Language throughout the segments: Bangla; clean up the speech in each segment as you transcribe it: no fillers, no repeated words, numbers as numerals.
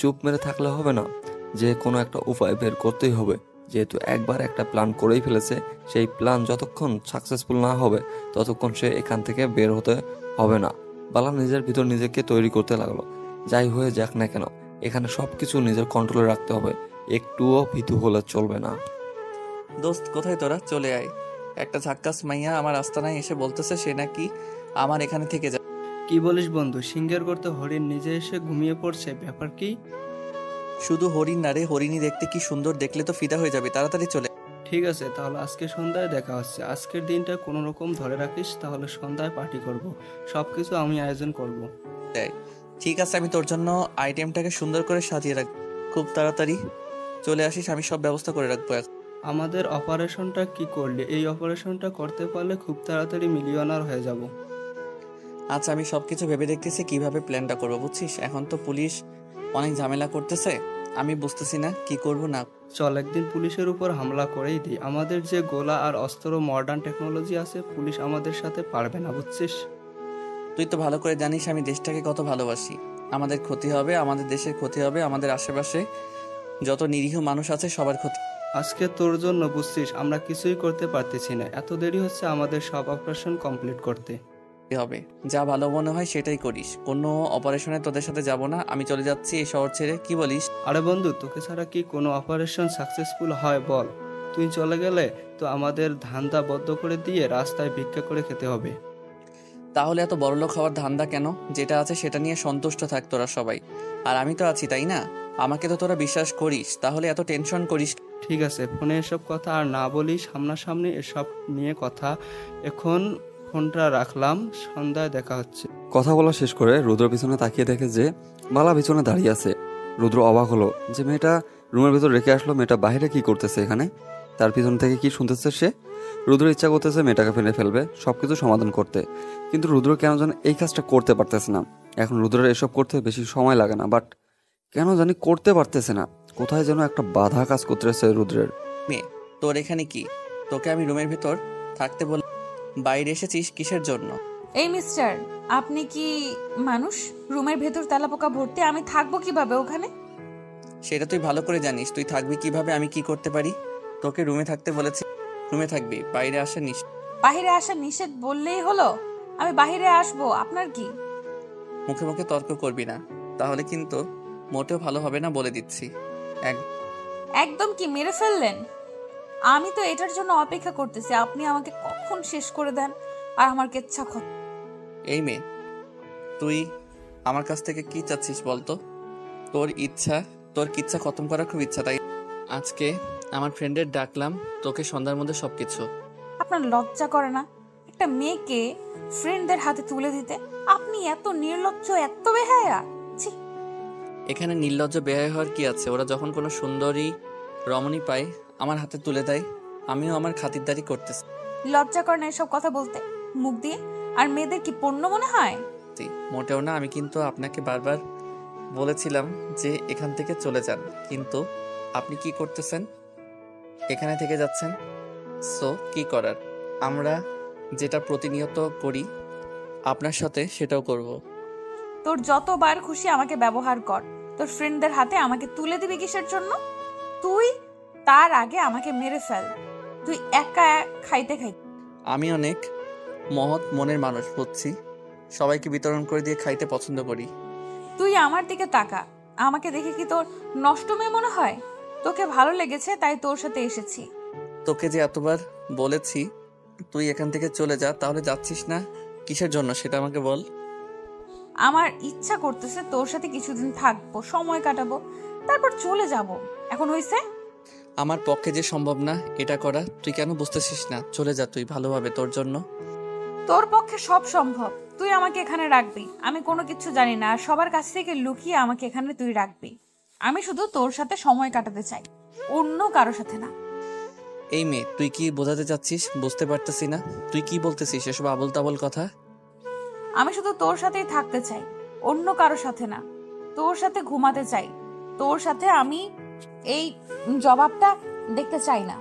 চুপ মেরে থাকলে হবে না, যে কোনো একটা উপায় বের করতেই হবে। যেহেতু একবার একটা প্ল্যান করেই ফেলেছে, সেই প্ল্যান যতক্ষণ সাকসেসফুল না হবে ততক্ষণ সে এখান থেকে বের হতে হবে না। বালা নিজের ভিতর নিজেকে তৈরি করতে লাগলো। যাই হয়ে যাক না কেন, এখানে সবকিছু নিজের কন্ট্রোলে রাখতে হবে, একটুও ভীতু হলে চলবে না। দোস্ত কোথায় তোরা, চলে আয়। একটা ঝাক্কাস মাইয়া আমার আস্তানায় এসে বলতেছে সে নাকি আমার এখানে থেকে যায়। কি বলিস বন্ধু, সিঙ্গার করতে হরিণ নিজে এসে ঘুমিয়ে পড়ছে, ব্যাপার কি? শুধু হরিণ না রে, হরিণী দেখতে কি সুন্দর, দেখলে তো ফিদা হয়ে যাবে, তাড়াতাড়ি চলে। ঠিক আছে, তাহলে আজকে সন্ধ্যায় দেখা হচ্ছে। আজকের দিনটা কোনো রকম ধরে রাখিস, তাহলে সন্ধ্যায় পার্টি করব। সবকিছু আমি আয়োজন করব। আয়। ঠিক আছে, আমি তোর জন্য আইটেমটাকে সুন্দর করে সাজিয়ে রাখবো। খুব তাড়াতাড়ি চলে আসিস, আমি সব ব্যবস্থা করে রাখবো। আমাদের অপারেশনটা কি করলি? এই অপারেশনটা করতে পারলে খুব তাড়াতাড়ি মিলিয়নার হয়ে যাব। আচ্ছা, আমি সবকিছু ভেবে দেখতেছি কিভাবে প্ল্যানটা করবো, বুঝছিস? এখন তো পুলিশ অনেক ঝামেলা করতেছে, আমি বুঝতেছি না কি করব না। চল একদিন পুলিশের উপর হামলা করেই দিই। আমাদের যে গোলা আর অস্ত্র মডার্ন টেকনোলজি আছে, পুলিশ আমাদের সাথে পারবে না, বুঝছিস? তুই তো ভালো করে জানিস আমি দেশটাকে কত ভালোবাসি। আমাদের ক্ষতি হবে, আমাদের দেশের ক্ষতি হবে, আমাদের আশেপাশে যত নিরীহ মানুষ আছে সবার ক্ষতি আজকে তোর জন্য, বুঝছিস, আমরা কিছুই করতে পারতেছি না। এত দেরি হচ্ছে আমাদের সব অপারেশন কমপ্লিট করতে। হবে। যা ভালো মনে হয় সেটাই করিস, কোনো অপারেশনে তোদের সাথে যাব না, আমি চলে যাচ্ছি এই শহর ছেড়ে। কি বলিস? আরে বন্ধু, তোকে ছাড়া কি কোনো অপারেশন সাকসেসফুল হয় বল? তুই চলে গেলে তো আমাদের ধান্দা বদ্ধ করে দিয়ে রাস্তায় ভিক্ষা করে খেতে হবে। তাহলে এত বড়লোক হওয়ার ধান্দা কেন? যেটা আছে সেটা নিয়ে সন্তুষ্ট থাক তোরা সবাই। আর আমি তো আছি, তাই না? আমাকে তো তোরা বিশ্বাস করিস, তাহলে এত টেনশন করিস। ঠিক আছে, ফোনে এসব কথা আর না বলি, সামনাসামনি এসব নিয়ে কথা। এখন ফোনটা রাখলাম, সন্ধ্যায় দেখা হচ্ছে। কথা বলা শেষ করে রুদ্র পিছনে তাকিয়ে দেখে যে মালা পিছনে দাঁড়িয়ে আছে। রুদ্র অবাক হলো যে মেয়েটা রুমের ভিতর রেখে আসলো, মেয়েটা বাইরে কি করতেছে এখানে, তার পিছন থেকে কি শুনতেছে সে। রুদ্র ইচ্ছা করতেছে মেয়েটাকে ফেলে ফেলবে, সবকিছু সমাধান করতে, কিন্তু রুদ্র কেন যেন এই কাজটা করতে পারতেছে না। এখন রুদ্রের এসব করতে বেশি সময় লাগে না, বাট কেন জানি করতে পারতেছে না। কোথায় যেন একটা বাধা কাজ করতেছে রুদ্রের। মেয়ে, তোর এখানে কি? তোকে আমি রুমের ভিতর থাকতে বল, বাইরে এসেছিস কিসের জন্য? এই মিস্টার, আপনি কি মানুষ? রুমের ভেতর তেলাপোকা ভর্তি, আমি থাকবো কিভাবে ওখানে? সেটা তুই ভালো করে জানিস, তুই থাকবি কিভাবে, আমি কি করতে পারি? তোকে রুমে থাকতে বলেছি, রুমে থাকবি, বাইরে আসা নিষেধ। বাহিরে আসা নিষেধ বললেই হলো? আমি বাহিরে আসবো, আপনার কি? মুখে মুখে তর্ক করবি না, তাহলে কিন্তু মোটেও ভালো হবে না, বলে দিচ্ছি। এক একদম কি মেরে ফেললেন? আমি তো এটার জন্য অপেক্ষা করতেছি, আপনি আমাকে কখন শেষ করে দেন আর আমার কেচ্ছা খত। এই মেয়ে, তুই আমার কাছ থেকে কি চাচ্ছিস বলতো? তোর ইচ্ছা, তোর কিচ্ছা খতম করার খুব ইচ্ছা, তাই আজকে আমার ফ্রেন্ডের ডাকলাম তোকে সন্ধ্যার মধ্যে সবকিছু। আপনার লজ্জা করে না একটা মেয়েকে ফ্রেন্ডদের হাতে তুলে দিতে? আপনি এত নির্লজ্জ, এত বেহায়া! ছি! এখানে নির্লজ্জ বেহায়া হওয়ার কি আছে? ওরা যখন কোনো সুন্দরী রমণী পায় আমার হাতে তুলে দেয়, আমিও আমার খাতিরদারি করতেছি। লজ্জা করে না এসব কথা বলতে মুখ দিয়ে? আর মেয়েদের কি পণ্য মনে হয়? মোটেও না, আমি কিন্তু আপনাকে বারবার বলেছিলাম যে এখান থেকে চলে যান, কিন্তু আপনি কি করতেছেন? এখানে থেকে যাচ্ছেন। সো কি করার, আমরা যেটা প্রতিনিয়ত করি আপনার সাথে সেটাও করব। তোর যতবার খুশি আমাকে ব্যবহার কর, তোর ফ্রেন্ডদের হাতে আমাকে তুলে দিবি কিসের জন্য? তুই তার আগে আমাকে মেরে ফেল, তুই একা খাইতে খাইতে। আমি অনেক মহৎ মনের মানুষ, বুঝছি, সবাইকে বিতরণ করে দিয়ে খাইতে পছন্দ করি। তুই আমার দিকে তাকা, আমাকে দেখে কি তোর নষ্ট মেয়ে মনে হয়? তোকে ভালো লেগেছে তাই তোর সাথে এসেছি। তোকে যে এতবার বলেছি তুই এখান থেকে চলে যা, তাহলে যাচ্ছিস না কিসের জন্য সেটা আমাকে বল। আমার ইচ্ছা করতেছে তোর সাথে কিছুদিন থাকবো, সময় কাটাবো, তারপর চলে যাব। এখন হইছে? আমার পক্ষে যে সম্ভব না এটা করা, তুই কেন বুঝতেছিস না? চলে যা তুই, ভালোভাবে তোর জন্য। তোর পক্ষে সব সম্ভব, তুই আমাকে এখানে রাখবি। আমি কোনো কিছু জানি না, আর সবার কাছ থেকে লুকিয়ে আমাকে এখানে তুই রাখবি। আমি শুধু তোর সাথে সময় কাটাতে চাই, অন্য কারো সাথে না। এই মেয়ে, তুই কি বোঝাতে চাচ্ছিস বুঝতে পারতেছি না। তুই কি বলতেছিস এসব আবল তাবল কথা? আমি শুধু তোর সাথেই থাকতে চাই, অন্য কারো সাথে না। তোর সাথে ঘুমাতে চাই, তোর সাথে আমি এই জবাবটা দেখতে চাই না।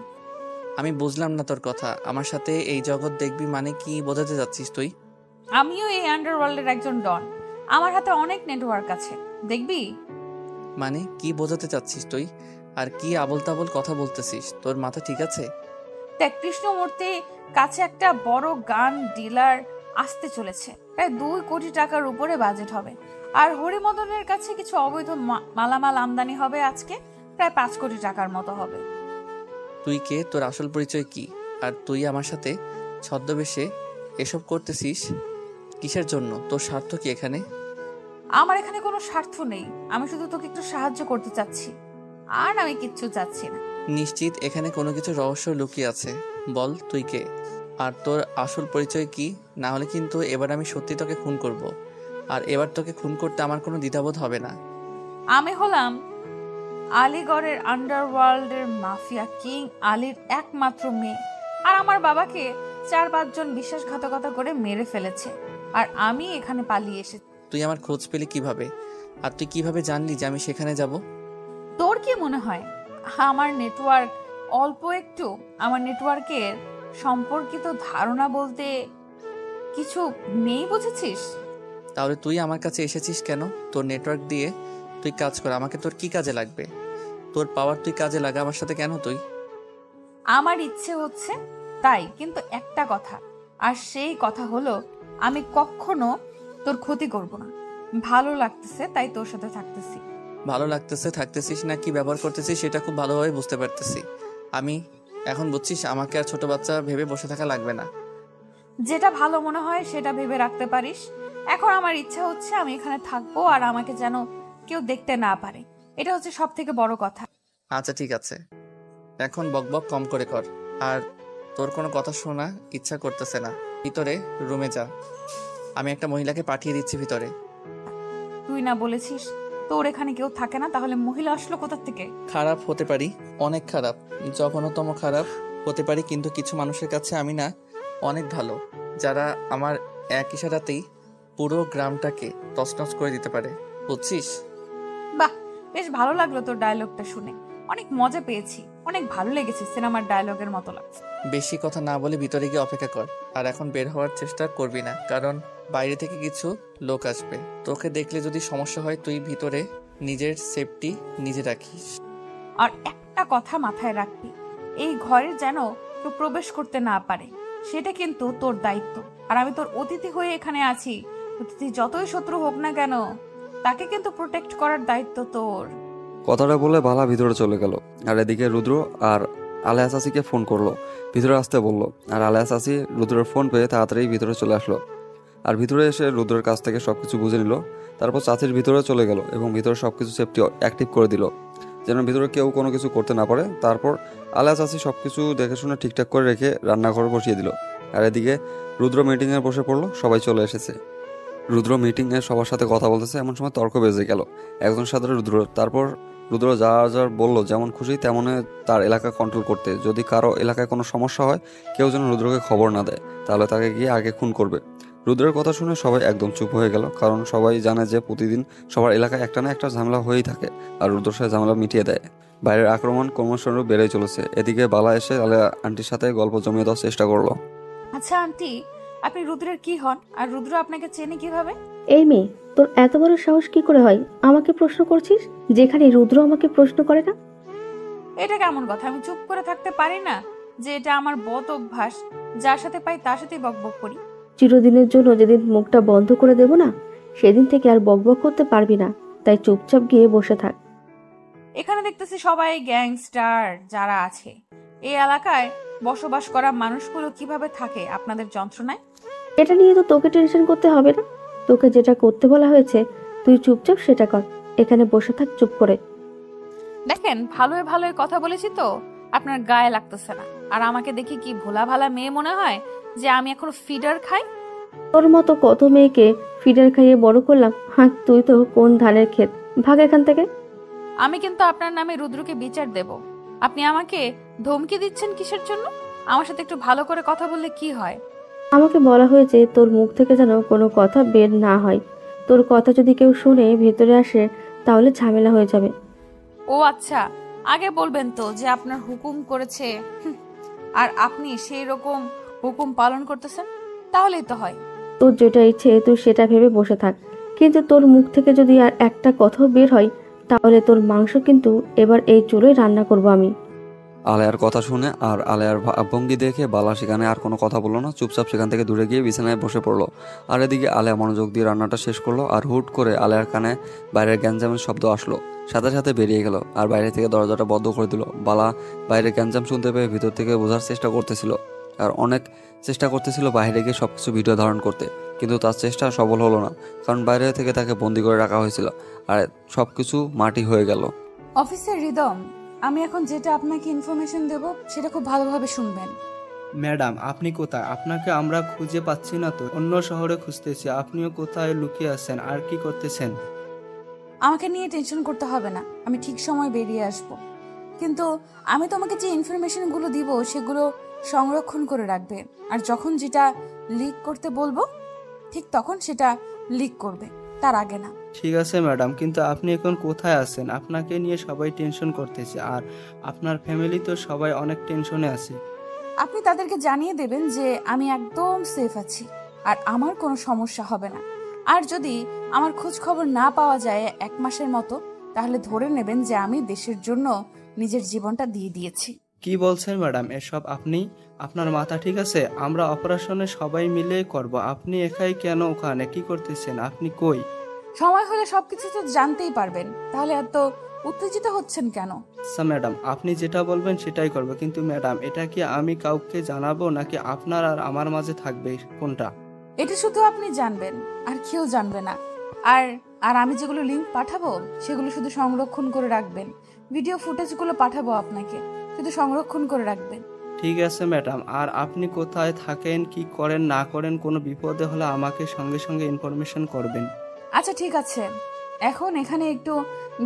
আমি বুঝলাম না তোর কথা। আমার সাথে এই জগৎ দেখবি মানে কি বোঝাতে যাচ্ছিস তুই? আমিও এই আন্ডারওয়ার্ল্ডের একজন ডন, আমার হাতে অনেক নেটওয়ার্ক আছে, দেখবি? মানে কি বোঝাতে চাচ্ছিস তুই? আর কি আবল তাবল কথা বলতেছিস? তোর মাথা ঠিক আছে? দেখ, কৃষ্ণমূর্তি কাছে একটা বড় গান ডিলার আসতে চলেছে, প্রায় 2 কোটি টাকার উপরে বাজেট হবে। আর হরিমদনের কাছে কিছু অবৈধ মালামাল আমদানি হবে আজকে, প্রায় 5 কোটি টাকার মতো হবে। তুই কে? তোর আসল পরিচয় কি? আর তুই আমার সাথে ছদ্মবেশে এসব করতেছিস কিসের জন্য? তোর স্বার্থ কি এখানে? আমার এখানে কোনো স্বার্থ নেই, আমি শুধু তোকে একটু সাহায্য করতে চাচ্ছি, আর আমি কিচ্ছু চাচ্ছি না। নিশ্চিত এখানে কোনো কিছু রহস্য লুকিয়ে আছে? বল তুই কে, আর তোর আসল পরিচয় কি? না হলে কিন্তু এবার আমি সত্যি তোকে খুন করব। আর এবার তোকে খুন করতে আমার কোনো দ্বিধাবোধ হবে না। আমি হলাম আলিগড়ের আন্ডারওয়ার্ল্ডের মাফিয়া কিং আলীর একমাত্র মেয়ে। আর আমার বাবাকে 4-5 জন বিশ্বাসঘাতকতা করে মেরে ফেলেছে, আর আমি এখানে পালিয়ে এসেছি। তুই আমার খোঁজ পেলি কিভাবে? আর তুই কিভাবে জানলি যে আমি সেখানে যাব? তোর কি মনে হয় আমার নেটওয়ার্ক অল্প একটু? আমার নেটওয়ার্কের সম্পর্কিত ধারণা বলতে কিছু নেই, বুঝেছিস? তাহলে তুই আমার কাছে এসেছিস কেন? তোর নেটওয়ার্ক দিয়ে তুই কাজ কর, আমাকে তোর কি কাজে লাগবে? তোর পাওয়ার তুই কাজে লাগা, আমার সাথে কেন তুই? আমার ইচ্ছে হচ্ছে তাই, কিন্তু একটা কথা, আর সেই কথা হলো আমি কখনো তোর ক্ষতি করব না। ভালো লাগতেছে তাই তোর সাথে থাকতেছি। ভালো লাগতেছে থাকতেছিস না কি ব্যবহার করতেছিস সেটা খুব ভালোভাবে বুঝতে পারতেছি আমি। এখন বুঝছিস আমাকে আর ছোট বাচ্চা ভেবে বসে থাকা লাগবে না। যেটা ভালো মনে হয় সেটা ভেবে রাখতে পারিস। এখন আমার ইচ্ছা হচ্ছে আমি এখানে থাকবো, আর আমাকে যেন কেউ দেখতে না পারে, এটা হচ্ছে সব থেকে বড় কথা। আচ্ছা ঠিক আছে, এখন বকবক কম করে কর। আর তোর কোনো কথা শোনা ইচ্ছা করতেছে না। ভিতরে রুমে যা, আমি একটা মহিলাকে পাঠিয়ে দিচ্ছি ভিতরে। তুই না বলেছিস তোর এখানে কেউ থাকে না, তাহলে মহিলা আসলো কোথা থেকে? খারাপ হতে পারি, অনেক খারাপ, জঘন্যতম খারাপ হতে পারি, কিন্তু কিছু মানুষের কাছে আমি না অনেক ভালো, যারা আমার এক ইশারাতেই পুরো গ্রামটাকে তছনছ করে দিতে পারে, বুঝছিস? বাহ, বেশ ভালো লাগলো তোর ডায়লগটা শুনে, অনেক মজা পেয়েছি, অনেক ভালো লেগেছে, সিনেমার ডায়লগের মতো লাগছে। বেশি কথা না বলে ভিতরে গিয়ে অপেক্ষা কর। আর এখন বের হওয়ার চেষ্টা করবি না, কারণ বাইরে থেকে কিছু লোক আসবে। তোকে দেখলে যদি সমস্যা হয় তুই ভিতরে নিজের সেফটি নিজে রাখিস। আর একটা কথা মাথায় রাখবি, এই ঘরে যেন কেউ প্রবেশ করতে না পারে, সেটা কিন্তু তোর দায়িত্ব। আর আমি তোর অতিথি হয়ে এখানে আছি, অতিথি যতই শত্রু হোক না কেন তাকে কিন্তু প্রোটেক্ট করার দায়িত্ব তোর। কথাটা বলে বালা ভিতরে চলে গেল। আর এদিকে রুদ্র আর আলেয়া চাচিকে ফোন করলো, ভিতরে আসতে বললো। আর আলেয়া চাচি রুদ্রের ফোন পেয়ে তাড়াতাড়ি ভিতরে চলে আসলো। আর ভিতরে এসে রুদ্রের কাছ থেকে সবকিছু বুঝে নিল। তারপর চাচির ভিতরে চলে গেল এবং ভিতরে সবকিছু সেফটি অ্যাক্টিভ করে দিল, যেন ভিতরে কেউ কোনো কিছু করতে না পারে। তারপর আলেয়া চাচি সবকিছু দেখে শুনে ঠিকঠাক করে রেখে রান্নাঘরে বসিয়ে দিল। আর এদিকে রুদ্র মিটিংয়ে বসে পড়লো, সবাই চলে এসেছে। রুদ্র মিটিংয়ে সবার সাথে কথা বলতেছে, এমন সময় তর্ক বেজে গেল একজনের সাথে রুদ্র। তারপর রুদ্র যা যা বললো যেমন খুশি তেমন তার এলাকা কন্ট্রোল করতে, যদি কারো এলাকায় কোনো সমস্যা হয় কেউ যেন রুদ্রকে খবর না দেয়, তাহলে তাকে গিয়ে আগে খুন করবে। রুদ্রের কথা শুনে সবাই একদম চুপ হয়ে গেল, কারণ সবাই জানে যে প্রতিদিন সবার এলাকায় একটা না একটা ঝামেলা হয়েই থাকে, আর রুদ্র সে ঝামেলা মিটিয়ে দেয়। বাইরের আক্রমণ ক্রমশ বেড়েই চলেছে। এদিকে বালা এসে আলেয়া আন্টির সাথে গল্প জমিয়ে দেওয়ার চেষ্টা করলো। আচ্ছা আন্টি, আপনি রুদ্রের কি হন, আর রুদ্র আপনাকে চেনে কিভাবে? এই মেয়ে, তোর এত বড় সাহস কি করে হয় আমাকে প্রশ্ন করছিস, যেখানে রুদ্র আমাকে প্রশ্ন করে না? এটা কেমন কথা? আমি চুপ করে থাকতে পারি না যে এটা আমার বদ অভ্যাস, যার সাথে পাই তার সাথেই বকবক করি। চিরদিনের জন্য যেদিন মুখটা বন্ধ করে দেব না, সেদিন থেকে আর বকবক করতে পারবি না, তাই চুপচাপ গিয়ে বসে থাক। এখানে দেখতেছি সবাই গ্যাংস্টার যারা আছে, এই এলাকায় বসবাস করা মানুষগুলো কিভাবে থাকে আপনাদের যন্ত্রণায়? এটা নিয়ে তো তোকে টেনশন করতে হবে না, তোকে যেটা করতে বলা হয়েছে তুই চুপচাপ সেটা কর, এখানে বসে থাক চুপ করে। দেখেন, ভালোই ভালোই কথা বলেছি তো আপনার গায়ে লাগতেছে না, আর আমাকে দেখি কি ভোলা ভালা মেয়ে মনে হয় যে আমি এখনো ফিডার খাই? তোর মতো কত মেয়েকে ফিডার খাইয়ে বড় করলাম, হ্যাঁ তুই তো কোন ধানের ক্ষেত, ভাগ এখান থেকে। আমি কিন্তু আপনার নামে রুদ্রকে বিচার দেব। আপনি আমাকে ধমকি দিচ্ছেন কিসের জন্য? আমার সাথে একটু ভালো করে কথা বললে কি হয়? আমাকে বলা হয়েছে তোর মুখ থেকে যেন কোনো কথা বের না হয়, তোর কথা যদি কেউ শুনে ভেতরে আসে তাহলে ঝামেলা হয়ে যাবে। ও আচ্ছা, আগে বলবেন তো যে আপনার হুকুম করেছে, আর আপনি সেই রকম হুকুম পালন করতেছেন, তাহলেই তো হয়। তোর যেটা ইচ্ছে তুই সেটা ভেবে বসে থাক, কিন্তু তোর মুখ থেকে যদি আর একটা কথাও বের হয় তাহলে তোর মাংস কিন্তু এবার এই চুলোয় রান্না করব আমি। আলেয়ার কথা শুনে আর আলেয়ার ভঙ্গি দেখে বালা সেখানে আর কোনো কথা বললো না, চুপচাপ সেখান থেকে দূরে গিয়ে বিছানায় বসে পড়লো। আর এদিকে আলেয়া মনোযোগ দিয়ে রান্নাটা শেষ করলো। আর হুট করে আলেয়ার কানে বাইরের গ্যাঞ্জামের শব্দ আসলো, সাথে সাথে বেরিয়ে গেল আর বাইরে থেকে দরজাটা বন্ধ করে দিল। বালা বাইরের গ্যাঞ্জাম শুনতে পেয়ে ভিতর থেকে বোঝার চেষ্টা করতেছিল আর অনেক চেষ্টা করতেছিল বাইরে গিয়ে সবকিছু ভিডিও ধারণ করতে, কিন্তু তার চেষ্টা সফল হলো না, কারণ বাইরে থেকে তাকে বন্দি করে রাখা হয়েছিল আর সবকিছু মাটি হয়ে গেল। অফিসার রিদম, আমি এখন যেটা আপনাকে ইনফরমেশন দেব সেটা খুব ভালোভাবে শুনবেন। ম্যাডাম, আপনি কোথায়? আপনাকে আমরা খুঁজে পাচ্ছি না তো, অন্য শহরে খুঁজতেছি। আপনিও কোথায় লুকিয়ে আছেন আর কি করতেছেন? আমাকে নিয়ে টেনশন করতে হবে না, আমি ঠিক সময় বেরিয়ে আসব। কিন্তু আমি তোমাকে যে ইনফরমেশনগুলো দিব সেগুলো সংরক্ষণ করে রাখবে, আর যখন যেটা লিক করতে বলবো ঠিক তখন সেটা লিক করবে, তার আগে না। ঠিক আছে ম্যাডাম, কিন্তু আপনি এখন কোথায় আছেন? আপনাকে নিয়ে সবাই টেনশন করতেছে, আর আপনার ফ্যামিলি তো সবাই অনেক টেনশনে আছে। আপনি তাদেরকে জানিয়ে দেবেন যে আমি একদম সেফ আছি আর আমার কোনো সমস্যা হবে না। আর যদি আমার খোঁজ খবর না পাওয়া যায় 1 মাসের মতো, তাহলে ধরে নেবেন যে আমি দেশের জন্য নিজের জীবনটা দিয়ে দিয়েছি। কি বলছেন ম্যাডাম এসব? আপনার মাথা ঠিক আছে? আমরা অপারেশনে সবাই মিলে করব, আপনি একাই কেন ওখানে? কি করতেছেন আপনি? কই? সময় হলে সবকিছু তো জানতেই পারবেন, তাহলে এত উত্তেজিত হচ্ছেন কেন? আচ্ছা ম্যাডাম, আপনি যেটা বলবেন সেটাই করবো, কিন্তু ম্যাডাম এটা কি আমি কাউকে জানাবো নাকি আপনার আর আমার মাঝে থাকবে? কোনটা? এটা শুধু আপনি জানবেন, আর কেউ জানবে না। আর আর আমি যেগুলো লিংক পাঠাবো সেগুলো শুধু সংরক্ষণ করে রাখবেন। ভিডিও ফুটেজগুলো পাঠাবো আপনাকে, শুধু সংরক্ষণ করে রাখবেন। ঠিক আছে ম্যাডাম। আর আপনি কোথায় থাকেন, কি করেন না করেন, কোনো বিপদে হলে আমাকে সঙ্গে সঙ্গে ইনফরমেশন করবেন। আচ্ছা ঠিক আছে, এখন এখানে একটু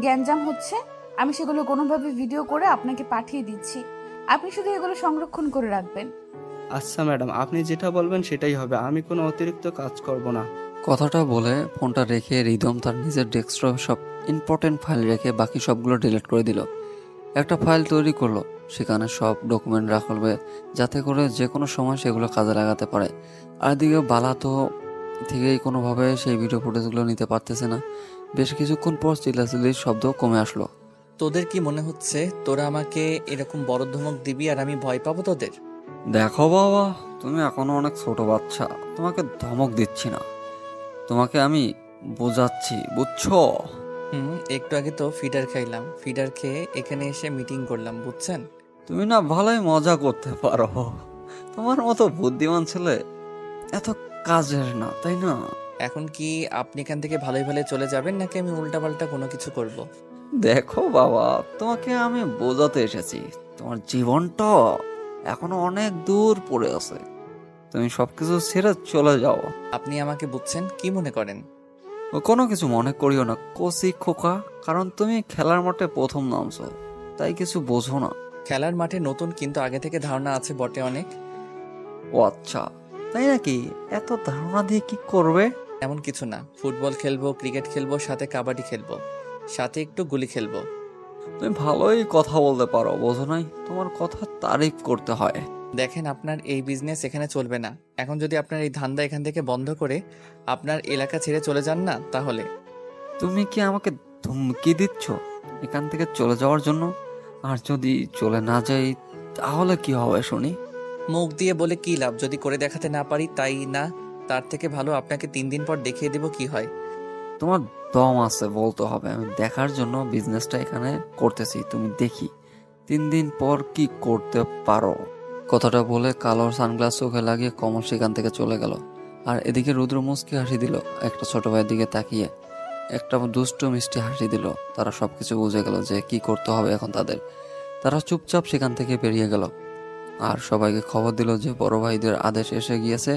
গ্যাঞ্জাম হচ্ছে, আমি সেগুলো কোনোভাবে ভিডিও করে আপনাকে পাঠিয়ে দিচ্ছি। আপনি শুধু এগুলো সংরক্ষণ করে রাখবেন। আচ্ছা ম্যাডাম, আপনি যেটা বলবেন সেটাই হবে, আমি কোনো অতিরিক্ত কাজ করব না। কথাটা বলে ফোনটা রেখে রিদম তার নিজের ডেস্কটপে সব ইম্পর্টেন্ট ফাইল রেখে বাকি সবগুলো ডিলিট করে দিল। একটা ফাইল তৈরি করলো, সেখানে সব ডকুমেন্ট রাখবে যাতে করে যে কোনো সময় সেগুলো কাজে লাগাতে পারে। আর এদিকে বালা তো থেকেই কোনোভাবে সেই ভিডিও ফুটেজগুলো নিতে পারতেছে না। বেশ কিছুক্ষণ পর চিল্লাচিল্লির শব্দ কমে আসলো। তোদের কি মনে হচ্ছে তোরা আমাকে এরকম বড় ধমক দিবি আর আমি ভয় পাবো তোদের? দেখো বাবা, তুমি এখনো অনেক ছোট বাচ্চা, তোমাকে ধমক দিচ্ছি না, তোমাকে আমি বোঝাচ্ছি, বুঝছো? একটু আগে তো ফিডার খাইলাম, ফিডার খেয়ে এখানে এসে মিটিং করলাম, বুঝছেন? তুমি না ভালোই মজা করতে পারো, তোমার মতো বুদ্ধিমান ছেলে এত কাজের না, তাই না? এখন কি আপনি এখান থেকে ভালোই ভালোই চলে যাবেন নাকি আমি উল্টাপাল্টা কোনো কিছু করব? দেখো বাবা, তোমাকে আমি বোঝাতে এসেছি, তোমার জীবনটা এখনো অনেক দূর পড়ে আছে, তুমি সবকিছু ছেড়ে চলে যাও। আপনি আমাকে বুঝছেন কি মনে করেন? কোনো কিছু মনে করিও না কচি খোকা, কারণ তুমি খেলার মাঠে প্রথম নামছো, তাই কিছু বোঝো না। খেলার মাঠে নতুন, কিন্তু আগে থেকে ধারণা আছে বটে অনেক। ও আচ্ছা, তাই নাকি? এত ধারণা দিয়ে কি করবে? এমন কিছু না, ফুটবল খেলবো, ক্রিকেট খেলবো, সাথে কাবাডি খেলবো, সাথে একটু গুলি খেলবো। তুমি ভালোই কথা বলতে পারো, বোঝো নাই? তোমার কথা তারিফ করতে হয়। দেখেন, আপনার এই বিজনেস এখানে চলবে না। এখন যদি আপনার এই ধান্দা এখান থেকে বন্ধ করে আপনার এলাকা ছেড়ে চলে যান না, তাহলে। তুমি কি আমাকে ধমকি দিচ্ছ এখান থেকে চলে যাওয়ার জন্য? আর যদি চলে না যাই তাহলে কি হবে শুনি? মুখ দিয়ে বলে কি লাভ যদি করে দেখাতে না পারি? তাই না, তার থেকে ভালো আপনাকে 3 দিন পর দেখিয়ে দেব কি হয়। তোমার দম আছে বলতে হবে, আমি দেখার জন্য বিজনেসটা এখানে করতেছি, তুমি দেখি 3 দিন পর কি করতে পারো। কথাটা বলে কালো সানগ্লাস চোখে লাগিয়ে কমল সেখান থেকে চলে গেল। আর এদিকে রুদ্র মুচকি হাসি দিল, একটা ছোট ভাইয়ের দিকে তাকিয়ে একটা দুষ্ট মিষ্টি হাসি দিল। তারা সবকিছু বুঝে গেল যে কি করতে হবে এখন তাদের। তারা চুপচাপ সেখান থেকে বেরিয়ে গেল আর সবাইকে খবর দিল যে বড় ভাইদের আদেশ এসে গিয়েছে,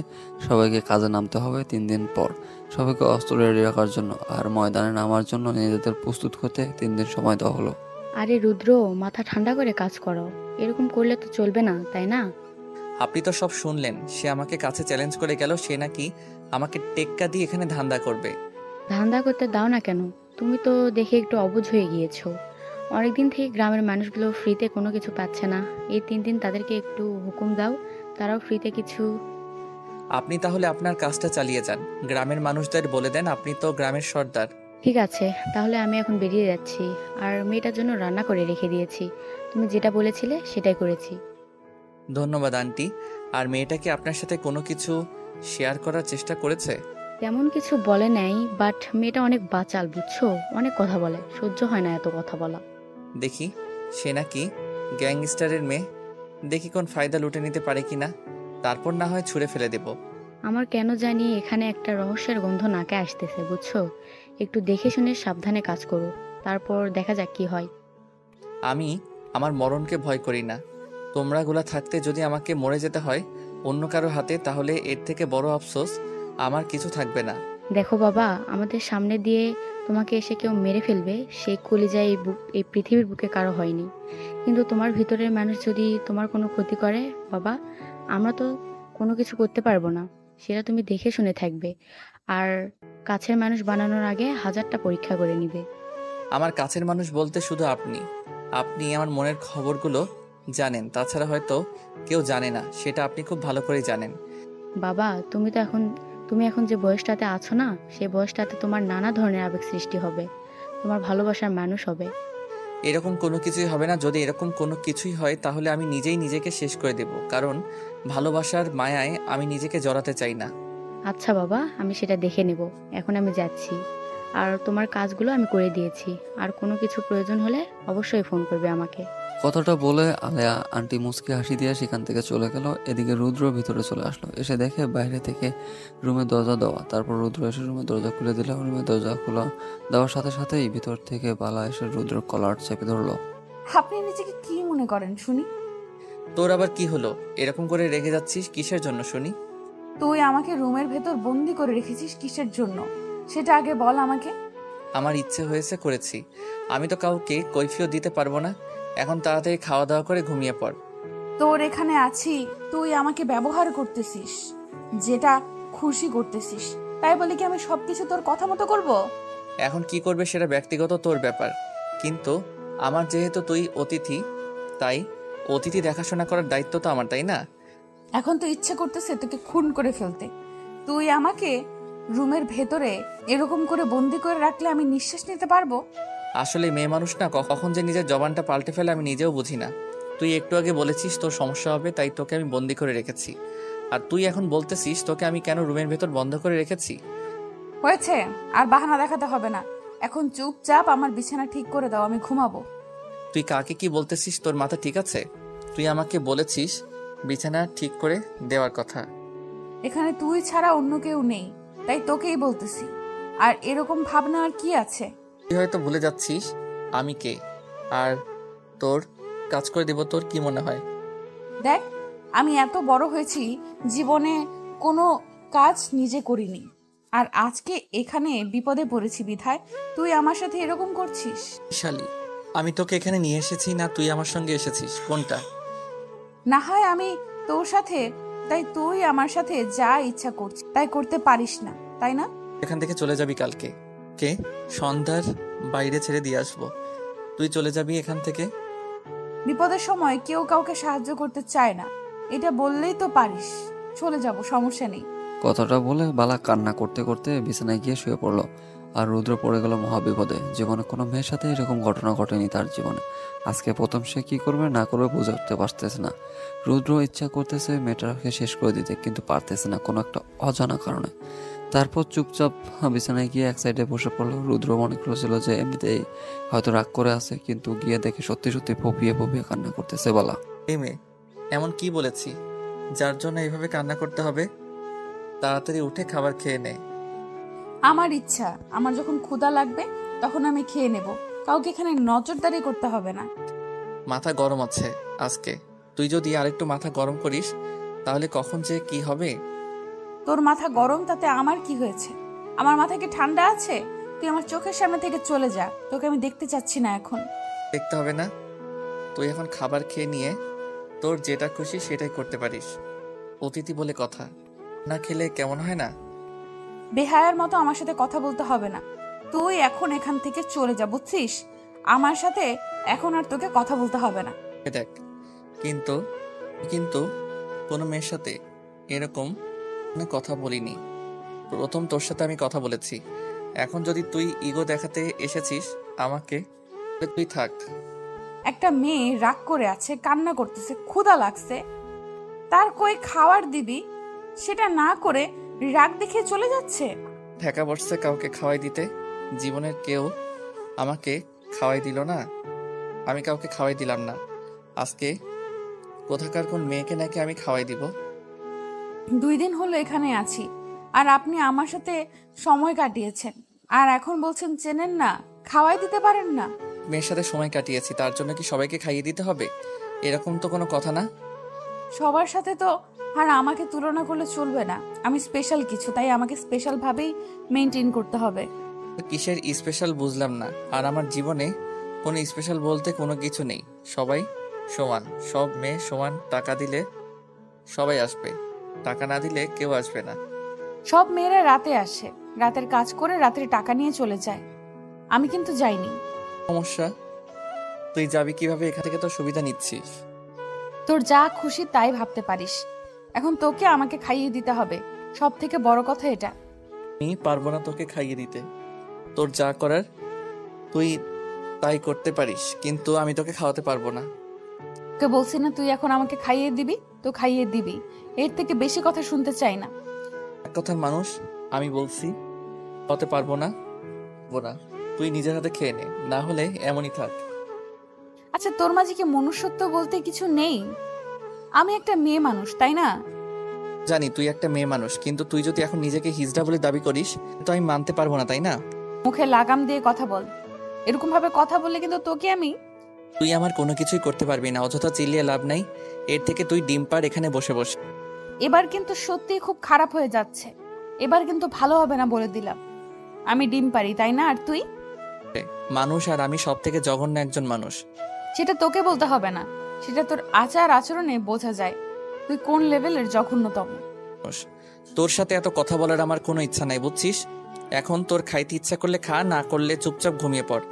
সবাইকে কাজে নামতে হবে 3 দিন পর। সবাইকে অস্ত্র রেডি রাখার জন্য আর ময়দানে নামার জন্য নিজেদের প্রস্তুত হতে 3 দিন সময় দেওয়া হলো। আরে রুদ্র, মাথা ঠান্ডা করে কাজ করো, এরকম করলে তো চলবে না, তাই না? আপনি তো সব শুনলেন, সে আমাকে কাছে চ্যালেঞ্জ করে গেল, সে নাকি আমাকে টেক্কা দিয়ে এখানে ধান্দা করবে। ধান্দা করতে দাও না কেন? তুমি তো দেখে একটু অবুঝ হয়ে গিয়েছো। অনেকদিন থেকে গ্রামের মানুষগুলো ফ্রিতে কোনো কিছু পাচ্ছে না, এই 3 দিন তাদেরকে একটু হুকুম দাও, তারাও ফ্রিতে কিছু। আপনি তাহলে আপনার কাজটা চালিয়ে যান, গ্রামের মানুষদের বলে দেন আপনি তো গ্রামের সর্দার, ঠিক আছে, তাহলে আমি এখন বেরিয়ে যাচ্ছি। আর মেয়েটার জন্য রান্না করে রেখে দিয়েছি। তুমি যেটা বলেছিলে সেটাই করেছি। ধন্যবাদ আন্টি। আর মেয়েটা কি আপনার সাথে কোনো কিছু শেয়ার করার চেষ্টা করেছে? তেমন কিছু বলে নাই, বাট মেয়েটা অনেক বাচাল, বুঝছো? অনেক কথা বলে, সহ্য হয় না এত কথা বলা। দেখি, সে নাকি গ্যাংস্টারের মেয়ে। দেখি কোন ফায়দা লুটে নিতে পারে কিনা, তারপর না হয় ছুঁড়ে ফেলে দেব। আমার কেন জানি এখানে একটা রহস্যের গন্ধ নাকে আসতেছে, বুঝছো? একটু দেখে শুনে সাবধানে কাজ করো, তারপর দেখা যাক কি হয়। আমি আমার মরণকে ভয় করি না। তোমরাগুলা থাকতে যদি আমাকে মরে যেতে হয় অন্য কারো হাতে, তাহলে এর থেকে বড় আফসোস আমার কিছু থাকবে না। দেখো বাবা, আমাদের সামনে দিয়ে তোমাকে এসে কেউ মেরে ফেলবে, সেই কলিজা এই পৃথিবীর বুকে কারো হয়নি। কিন্তু তোমার ভিতরের মানুষ যদি তোমার কোনো ক্ষতি করে বাবা, আমরা তো কোনো কিছু করতে পারবো না। সেটা তুমি দেখে শুনে থাকবে। আর কাছের মানুষ বানানোর আগে হাজারটা পরীক্ষা করে নিবে। আমার কাছের মানুষ বলতে শুধু আপনি। আপনি আমার মনের খবরগুলো জানেন, তাছাড়া হয়তো কেউ জানে না, সেটা আপনি খুব ভালো করেই জানেন। বাবা, তুমি এখন যে বয়সটাতে আছো না, সেই বয়সটাতে তোমার নানা ধরনের আবেগ সৃষ্টি হবে, তোমার ভালোবাসার মানুষ হবে। এরকম কোনো কিছুই হবে না। যদি এরকম কোনো কিছুই হয় তাহলে আমি নিজেই নিজেকে শেষ করে দেব, কারণ ভালোবাসার মায়ায় আমি নিজেকে জড়াতে চাই না। আচ্ছা বাবা, আমি সেটা দেখে নেব। এখন আমি যাচ্ছি। আর তোমার কাজগুলো আমি করে দিয়েছি। আর কোনো কিছু প্রয়োজন হলে অবশ্যই ফোন করবে আমাকে। কথাটা বলে আলেয়া আন্টি মুচকি হাসি দিয়ে সেখান থেকে চলে গেল। এদিকে রুদ্র ভিতরে চলে আসলো, এসে দেখে বাইরে থেকে রুমের দরজা দেওয়া। তারপর রুদ্র এসে রুমের দরজা খুলে দিল। রুমের দরজা খোলা দেওয়ার সাথে সাথেই ভিতর থেকে বালা এসে রুদ্র কলার চেপে ধরলো। আপনি নিজেকে কি মনে করেন শুনি? তোর আবার কি হলো? এরকম করে রেখে যাচ্ছিস কিসের জন্য শুনি? তুই আমাকে রুমের ভেতর বন্দি করে রেখেছিস কিসের জন্য, সেটা আগে বল আমাকে। আমার ইচ্ছে হয়েছে করেছি। আমি তো কাউকে কৈফিয়ত দিতে পারবো না। এখন তাড়াতাড়ি খাওয়া দাওয়া করে ঘুমিয়ে পড়। তোর এখানে আছি, তুই আমাকে ব্যবহার করতেছিস, যেটা খুশি করতেছিস, তাই বলে কি আমি সবকিছু তোর কথা মতো করব? এখন কি করবে সেটা ব্যক্তিগত তোর ব্যাপার, কিন্তু আমার যেহেতু তুই অতিথি, তাই অতিথি দেখাশোনা করার দায়িত্ব তো আমার, তাই না? এখন তো ইচ্ছে করতেছে তোকে খুন করে ফেলতে। তুই আমাকে রুমের ভেতরে এরকম করে বন্দি করে রাখলে আমি নিঃশ্বাস নিতে পারবো? আসলে মেয়ে মানুষ না, কখন যে নিজের জবানটা পাল্টে ফেলে আমি নিজেও বুঝি না। তুই একটু আগে বলেছিস তোর সমস্যা হবে, তাই তোকে আমি বন্দি করে রেখেছি। আর তুই এখন বলতেছিস তোকে আমি কেন রুমের ভেতর বন্ধ করে রেখেছি। হয়েছে, আর বাহানা দেখাতে হবে না। এখন চুপচাপ আমার বিছানা ঠিক করে দাও, আমি ঘুমাবো। তুই কাকে কি বলতেছিস? তোর মাথা ঠিক আছে? তুই আমাকে বলেছিস বিছানা ঠিক করে দেওয়ার কথা। এখানে তুই ছাড়া অন্য কেউ নেই, তাই তোকেই বলতেছি। আর এরকম ভাবনা আর কি আছে? তুই হয়তো ভুলে যাচ্ছিস আমি কে, আর তোর কাজ করে দেব। তোর কি মনে হয়? দেখ, আমি এত বড় হয়েছি, জীবনে কোনো কাজ নিজে করিনি। আর আজকে এখানে বিপদে পড়েছি বিধায় তুই আমার সাথে এরকম করছিস। শালি, আমি তোকে এখানে নিয়ে এসেছি না তুই আমার সঙ্গে এসেছিস, কোনটা? না হয় আমি তোর সাথে, তাই তুই আমার সাথে যা ইচ্ছা করছিস তাই করতে পারিস না, তাই না? এখান থেকে চলে যাবি কালকে, কে সন্ধ্যার বাইরে ছেড়ে দিয়ে আসবো। তুই চলে যাবি এখান থেকে। বিপদের সময় কেউ কাউকে সাহায্য করতে চায় না, এটা বললেই তো পারিস। চলে যাব, সমস্যা নেই। কথাটা বলে বালা কান্না করতে করতে বিছানায় গিয়ে শুয়ে পড়লো। আর রুদ্র পড়ে গেল মহাবিপদে। জীবনে কোনো মেয়ের সাথে এরকম ঘটনা ঘটেনি তার জীবনে। আজকে প্রথম সে কি করবে না করবে বুঝে উঠতে পারতেছে না। রুদ্র ইচ্ছা করতেছে মেয়েটাকে শেষ করে দিতে, কিন্তু পারতেছে না কোনো একটা অজানা কারণে। তারপর চুপচাপ বিছানায় গিয়ে এক সাইডে বসে পড়লো। রুদ্র মনে করেছিল যে এমনিতেই হয়তো রাগ করে আছে, কিন্তু গিয়ে দেখে সত্যি সত্যি ফুপিয়ে ফুপিয়ে কান্না করতেছে বালা। এই মেয়ে, এমন কি বলেছি যার জন্য এইভাবে কান্না করতে হবে? তাড়াতাড়ি উঠে খাবার খেয়ে নে। আমার ইচ্ছা, আমার যখন ক্ষুধা লাগবে তখন আমি খেয়ে নেব, কাউকে এখানে নজরদারি করতে হবে না। মাথা গরম আছে আজকে, তুই যদি আরেকটু মাথা গরম করিস তাহলে কখন যে কি হবে। তোর মাথা গরম তাতে আমার কি হয়েছে? আমার মাথা কি ঠান্ডা আছে? তুই আমার চোখের সামনে থেকে চলে যা, তোকে আমি দেখতে চাচ্ছি না এখন। দেখতে হবে না, তুই এখন খাবার খেয়ে নিয়ে তোর যেটা খুশি সেটাই করতে পারিস। অতিথি বলে কথা, না খেলে কেমন হয় না? বেহায়ার মতো আমার সাথে কথা বলতে হবে না। তুই এখন এখান থেকে চলে যা, বুঝছিস? আমার সাথে এখন আর তোকে কথা বলতে হবে না। দেখ, কিন্তু কিন্তু কোনো মেয়ের সাথে এরকম কথা বলিনি। প্রথম তোর সাথে আমি কথা বলেছি। এখন যদি তুই ইগো দেখাতে এসেছিস আমাকে, তাহলে তুই থাক। একটা মেয়ে রাগ করে আছে, কান্না করতেছে, ক্ষুধা লাগছে, তার কই খাবার দিবি, সেটা না করে রাগ দেখিয়ে চলে যাচ্ছে। ঠেকা বসছে কাউকে খাওয়াই দিতে। জীবনের কেউ আমাকে খাওয়াই দিল না, আমি কাউকে খাওয়াই দিলাম না। আজকে কোথাকার কোন মেয়েকে নাকি আমি খাওয়াই দিব। 2 দিন হলো এখানে আছি, আর আপনি আমার সাথে সময় কাটিয়েছেন, আর এখন বলছেন চেনেন না, খাওয়াই দিতে পারেন না। মেয়ের সাথে সময় কাটিয়েছি, তার জন্য কি সবাইকে খাইয়ে দিতে হবে? এরকম তো কোনো কথা না। সবার সাথে তো আর আমাকে তুলনা করলে চলবে না। আমি স্পেশাল কিছু, তাই আমাকে স্পেশাল ভাবেই মেনটেন করতে হবে। কিসের স্পেশাল বুঝলাম না। আর আমার জীবনে কোনো স্পেশাল বলতে কোনো কিছু নেই। সবাই সমান, সব মেয়ে সমান। টাকা দিলে সবাই আসবে, টাকা না দিলে কেউ আসবে না। সব মেয়েরা রাতে আসে, রাতের কাজ করে রাতের টাকা নিয়ে চলে যায়। আমি কিন্তু যাইনি। সমস্যা? তুই যাবি কিভাবে? এখান থেকে তো সুবিধা নিচ্ছিস। তোর যা খুশি তাই ভাবতে পারিস। এখন তোকে আমাকে খাইয়ে দিতে হবে, সব থেকে বড় কথা এটা। আমি পারবো না তোকে খাইয়ে দিতে। তোর যা করার তুই তাই করতে পারিস, কিন্তু আমি তোকে খাওয়াতে পারবো না। তোকে বলছি না তুই এখন আমাকে খাইয়ে দিবি, তো খাইয়ে দিবি। এর থেকে বেশি কথা শুনতে চাই না। এক কথার মানুষ, আমি বলছি খাওয়াতে পারবো না। তুই নিজের হাতে খেয়ে নে, না হলে এমনই থাক। আচ্ছা, তোর মাঝে কি মনুষ্যত্ব বলতে কিছু নেই? আমি একটা মেয়ে মানুষ, তাই না? জানি তুই একটা মেয়ে মানুষ, কিন্তু তুই যদি এখন নিজেকে হিজড়া বলে দাবি করিস তো আমি মানতে পারবো না, তাই না? মুখে লাগাম দিয়ে কথা বল। এরকম ভাবে কথা বললে কিন্তু তোকে আমি... তুই আমার কোনো কিছুই করতে পারবি না। অযথা চিল্লিয়ে লাভ নাই। এর থেকে তুই ডিম পাড় এখানে বসে বসে। এবার কিন্তু সত্যি খুব খারাপ হয়ে যাচ্ছে। এবার কিন্তু ভালো হবে না, বলে দিলাম। আমি ডিম পারি, তাই না? আর তুই? মানুষ, আর আমি সব থেকে জঘন্য একজন মানুষ। সেটা তোকে বলতে হবে না, সেটা তোর আচার আচরণে বোঝা যায় তুই কোন লেভেলের জঘন্যতম। তোর সাথে এত কথা বলার আমার কোনো ইচ্ছা নাই, বুঝছিস? এখন তোর খাইতে ইচ্ছা করলে খা, না করলে চুপচাপ ঘুমিয়ে পড়।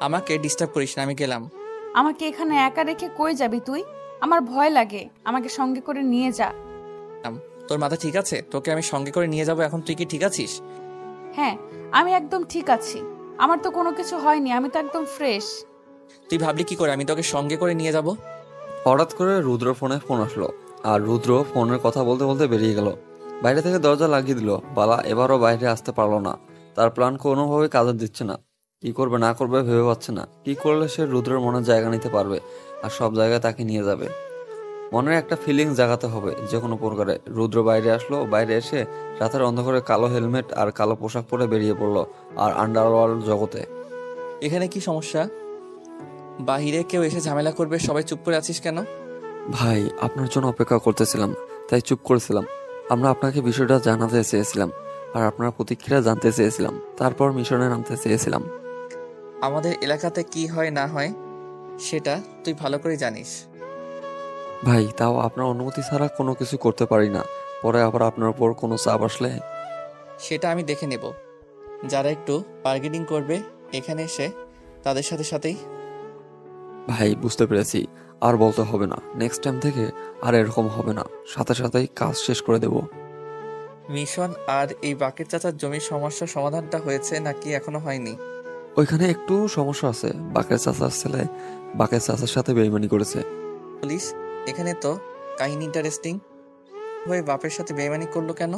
আমাকে ডিস্টার্ব করিস না, আমি গেলাম। আমাকে এখানে একা রেখে কই যাবি তুই? আমার ভয় লাগে, আমাকে সঙ্গে করে নিয়ে যা। তোর মাথা ঠিক আছে? তোকে আমি সঙ্গে করে নিয়ে যাব। এখন তুই কি ঠিক আছিস? হ্যাঁ, আমি একদম ঠিক আছি। আমার তো কোনো কিছু হয়নি, আমি তো একদম ফ্রেশ। তুই ভাবলি কি করে আমি তোকে সঙ্গে করে নিয়ে যাব? হঠাৎ করে রুদ্র ফোন আসলো, আর রুদ্র ফোনের কথা বলতে বলতে বেরিয়ে গেল। বাইরে থেকে দরজা লাগিয়ে দিল। বালা এবারও বাইরে আসতে পারলো না। তার প্ল্যান কোনোভাবে কাজে দিচ্ছে না। কি করবে না করবে ভেবে পাচ্ছে না। কি করলে সে রুদ্রের মনের জায়গা নিতে পারবে আর সব জায়গায় তাকে নিয়ে যাবে। মনের একটা ফিলিংস জাগাতে হবে যে কোনো প্রকারে। রুদ্র বাইরে আসলো। বাইরে এসে রাতের অন্ধকারে কালো হেলমেট আর কালো পোশাক পরে বেরিয়ে পড়লো আর আন্ডারওয়ার্ল্ড জগতে। এখানে কি সমস্যা? বাহিরে কেউ এসে ঝামেলা করবে, সবাই চুপ করে আছিস কেন? ভাই, আপনার জন্য অপেক্ষা করতেছিলাম, তাই চুপ করেছিলাম। আমরা আপনাকে বিষয়টা জানাতে চেয়েছিলাম আর আপনার প্রতিক্রিয়া জানতে চেয়েছিলাম, তারপর মিশনে নামতে চেয়েছিলাম। আমাদের এলাকাতে কি হয় না হয় সেটা তুই ভালো করে জানিস। ভাই, তাও আপনার অনুমতি ছাড়া কোনো কিছু করতে পারি না। পরে আবার আপনার উপর কোনো চাপ আসলে? সেটা আমি দেখে নেব। যারা একটু বার্গেনিং করবে এখানে এসে, তাদের সাথে সাথেই। ভাই, বুঝতে পেরেছি, আর বলতে হবে না। নেক্সট টাইম থেকে আর এরকম হবে না। সাথে সাথেই কাজ শেষ করে দেব। মিশন আর এই বাকের চাচার জমির সমস্যার সমাধানটা হয়েছে নাকি এখনো হয়নি? ওইখানে একটু সমস্যা আছে। বাকের চাচার ছেলে বাকের চাচার সাথে বেইমানি করেছে। পুলিশ, এখানে তো কাহিনী ইন্টারেস্টিং। হয়ে বাপের সাথে বেইমানি করলো কেন?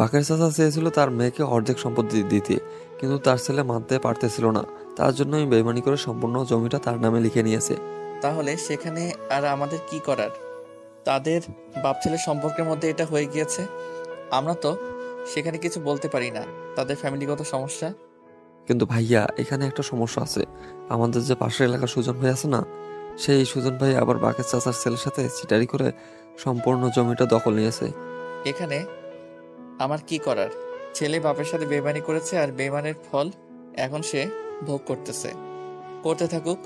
বাকের চাচা চেয়েছিল তার মেয়েকে অর্ধেক সম্পত্তি দিতে, কিন্তু তার ছেলে মানতে পারতেছিল না। তার জন্য আমি বেইমানি করে সম্পূর্ণ জমিটা তার নামে লিখে নিয়েছে। তাহলে সেখানে আর আমাদের কি করার? তাদের বাপ ছেলে সম্পর্কের মধ্যে এটা হয়ে গিয়েছে। আমরা তো সেখানে কিছু বলতে পারি না, তাদের ফ্যামিলিগত সমস্যা। কিন্তু ভাইয়া, এখানে একটা সমস্যা আছে। আমাদের যে পাশের এলাকার সুজন ভাই আছে না, সেই সুজন ভাই আবার বাকের চাচার ছেলের সাথে চিটারি করে সম্পূর্ণ জমিটা দখল নিয়েছে। এখানে আমার কি করার? ছেলে বাপের সাথে বেইমানি করেছে, আর বেইমানের ফল এখন সে ভোগ করতেছে। করতে থাকুক।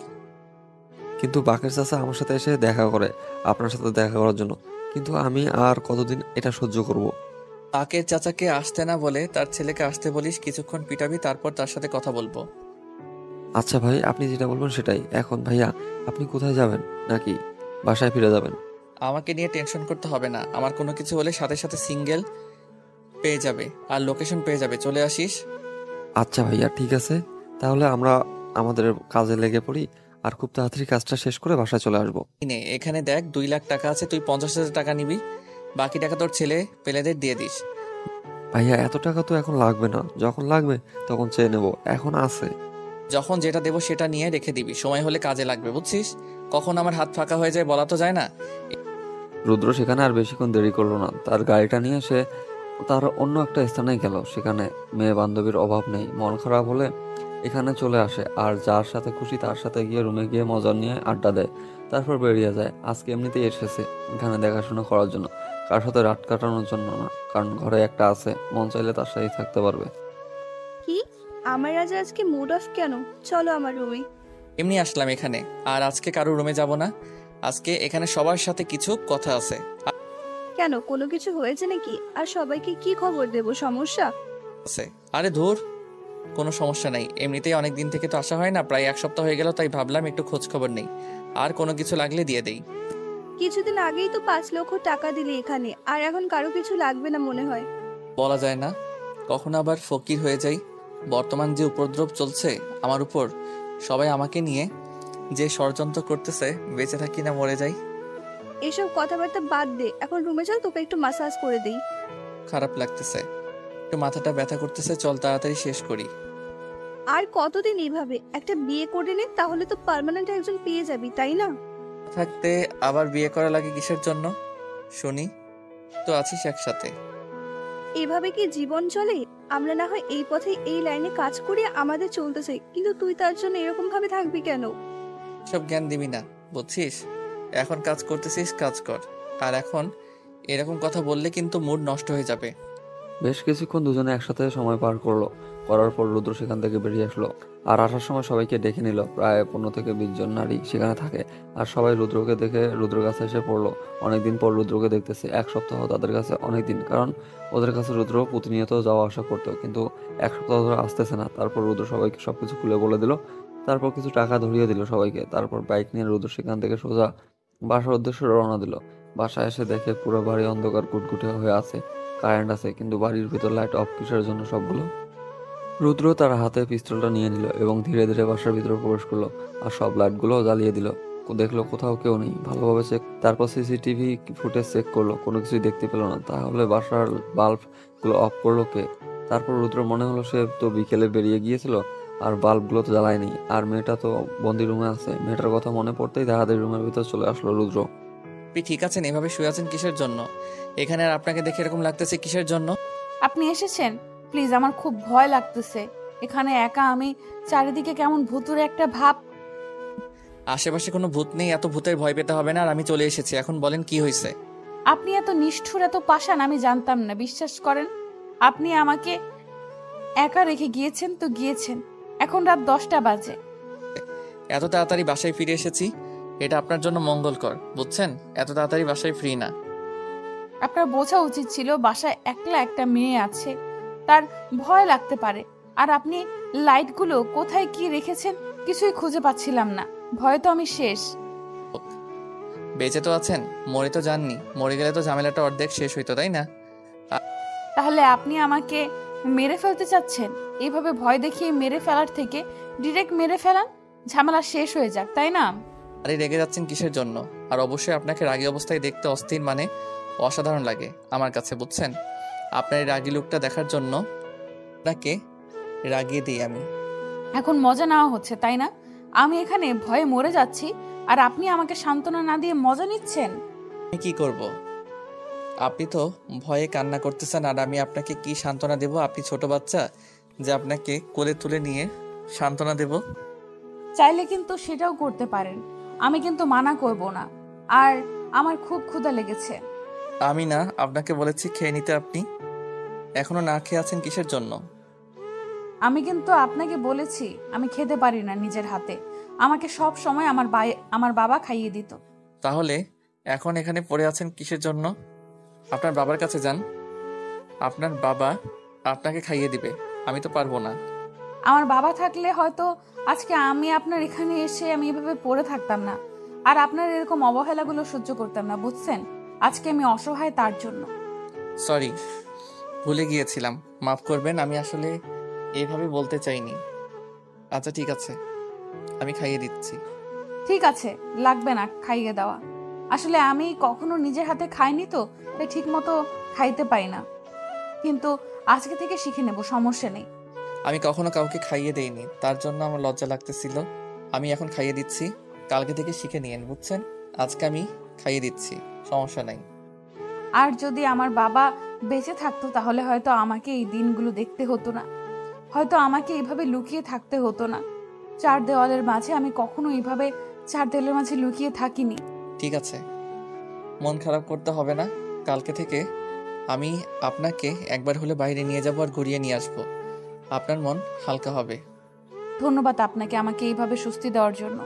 কিন্তু বাকের চাচা আমার সাথে এসে দেখা করে, আপনার সাথে দেখা করার জন্য। কিন্তু আমি আর কতদিন এটা সহ্য করব? বাকের চাচাকে আসতে না বলে তার ছেলেকে আসতে বলিস, কিছুক্ষণ পিটাবি, তারপর তার সাথে কথা বলবো। আচ্ছা ভাই, আপনি যেটা বলবেন সেটাই। এখন ভাইয়া, আপনি কোথায় যাবেন? নাকি বাসায় ফিরে যাবেন? আমাকে নিয়ে টেনশন করতে হবে না। আমার কোনো কিছু হলে সাথে সাথে সিঙ্গেল পেয়ে যাবে আর লোকেশন পেয়ে যাবে, চলে আসিস। আচ্ছা ভাইয়া, ঠিক আছে, তাহলে আমরা আমাদের কাজে লেগে পড়ি আর খুব তাড়াতাড়ি কাজটা শেষ করে বাসায় চলে আসবো। নে এখানে দেখ 2 লাখ টাকা আছে, তুই 50,000 টাকা নিবি, বাকি টাকা তোর ছেলে পেলেদের দিয়ে দিস। ভাইয়া এত টাকা তো এখন লাগবে না, যখন লাগবে তখন চেয়ে নেবো, এখন আছে। যখন যেটা দেবো সেটা নিয়ে রেখে দিবি, সময় হলে কাজে লাগবে, বুঝছিস? কখন আমার হাত ফাঁকা হয়ে যায় বলা তো যায় না। রুদ্র সেখানে আর বেশিক্ষণ দেরি করলো না, তার গাড়িটা নিয়ে সে তার অন্য একটা স্থানে গেল। সেখানে মেয়ে বান্ধবীর অভাব নেই, মন খারাপ হলে এখানে চলে আসে আর যার সাথে খুশি তার সাথে গিয়ে রুমে গিয়ে মজা নিয়ে আড্ডা দেয়, তারপর বেরিয়ে যায়। আজকে এমনিতেই এসেছে এখানে দেখাশোনা করার জন্য, কার সাথে রাত কাটানোর জন্য না, কারণ ঘরে একটা আছে, মন চাইলে তার সাথেই থাকতে পারবে। কি আমার আজকে মুড অফ কেন? চলো আমার রুমে। এমনি আসলাম এখানে, আর আজকে কারো রুমে যাব না, আজকে এখানে সবার সাথে কিছু কথা আছে। কেন, কোনো কিছু হয়েছে নাকি? আর সবাইকে কি খবর দেব? সমস্যা? আরে ধুর, কোনো সমস্যা নাই, এমনিতেই অনেক দিন থেকে তো আসা হয় না, প্রায় 1 সপ্তাহ হয়ে গেল, তাই ভাবলাম একটু খোঁজ খবর নেই, আর কোনো কিছু লাগলে দিয়ে দেই। কিছুদিন আগেই তো 5 লক্ষ টাকা দিলি এখানে, আর এখন কারো কিছু লাগবে না মনে হয়। বলা যায় না, কখনো আবার ফকির হয়ে যাই। বর্তমান যে উপদ্রব চলছে আমার উপর, সবাই আমাকে নিয়ে যে ষড়যন্ত্র করতেছে, বেঁচে থাকি না মরে যাই। এসব কথাবার্তা বাদ দে, এখন রুমে চল, তোকে একটু মাসাজ করে দেই। খারাপ লাগতেছে, একটু মাথাটা ব্যথা করতেছে, চল তাড়াতাড়ি শেষ করি। আর কতদিন এইভাবে? একটা বিয়ে করে নে, তাহলে তো পার্মানেন্ট একজন পেয়ে যাবি, তাই না? থাকতে আবার বিয়ে করা লাগে কিসের জন্য শুনি? তো আছিস একসাথে। এভাবে কি জীবন চলে? আমরা না হয় এই পথে এই লাইনে কাজ করি, আমাদের চলতেছে, কিন্তু তুই তার জন্য এরকম ভাবে থাকবি কেন? সব জ্ঞান দিবি না, বুঝছিস? এখন কাজ করতেছিস, কাজ কর। আর এখন এরকম কথা বললে কিন্তু মুড নষ্ট হয়ে যাবে। বেশ কিছুক্ষণ দুজনে একসাথে সময় পার করলো, করার পর রুদ্র সেখান থেকে বেরিয়ে আসলো আর আসার সময় সবাইকে ডেকে নিল। প্রায় 15 থেকে 20 জন নারী সেখানে থাকে আর সবাই রুদ্রকে দেখে রুদ্রের কাছে এসে পড়লো। অনেকদিন পর রুদ্রকে দেখতেছে, 1 সপ্তাহ তাদের কাছে অনেকদিন, কারণ ওদের কাছে রুদ্র প্রতিনিয়ত যাওয়া আসা করতো, কিন্তু 1 সপ্তাহ ধরে আসতেছে না। তারপর রুদ্র সবাইকে সবকিছু খুলে বলে দিল, তারপর কিছু টাকা ধরিয়ে দিল সবাইকে। তারপর বাইক নিয়ে রুদ্র সেখান থেকে সোজা বাসার উদ্দেশ্যে রওনা দিল। বাসায় এসে দেখে পুরো বাড়ি অন্ধকার কুটকুটে হয়ে আছে, কারেন্ট আছে কিন্তু বাড়ির ভিতর লাইট অফ কিসের জন্য সবগুলো। রুদ্র তার হাতে পিস্তলটা নিয়ে নিল এবং ধীরে ধীরে বাসার ভিতরে প্রবেশ করলো আর সব লাইটগুলো জ্বালিয়ে দিল। দেখলো কোথাও কেউ নেই, ভালোভাবে চেক, তারপর সিসিটিভি ফুটেজ চেক করলো, কোনো কিছুই দেখতে পেলো না। তাহলে বাসার বাল্বগুলো অফ করলো কে? তারপর রুদ্র মনে হলো সে তো বিকেলে বেরিয়ে গিয়েছিল আর বাল্বগুলো তো জ্বালায়নি, আর মেয়েটা তো বন্দি রুমে আছে। মেয়েটার কথা মনে পড়তেই তাড়াতাড়ি রুমের ভিতর চলে আসলো রুদ্র। আপনি ঠিক আছেন? এভাবে শুয়ে আছেন কিসের জন্য? এখানে আর আপনাকে দেখে এরকম লাগতেছে কিসের জন্য? আপনি এসেছেন? প্লিজ, আমার খুব ভয় লাগতেছে এখানে একা আমি, চারিদিকে কেমন ভুতুরে একটা ভাব। আশেপাশে কোনো ভূত নেই, এত ভূতের ভয় পেতে হবে না। আর আমি চলে এসেছি, এখন বলেন কি হয়েছে? আপনি এত নিষ্ঠুর, এত পাষাণ আমি জানতাম না, বিশ্বাস করেন। আপনি আমাকে একা রেখে গিয়েছেন তো গিয়েছেন, এখন রাত 10টা বাজে। এত তাড়াতাড়ি বাসায় ফিরে এসেছি, এটা আপনার জন্য মঙ্গলকর, বুঝছেন? এত তাড়াতাড়ি বাসায় ফ্রি না। আপনার বোঝা উচিত ছিল বাসায় একলা একটা মেয়ে আছে, তার ভয় লাগতে পারে। আর আপনি লাইটগুলো কোথায় কি রেখেছেন কিছুই খুঁজে পাচ্ছিলাম না, ভয়ে তো আমি শেষ। বেঁচে তো আছেন, মরে তো যাননি। মরে গেলে তো ঝামেলাটা অর্ধেক শেষ হইতো, তাই না? তাহলে আপনি আমাকে মেরে ফেলতে চাচ্ছেন? এইভাবে ভয় দেখিয়ে মেরে ফেলার থেকে ডিরেক্ট মেরে ফেলান, ঝামেলা শেষ হয়ে যাক, তাই না? আরে রেগে যাচ্ছেন কিসের জন্য? আর অবশ্যই আপনাকে রাগী অবস্থায় দেখতে অস্থির মানে অসাধারণ লাগে আমার কাছে, বুঝছেন? আপনার এই রাগী লুকটা দেখার জন্য আপনাকে রাগিয়ে দিই আমি। এখন মজা নেওয়া হচ্ছে, তাই না? আমি এখানে ভয়ে মরে যাচ্ছি আর আপনি আমাকে সান্ত্বনা না দিয়ে মজা নিচ্ছেন। আমি কি করব? আপনি তো ভয়ে কান্না করতেছেন, আর আমি আপনাকে কি সান্ত্বনা দেব? আপনি ছোট বাচ্চা যে আপনাকে কোলে তুলে নিয়ে সান্ত্বনা দেব? চাইলে কিন্তু সেটাও করতে পারেন, আমি কিন্তু মানা করব না। আর আমার খুব ক্ষুধা লেগেছে। আমি না আপনাকে বলেছি খেয়ে নিতে, আপনি এখনো না খেয়ে আছেন কিসের জন্য? আমি কিন্তু আপনাকে বলেছি আমি খেতে পারি না নিজের হাতে, আমাকে সব সময় আমার বাবা খাইয়ে দিত। তাহলে এখন এখানে পড়ে আছেন কিসের জন্য? আপনার বাবার কাছে যান, আপনার বাবা আপনাকে খাইয়ে দিবে। আমি তো পারবো না। আমার বাবা থাকলে হয়তো আজকে আমি আপনার এখানে এসে আমি এভাবে পড়ে থাকতাম না, আর আপনার এরকম অবহেলাগুলো সহ্য করতাম না, বুঝছেন? আজকে আমি অসহায় তার জন্য। সরি, ভুলে গিয়েছিলাম, মাফ করবেন। আমি আসলে এভাবে বলতে চাইনি। আচ্ছা ঠিক আছে, আমি খাইয়ে দিচ্ছি। ঠিক আছে, লাগবে না খাইয়ে দেওয়া। আসলে আমি কখনো নিজের হাতে খাইনি তো, তাই ঠিক মতো খাইতে পাই না। কিন্তু আজকে থেকে শিখে নেব, সমস্যা নেই। আমি কখনো কাউকে খাইয়ে দেইনি, তার জন্য আমার লজ্জা লাগতেছিল। আমি এখন খাইয়ে দিচ্ছি, কালকে থেকে শিখে নিয়েন, বুঝছেন? আজকে আমি খাইয়ে দিচ্ছি, সমস্যা নাই। আর যদি আমার বাবা বেঁচে থাকতো তাহলে হয়তো আমাকে এই দিনগুলো দেখতে হতো না, হয়তো আমাকে এইভাবে লুকিয়ে থাকতে হতো না। চার দেওয়ালের মাঝে আমি কখনো এইভাবে চার দেওয়ালের মাঝে লুকিয়ে থাকিনি। ঠিক আছে, মন খারাপ করতে হবে না। কালকে থেকে আমি আপনাকে একবার হলে বাইরে নিয়ে যাব আর ঘুরিয়ে নিয়ে আসবো, আপনার মন হালকা হবে। ধন্যবাদ আপনাকে আমাকে এইভাবে স্বস্তি দেওয়ার জন্য।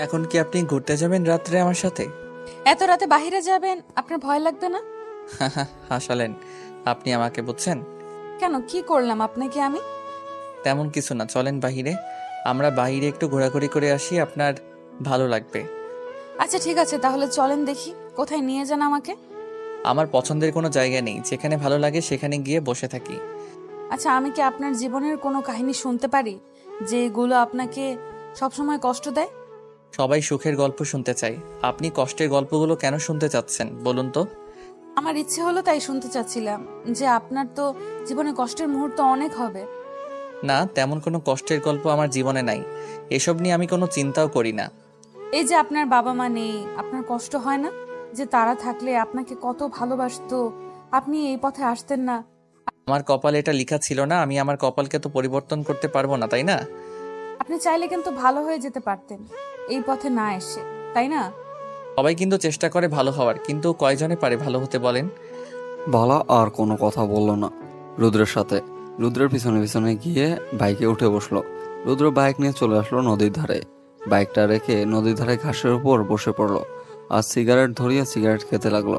এখন কি আপনি ঘুরতে যাবেন রাত্রে আমার সাথে? এত রাতে বাইরে যাবেন, আপনার ভয় লাগবে না? হাসালেন আপনি আমাকে, বুঝছেন? কেন, কি করলাম আপনাকে আমি? তেমন কিছু না, চলেন বাহিরে, আমরা বাইরে একটু ঘোরাঘুরি করে আসি, আপনার ভালো লাগবে। আচ্ছা ঠিক আছে, তাহলে চলেন দেখি কোথায় নিয়ে যান আমাকে। আমার পছন্দের কোনো জায়গা নেই, যেখানে ভালো লাগে সেখানে গিয়ে বসে থাকি। আচ্ছা, আমি কি আপনার জীবনের কোনো কাহিনী শুনতে পারি যে এগুলো আপনাকে সবসময় কষ্ট দেয়? সবাই সুখের গল্প শুনতে চাই, আপনি কষ্টের গল্পগুলো কেন শুনতে চাচ্ছেন বলুন তো? আমার ইচ্ছে হলো তাই শুনতে চাচ্ছিলাম যে আপনার তো জীবনে কষ্টের মুহূর্ত অনেক হবে। না, তেমন কোনো কষ্টের গল্প আমার জীবনে নাই, এসব নিয়ে আমি কোনো চিন্তাও করি না। এই যে আপনার বাবা মা নেই, আপনার কষ্ট হয় না যে তারা থাকলে আপনাকে কত ভালোবাসতো, আপনি এই পথে আসতেন না? আমার কপালে এটা লেখা ছিল না, আমি আমার কপালকে তো পরিবর্তন করতে পারবো না, তাই না? আপনি চাইলে কিন্তু ভালো হয়ে যেতে পারতেন এই পথে না এসে, তাই না? সবাই কিন্তু চেষ্টা করে ভালো হওয়ার, কিন্তু কয়জনে পারে ভালো হতে বলেন? বালা আর কোনো কথা বলল না রুদ্রের সাথে। রুদ্রের পিছনে পিছনে গিয়ে বাইকে উঠে বসলো। রুদ্র বাইক নিয়ে চলে আসলো নদীর ধারে। বাইকটা রেখে নদীর ধারে ঘাসের উপর বসে পড়লো আর সিগারেট ধরিয়ে সিগারেট খেতে লাগলো।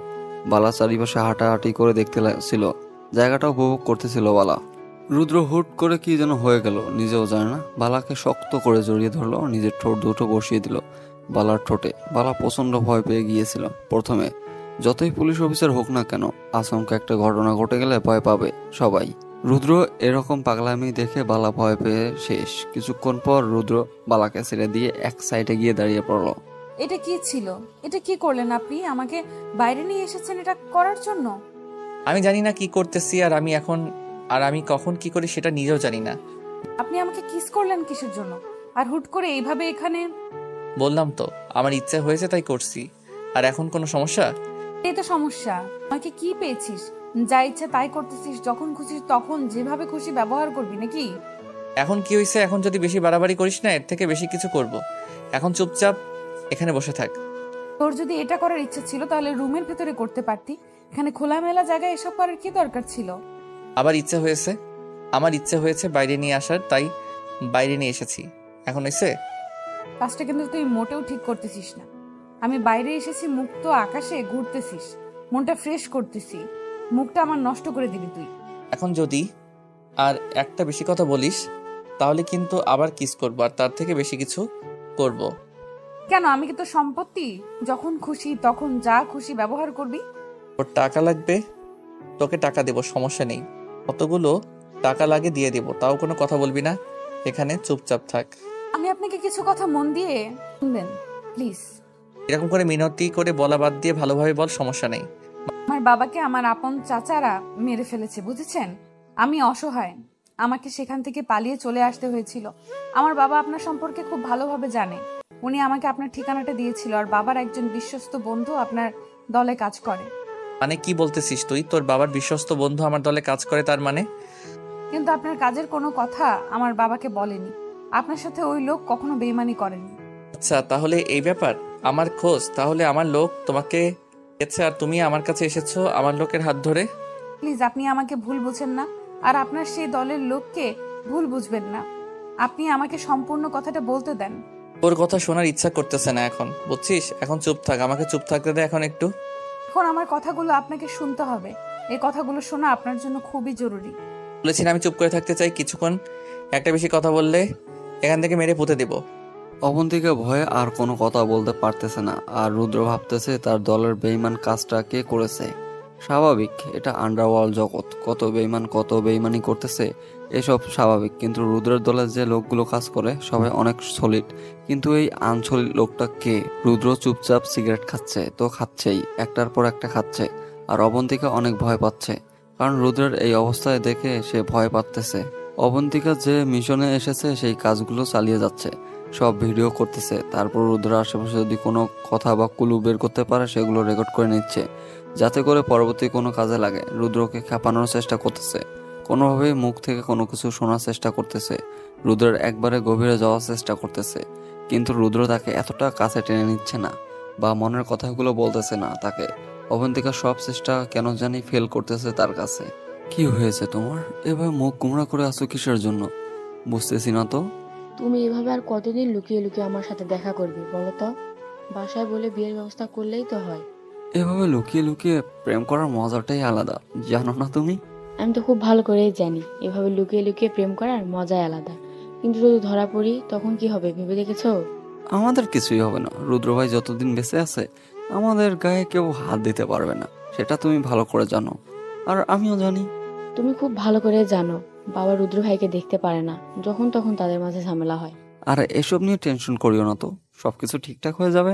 বালা চারিপাশে হাঁটাহাঁটি করে দেখতে ছিল, জায়গাটা উপভোগ করতেছিল বালা। রুদ্র হুট করে কি যেন হয়ে গেল, নিজেও জানে না। বালাকে শক্ত করে জড়িয়ে ধরলো, নিজের ঠোঁট দুটো বসিয়ে দিল বালার ঠোঁটে। বালা প্রচন্ড ভয় পেয়ে গিয়েছিল প্রথমে। যতই পুলিশ অফিসার হোক না কেন, আচমকা একটা ঘটনা ঘটে গেলে ভয় পাবে সবাই। রুদ্র এরকম পাগলামি দেখে বালা ভয় পেয়ে শেষ। কিছুক্ষণ পর রুদ্র বালাকে ছেড়ে দিয়ে এক সাইডে গিয়ে দাঁড়িয়ে পড়লো। এটা কি ছিল? এটা কি করলেন আপনি? আমাকে বাইরে নিয়ে এসেছেন এটা করার জন্য? আমি জানি না কি করতেছি, আর আমি কখন কি করি সেটা নিজেও জানি না। আপনি আমাকে কিস করলেন কিসের জন্য? আর হুট করে এইভাবে এখানে? বললাম তো আমার ইচ্ছে হয়েছে তাই করছি। আর এখন কোনো সমস্যা? এই তো সমস্যা। আমাকে কি পেয়েছিস? যা ইচ্ছে তাই করতেছিস, যখন খুশি তখন যেভাবে খুশি ব্যবহার করবি নাকি? এখন কি হয়েছে? এখন যদি বেশি বাড়াবাড়ি করিস না, এর থেকে বেশি কিছু করব। এখন চুপচাপ এখানে বসে থাক। তোর যদি এটা করার ইচ্ছা ছিল তাহলে রুমের ভেতরে করতে পারতি। এখানে খোলামেলা জায়গায় এসব করার কি দরকার ছিল? আবার আমার ইচ্ছে হয়েছে বাইরে নিয়ে আসার, তাই বাইরে নিয়ে এসেছি। এখন এসে কাজটা কিন্তু তুই মোটেও ঠিক করতেছিস না। আমি বাইরে এসেছি, মুক্ত আকাশে ঘুরতেছিস, মনটা ফ্রেশ করতেছি, মুখটা আমার নষ্ট করে দিবি তুই। এখন যদি আর একটা বেশি কথা বলিস তাহলে কিন্তু আবার কিস করবো, আর তার থেকে বেশি কিছু করব। কেন, আমি কি তোর সম্পত্তি? যখন খুশি তখন যা খুশি ব্যবহার করবি। তোর টাকা লাগবে, তোকে টাকা দেবো, সমস্যা নেই। কতগুলো টাকা লাগে দিয়ে দেবো, তাও কোনো কথা বলবি না, এখানে চুপচাপ থাক। আমি আপনাকে কিছু কথা মন দিয়ে শুনবেন প্লিজ। এরকম করে মিনতি করে বলা বাদ দিয়ে ভালোভাবে বল, সমস্যা নেই। আমার বাবাকে আমার আপন চাচারা মেরে ফেলেছে, বুঝেছেন? আমি অসহায়, আমাকে সেখান থেকে পালিয়ে চলে আসতে হয়েছিল। আমার বাবা আপনার সম্পর্কে খুব ভালোভাবে জানে, উনি আমাকে আপনার ঠিকানাটা দিয়েছিল। আর বাবার একজন বিশ্বস্ত বন্ধু আপনার দলে কাজ করে। মানে কি বলতেছিস তুই? তোর বাবার বিশ্বস্ত বন্ধু আমার দলে কাজ করে, তার মানে? কিন্তু আপনার কাজের কোনো কথা আমার বাবাকে বলেনি। আপনার সাথে ওই লোক কখনো বেইমানি করেনি। আচ্ছা, তাহলে এই ব্যাপার। আমার খোঁজ, তাহলে আমার লোক তোমাকে গেছে আর তুমি আমার কাছে এসেছো আমার লোকের হাত ধরে। প্লিজ, আপনি আমাকে ভুল বুঝেন না, আর আপনার সেই দলের লোককে ভুল বুঝবেন না। আপনি আমাকে সম্পূর্ণ কথাটা বলতে দেন। তোর কথা শোনার ইচ্ছা করতেছে না এখন, বুঝছিস? এখন চুপ থাক, আমাকে চুপ থাকতে দে এখন একটু। এখন আমার কথাগুলো আপনাকে শুনতে হবে। এই কথাগুলো শোনা আপনার জন্য খুবই জরুরি। বলেছি না আমি চুপ করে থাকতে চাই। কিছুক্ষণ একটা বেশি কথা বললে এখান থেকে মেরে পুঁতে দেব। অবন্তিকা ভয়ে আর কোনো কথা বলতে পারতেছে না, আর রুদ্র ভাবতেছে তার দলের বেঈমান কাজটা কে করেছে। স্বাভাবিক, এটা আন্ডারওয়ার্ল্ড জগৎ, কত বেঈমান কত বেঈমানি করতেছে, এসব স্বাভাবিক। কিন্তু রুদ্রের দলে যে লোকগুলো কাজ করে সবাই অনেক সলিড, কিন্তু এই আনসলিড লোকটা কে? রুদ্র চুপচাপ সিগারেট খাচ্ছে, তো খাচ্ছেই, একটার পর একটা খাচ্ছে। আর অবন্তিকা অনেক ভয় পাচ্ছে, কারণ রুদ্রের এই অবস্থায় দেখে সে ভয় পাচ্ছে। অবন্তিকা যে মিশনে এসেছে সেই কাজগুলো চালিয়ে যাচ্ছে, সব ভিডিও করতেছে, তারপর রুদ্র আশেপাশে যদি কোনো কথা বা কুলু বের করতে পারে সেগুলো রেকর্ড করে নিচ্ছে, যাতে করে পরবর্তী কোনো কাজে লাগে। রুদ্রকে খেপানোর চেষ্টা করতেছে, কোনোভাবেই মুখ থেকে কোনো কিছু শোনার চেষ্টা করতেছে, রুদ্রের একবারে গভীরে যাওয়ার চেষ্টা করতেছে, কিন্তু রুদ্র তাকে এতটা কাছে টেনে নিচ্ছে না বা মনের কথাগুলো বলতেছে না তাকে। অবন্তিকা সব চেষ্টা কেন জানি ফেল করতেছে তার কাছে। কি হয়েছে তোমার? এভাবে মুখ গুমরা করে আছো কিসের জন্য? বুঝতেছি না তো। তুমি এভাবে আর কতদিন লুকিয়ে লুকিয়ে আমার সাথে দেখা করবে বলো তো? বাসায় বলে বিয়ের ব্যবস্থা করলেই তো হয়। এভাবে লুকিয়ে লুকিয়ে প্রেম করার মজাটাই আলাদা, জানো না তুমি? আমি তো খুব ভালো করেই জানি এভাবে লুকিয়ে লুকিয়ে প্রেম করার মজাই আলাদা, কিন্তু যদি ধরা পড়ি তখন কি হবে ভেবে দেখেছো? আমাদের কিছুই হবে না, রুদ্র ভাই যতদিন বেঁচে আছে আমাদের গায়ে কেউ হাত দিতে পারবে না, সেটা তুমি ভালো করে জানো, আর আমিও জানি। তুমি খুব ভালো করে জানো বাবা রুদ্র ভাইকে দেখতে পারে না, যখন তখন তাদের মাঝে ঝামেলা হয়। আর এসব নিয়ে টেনশন করিও না তো, সবকিছু ঠিকঠাক হয়ে যাবে।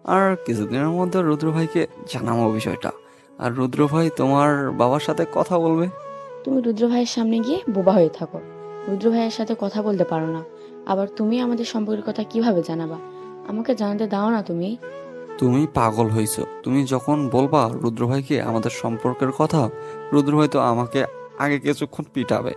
আর কিছুদিনের মধ্যে রুদ্র ভাইকে জানাবো বিষয়টা, আর রুদ্র ভাই তোমার বাবার সাথে কথা বলবে। তুমি রুদ্র ভাইয়ের সামনে গিয়ে বোবা হয়ে থাকো, রুদ্র ভাইয়ের সাথে কথা বলতে পারো না, আবার তুমি আমাদের সম্পর্কের কথা কিভাবে জানাবা? আমাকে জানাতে দাও না তুমি। তুমি পাগল হইছো, তুমি যখন বলবা রুদ্র ভাইকে আমাদের সম্পর্কের কথা, রুদ্র ভাই তো আমাকে আগে কিছুক্ষণ পিটাবে,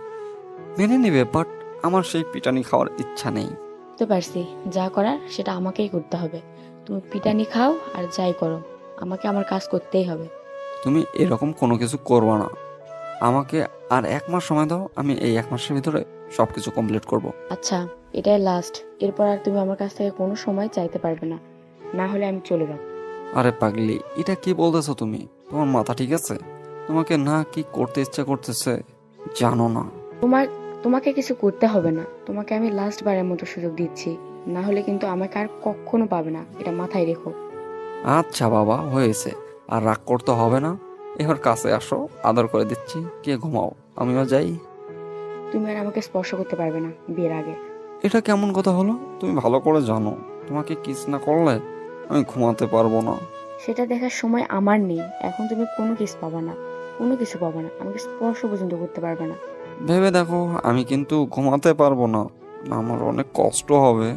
মেনে নেবে, বাট আমার সেই পিটানি খাওয়ার ইচ্ছা নেই। বুঝতে পারছি, যা করার সেটা আমাকেই করতে হবে। তুমি পিটানি খাও আর যাই করো, আমাকে আমার কাজ করতেই হবে। তুমি এরকম কোনো কিছু করবা না, আমাকে আর 1 মাস সময় দাও, আমি এই 1 মাসের ভিতরে সবকিছু কমপ্লিট করব। আচ্ছা, এটাই লাস্ট, এরপর আর তুমি আমার কাছ থেকে কোনো সময় চাইতে পারবে না, না হলে আমি চলে যাব। আরে পাগলি, এটা কি বলতেছো তুমি? তোমার মাথা ঠিক আছে? তোমাকে না কি করতে ইচ্ছা করতেছে জানো না? তোমাকে কিছু করতে হবে না, তোমাকে আমি লাস্ট বারের মতো সুযোগ দিচ্ছি, না হলে কিন্তু আমাকে আর কখনো পাবে না, এটা মাথায় রেখো। আচ্ছা বাবা, হয়েছে, আর রাগ করতে হবে না, এবার কাছে আসো, আদর করে দিচ্ছি, কে ঘুমাও, আমিও যাই। তুমি আর আমাকে স্পর্শ করতে পারবে না বিয়ের আগে। এটা কেমন কথা হলো? তুমি ভালো করে জানো তোমাকে কিস না করলে আমি ঘুমাতে পারবো না। সেটা দেখার সময় আমার নেই, এখন তুমি কোনো কিছু পাবা না, কোনো কিছু পাবা না, আমাকে স্পর্শ পর্যন্ত করতে পারবে না। ভেবে দেখো, আমি কিন্তু ঘুমাতে পারবো না, আমার অনেক কষ্ট হবে।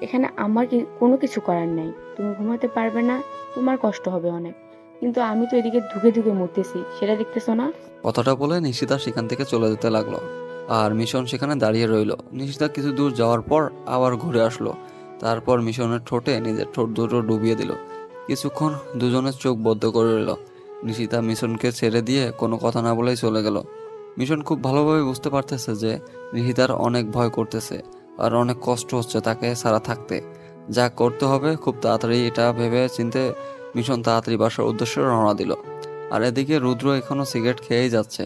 এখানে আমার কোনো কিছু করার নেই, তুমি ঘুমাতে পারবে না, তোমার কষ্ট হবে অনেক, কিন্তু আমি তো এদিকে ধুকে ধুকে মরতেছি, সেটা দেখতেছো না? কথাটা বলে নিশিতা সেখান থেকে চলে যেতে লাগলো, আর মিশন সেখানে দাঁড়িয়ে রইল। নিশিতা কিছু দূর যাওয়ার পর আবার ঘুরে আসলো, তারপর মিশনের ঠোঁটে নিজের ঠোঁট দুটো ডুবিয়ে দিল। কিছুক্ষণ দুজনের চোখ বদ্ধ করে রইল। নিশিতা মিশনকে ছেড়ে দিয়ে কোনো কথা না বলেই চলে গেল। মিশন খুব ভালোভাবে বুঝতে পারতেছে যে নিশিতার অনেক ভয় করতেছে আর অনেক কষ্ট হচ্ছে তাকে ছাড়া থাকতে। যা করতে হবে খুব তাড়াতাড়ি এটা ভেবে চিনতে মিশন তাড়াতাড়ি বাসার উদ্দেশ্যে রওনা দিল। আর এদিকে রুদ্র এখনো সিগারেট খেয়েই যাচ্ছে।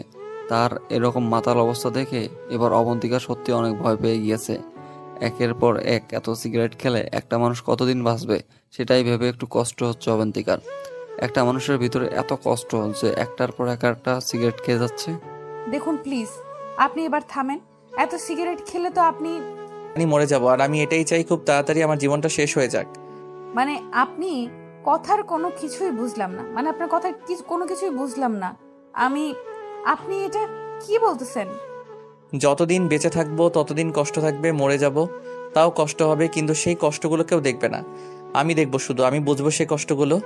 তার এরকম মাতাল অবস্থা দেখে এবার অবন্তিকা সত্যি অনেক ভয় পেয়ে গিয়েছে। একের পর এক এত সিগারেট খেলে একটা মানুষ কতদিন বাঁচবে সেটাই ভেবে একটু কষ্ট হচ্ছে অবন্তিকার। একটা মানুষের ভিতরে এত কষ্ট যে একটার পর একটা সিগারেট খেয়ে যাচ্ছে। দেখুন প্লিজ, আপনি এবার থামেন। এত সিগারেট খেলে তো আপনি মরে যাব, আর আমি এটাই চাই খুব তাড়াতাড়ি আমার জীবনটা শেষ হয়ে যাক। মানে আপনি কথার কোনো কিছুই বুঝলাম না, মানে আপনার কথার কোনো কিছুই বুঝলাম না আপনি এটা কি বলতেছেন? যতদিন বেঁচে থাকবো ততদিন কষ্ট থাকবে, মরে যাব তাও কষ্ট হবে, কিন্তু সেই কষ্টগুলো কেউ দেখবে না, আমি দেখবো, শুধু আমি বুঝবো সেই কষ্টগুলো।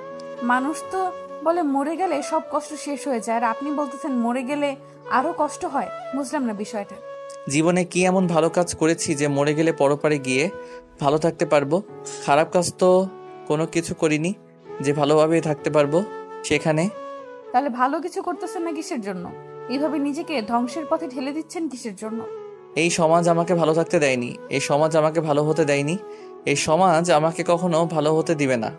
মানুষ তো বলে মরে গেলে সব কষ্ট শেষ হয়ে যায়, আর আপনি বলতেছেন মরে গেলে আরো কষ্ট হয়। বুঝলাম না বিষয়টা। জীবনে কি এমন ভালো কাজ করেছি যে মরে গেলে পরপারে গিয়ে ভালো থাকতে পারবো? খারাপ কাজ তো কোনো কিছু করিনি যে ভালোভাবে থাকতে পারবো সেখানে। তাহলে ভালো কিছু করতেছেন না কিসের জন্য? এইভাবে নিজেকে ধ্বংসের পথে ঠেলে দিচ্ছেন কিসের জন্য? এই সমাজ আমাকে ভালো থাকতে দেয়নি, এই সমাজ আমাকে ভালো হতে দেয়নি, এই সমাজ আমাকে কখনো ভালো হতে দিবে না।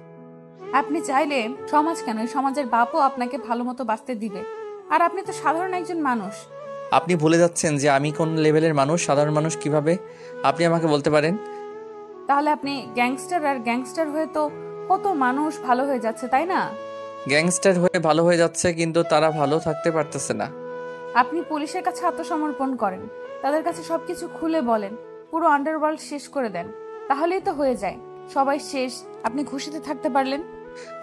আপনি চাইলে সমাজ কেন, এই সমাজের বাপও আপনাকে ভালো মতো বাঁচতে দিবে, আর আপনি তো সাধারণ একজন মানুষ। আপনি ভুলে যাচ্ছেন যে আমি কোন লেভেলের মানুষ, সাধারণ মানুষ কিভাবে আপনি আমাকে বলতে পারেন? তাহলে আপনি গ্যাংস্টার, আর গ্যাংস্টার হয়ে তো কত মানুষ ভালো হয়ে যাচ্ছে, তাই না? গ্যাংস্টার হয়ে ভালো হয়ে যাচ্ছে, কিন্তু তারা ভালো থাকতে পারতেছে না। আপনি পুলিশের কাছে আত্মসমর্পণ করেন, তাদের কাছে সবকিছু খুলে বলেন, পুরো আন্ডারওয়ার্ল্ড শেষ করে দেন, তাহলেই তো হয়ে যায়। সবাই শেষ, আপনি খুশিতে থাকতে পারলেন।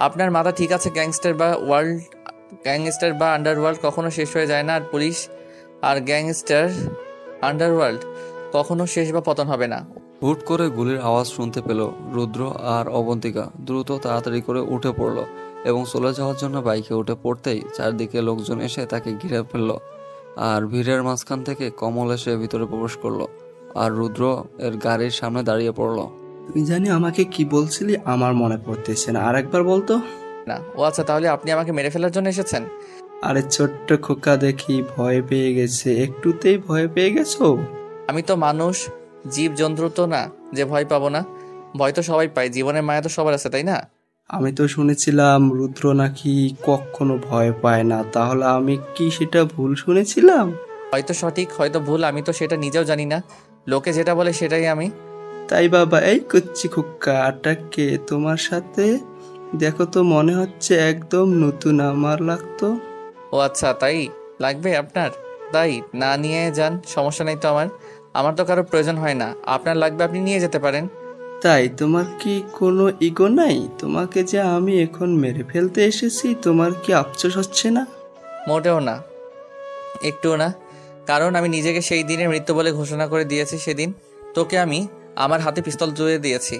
আপনার মাথা ঠিক আছে? গ্যাংস্টার বা আন্ডারওয়ার্ল্ড কখনো শেষ হয়ে যায় না, আর পুলিশ আর গ্যাংস্টার আন্ডারওয়ার্ল্ড কখনো শেষ বা পতন হবে না। হুট করে গুলির আওয়াজ শুনতে পেল রুদ্র আর অবন্তিকা। দ্রুত তাড়াতাড়ি করে উঠে পড়ল এবং চলে যাওয়ার জন্য বাইকে উঠে পড়তেই চারদিকে লোকজন এসে তাকে ঘিরে ফেলল। আর ভিড়ের মাঝখান থেকে কমল এসে ভিতরে প্রবেশ করলো আর রুদ্র এর গাড়ির সামনে দাঁড়িয়ে পড়ল। তুই জানি আমাকে কি বলছিলি, আমার মনে পড়তেছে না, আরেকবার বলতো। না, ও আচ্ছা, তাহলে আপনি আমাকে মেরে ফেলার জন্য এসেছেন? আরে ছোট্ট খোকা দেখি ভয় পেয়ে গেছে, একটুতেই ভয় পেয়ে গেছো? আমি তো মানুষ, জীব জন্তু তো না যে ভয় পাবো না। ভয় তো সবাই পায়, জীবনের মায়া তো সবার আছে, তাই না? আমি তো শুনেছিলাম রুদ্র নাকি কখনো ভয় পায় না, তাহলে আমি কি সেটা ভুল শুনেছিলাম? হয়তো সঠিক, হয়তো ভুল, আমি তো সেটা নিজেও জানি না। লোকে যেটা বলে সেটাই আমি। তাই বাবা, এই করছি খোকা আটাকে তোমার সাথে, দেখো তো মনে হচ্ছে একদম নতুন আমার লাগতো। ও আচ্ছা, তাই লাগবে আপনার? তাই না নিয়ে যান, সমস্যা নেই তো। আমার তো কারো প্রয়োজন হয় না। আপনার লাগবে, আপনি নিয়ে যেতে পারেন। তাই তোমার কি কোনো ইগো নাই? তোমাকে যে আমি এখন মেরে ফেলতে এসেছি, তোমার কি আফসোস হচ্ছে না? মোটেও না, একটুও না। কারণ আমি নিজেকে সেই দিনের মৃত্যু বলে ঘোষণা করে দিয়েছি। সেদিন তোকে আমি আমার হাতে পিস্তল জুড়ে দিয়েছি।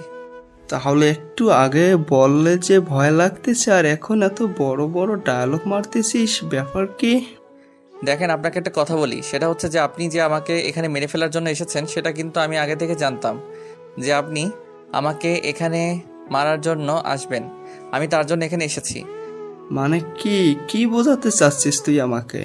তাহলে একটু আগে বললে যে ভয় লাগতেছে, আর এখন এত বড় বড় ডায়লগ মারতেছিস, ব্যাপার কি? দেখেন, আপনাকে একটা কথা বলি, সেটা হচ্ছে যে আপনি যে আমাকে এখানে মেরে ফেলার জন্য এসেছেন, সেটা কিন্তু আমি আগে থেকে জানতাম যে আপনি আমাকে এখানে মারার জন্য আসবেন। আমি তার জন্য এখানে এসেছি। মানে কি কি বোঝাতে চাচ্ছিস তুই আমাকে?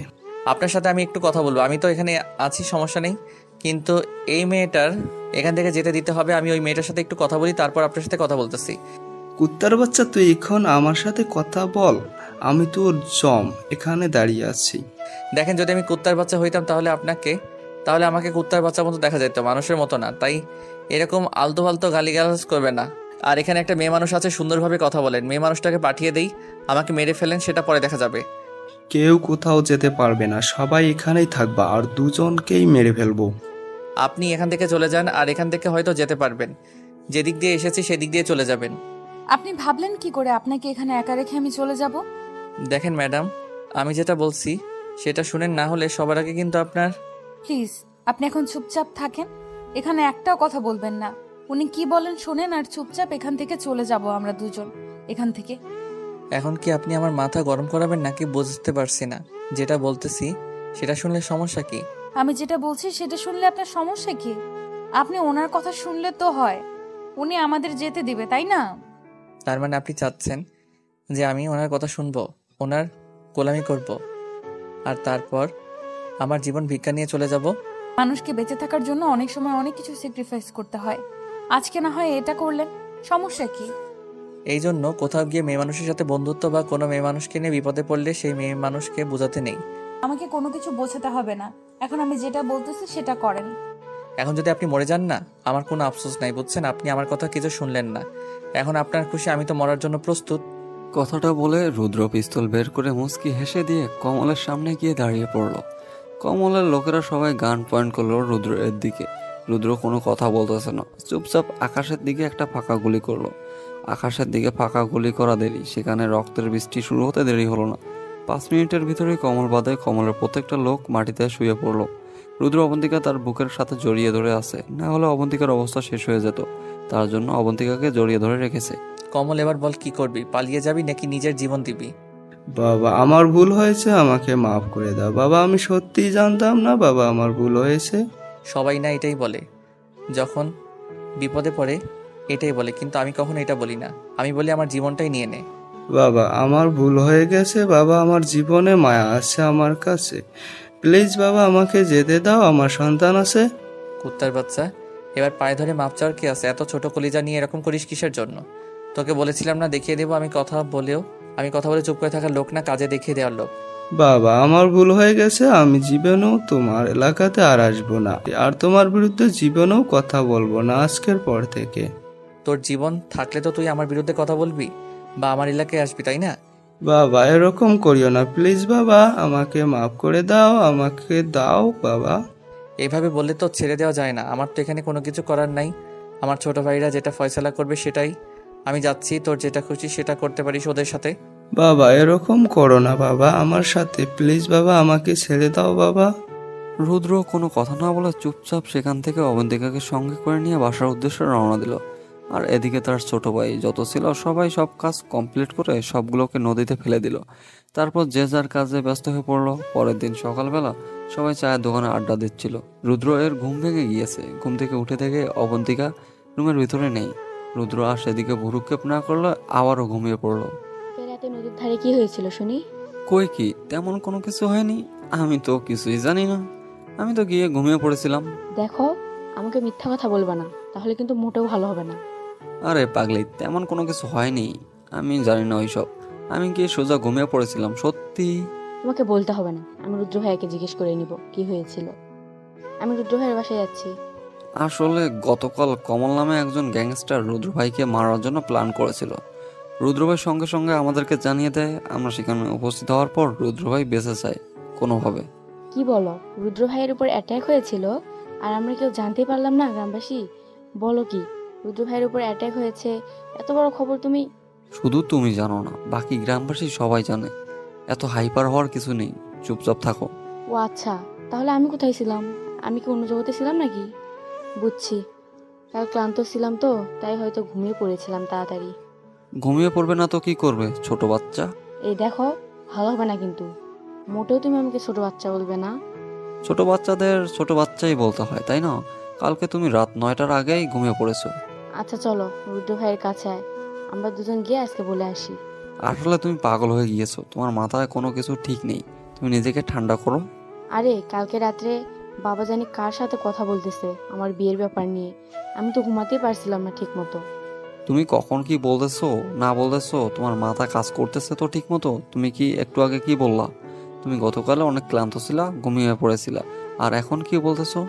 আপনার সাথে আমি একটু কথা বলবো। আমি তো এখানে আছি, সমস্যা নেই, কিন্তু এই মেয়েটার এখান থেকে যেতে দিতে হবে। আমি ওই মেয়েটার সাথে একটু কথা বলি, তারপর আপনার সাথে কথা বলতেছি। কুত্তার বাচ্চা, তুই এখন আমার সাথে কথা বল, আমি তোর জম এখানে দাঁড়িয়ে আছি। দেখেন, যদি আমি কুত্তার বাচ্চা হইতাম তাহলে আমাকে কুত্তার বাচ্চার মতো দেখা যেত, মানুষের মতো না। তাই এরকম আলতো ফালতো গালিগালাজ করবে না। আর এখানে একটা মেয়ে মানুষ আছে, সুন্দরভাবে কথা বলেন। মেয়ে মানুষটাকে পাঠিয়ে দেই, আমাকে মেরে ফেলেন, সেটা পরে দেখা যাবে। কেউ কোথাও যেতে পারবে না, সবাই এখানেই থাকবা, আর দুজনকেই মেরে ফেলবো। আপনি এখান থেকে চলে যান, আর এখান থেকে হয়তো যেতে পারবেন। যেদিক দিয়ে এসেছি সেদিক দিয়ে চলে যাবেন। আপনি ভাবলেন কি করে আপনাকে এখানে একা রেখে আমি চলে যাব? দেখেন ম্যাডাম, আমি যেটা বলছি সেটা শুনেন, না হলে সবার আগে কিন্তু আপনার। প্লিজ, আপনি এখন চুপচাপ থাকেন, এখানে একটাও কথা বলবেন না। উনি কি বলেন শোনেন, আর চুপচাপ এখান থেকে চলে যাব আমরা দুজন এখান থেকে। এখন কি আপনি আমার মাথা গরম করাবেন নাকি বুঝতে পারছি না। যেটা বলতেছি সেটা শুনলে সমস্যা কি? আমি যেটা বলছি সেটা শুনলে আপনার সমস্যা কি? আপনি ওনার কথা শুনলে তো হয়, উনি আমাদের যেতে দিবে, তাই না? তার মানে আপনি চাচ্ছেন যে আমি ওনার কথা শুনবো, ওনার গোলামি করব, আর তারপর আমার জীবন ভিক্ষা নিয়ে চলে যাব? মানুষকে বেঁচে থাকার জন্য অনেক সময় অনেক কিছু স্যাক্রিফাইস করতে হয়। আজকে না হয় এটা করলেন, সমস্যা কি? এই জন্য কোথাও গিয়ে মেয়ে মানুষের সাথে বন্ধুত্ব বা কোনো মেয়ে মানুষকে নিয়ে বিপদে পড়লে সেই মেয়ে মানুষকে বোঝাতে নেই। আমাকে কোনো কিছু বোঝাতে হবে না, এখন আমি যেটা বলতেছি সেটা করেন। এখন যদি আপনি মরে যান না, আমার কোনো আফসোস নাই, বুঝছেন? আপনি আমার কথা কিছু শুনলেন না। এখন আপনার খুশি, আমি তো মরার জন্য প্রস্তুত। কথাটা বলে রুদ্র পিস্তল বের করে মুচকি হেসে দিয়ে কমলের সামনে গিয়ে দাঁড়িয়ে পড়ল। কমলের লোকেরা সবাই গান পয়েন্ট করলো রুদ্রের দিকে। রুদ্র কোনো কথা বলতেছে না, চুপচাপ আকাশের দিকে একটা ফাঁকা গুলি করলো। আকাশের দিকে ফাঁকা গুলি করা দেরি, সেখানে রক্তের বৃষ্টি শুরু হতে দেরি হলো না। 5 মিনিটের ভিতরেই কমল বাদে কমলের প্রত্যেকটা লোক মাটিতে শুয়ে পড়লো। রুদ্র অবন্তিকা তার বুকের সাথে জড়িয়ে ধরে আছে, না হলে অবন্তিকার অবস্থা শেষ হয়ে যেত। তার জন্য অবন্তিকাকে জড়িয়ে ধরে রেখেছে। কমল, এবার বল, কি করবি? পালিয়ে যাবি নাকি নিজের জীবন দিবি? বাবা, আমার ভুল হয়েছে, আমাকে মাফ করে দাও বাবা, আমি সত্যিই জানতাম না বাবা, আমার ভুল হয়েছে। সবাই না এটাই বলে, যখন বিপদে পড়ে এটাই বলে, কিন্তু আমি কখনো এটা বলি না। আমি বলি আমার জীবনটাই নিয়ে নে। বাবা, আমার ভুল হয়ে গেছে বাবা, আমার জীবনে মায়া আছে আমার কাছে, প্লিজ বাবা আমাকে যেতে দাও, আমার সন্তান আছে। কুত্তার বাচ্চা, এবার পায়ে ধরে মাপ চাওয়ার কি আছে? এত ছোট কলিজা নিয়ে এরকম করিস কিসের জন্য? তোকে বলেছিলাম না দেখিয়ে দেবো। আমি কথা বলে চুপ করে থাকার লোক না, কাজে দেখিয়ে দেওয়ার লোক। বাবা, আমার ভুল হয়ে গেছে, আমি জীবনেও তোমার এলাকাতে আর আসবো না, আর তোমার বিরুদ্ধে জীবনেও কথা বলবো না আজকের পর থেকে। তোর জীবন থাকলে তো তুই আমার বিরুদ্ধে কথা বলবি বা আমার এলাকায় আসবি, তাই না? বাবা এরকম করিও না প্লিজ বাবা, আমাকে মাফ করে দাও, আমাকে দাও বাবা। এইভাবে বললে তো ছেড়ে দেওয়া যায় না। আমার তো এখানে কোনো কিছু করার নাই। আমার ছোট ভাইরা যেটা ফয়সালা করবে সেটাই। আমি যাচ্ছি, তোর যেটা খুশি সেটা করতে পারিস ওদের সাথে। বাবা এরকম করো না বাবা আমার সাথে, প্লিজ বাবা আমাকে ছেড়ে দাও বাবা। রুদ্র কোনো কথা না বলে চুপচাপ সেখান থেকে অবন্তিকাকে সঙ্গে করে নিয়ে বাসার উদ্দেশ্যে রওনা দিল। আর এদিকে তার ছোট ভাই যত ছিল সবাই সব কাজ কমপ্লিট করে সবগুলোকে নদীতে ফেলে দিল। তারপর যে যার কাজে ব্যস্ত হয়ে পড়লো। পরের দিন সকালবেলা সবাই চায়ের দোকানে আড্ডা দিচ্ছিল। রুদ্র এর ঘুম ভেঙে গিয়েছে। ঘুম থেকে উঠে থেকে অবন্তিকা রুমের ভিতরে নেই। রুদ্র আর সেদিকে ভুরুক্ষেপ না করলে আবারও ঘুমিয়ে পড়লো। রাতে নদীর ধারে কি হয়েছিল শুনি? কই কি তেমন কোনো কিছু হয়নি, আমি তো কিছুই জানি না, আমি তো গিয়ে ঘুমিয়ে পড়েছিলাম। দেখো, আমাকে মিথ্যা কথা বলবা না, তাহলে কিন্তু মোটেও ভালো হবে না। আরে পাগলি, তেমন কোনো কিছু হয়নি, আমি জানি না ওইসব, আমি কি সোজা ঘুমিয়ে পড়েছিলাম সত্যি। তোমাকে বলতে হবে না, আমি রুদ্র ভাইয়াকে জিজ্ঞেস করে নিব কি হয়েছিল। আমি রুদ্র ভাইয়ের বাসায় যাচ্ছি। আসলে গতকাল কমল নামে একজন গ্যাংস্টার রুদ্র ভাইকে মারার জন্য প্ল্যান করেছিল। রুদ্র ভাই সঙ্গে সঙ্গে আমাদেরকে জানিয়ে দেয়। আমরা সেখানে উপস্থিত হওয়ার পর রুদ্র ভাই বেঁচে যায় কোনোভাবে। কি বলো, রুদ্র ভাইয়ের উপর অ্যাটাক হয়েছিল আর আমরা কেউ জানতেই পারলাম না গ্রামবাসী? বলো কি, রুদ্র ভাইয়ের উপর অ্যাটাক হয়েছে, এত বড় খবর তুমি? শুধু তুমি জানো না, বাকি গ্রামবাসী সবাই জানে। এত হাইপার হওয়ার কিছু নেই, চুপচাপ থাকো। ও আচ্ছা, তাহলে আমি কোথায় ছিলাম? আমি কি অন্য জগতে ছিলাম নাকি? বুঝছি, কাল ক্লান্ত ছিলাম তো, তাই হয়তো ঘুমিয়ে পড়েছিলাম তাড়াতাড়ি। ঘুমিয়ে পড়বে না তো কি করবে, ছোট বাচ্চা। এই দেখো, ভালো হবে না কিন্তু, মোটেও তুমি আমাকে ছোট বাচ্চা বলবে না। ছোট বাচ্চাদের ছোট বাচ্চাই বলতে হয়, তাই না? কালকে তুমি রাত 9টার আগেই ঘুমিয়ে পড়েছো। আচ্ছা চলো, রুদ্র ভাইয়ের কাছে আয়, আমরা দুজন গিয়ে আজকে বলে আসি। আসলে তুমি পাগল হয়ে গিয়েছো, তোমার মাথায় কোনো কিছু ঠিক নেই, তুমি নিজেকে ঠান্ডা করো। আরে কালকে রাত্রে বাবা জানি কার সাথে কথা বলতেছে আমার বিয়ের ব্যাপার নিয়ে, আমি তো ঘুমাতেই পারছিলাম না ঠিক মতো। তুমি কখন কি বলতেছো না বলতেছো, তোমার মাথা কাজ করতেছে তো ঠিক মতো? তুমি কি একটু আগে কি বললা? তুমি গতকালে অনেক ক্লান্ত ছিলা, ঘুমিয়ে পড়েছিলা, আর এখন কি বলতেছো?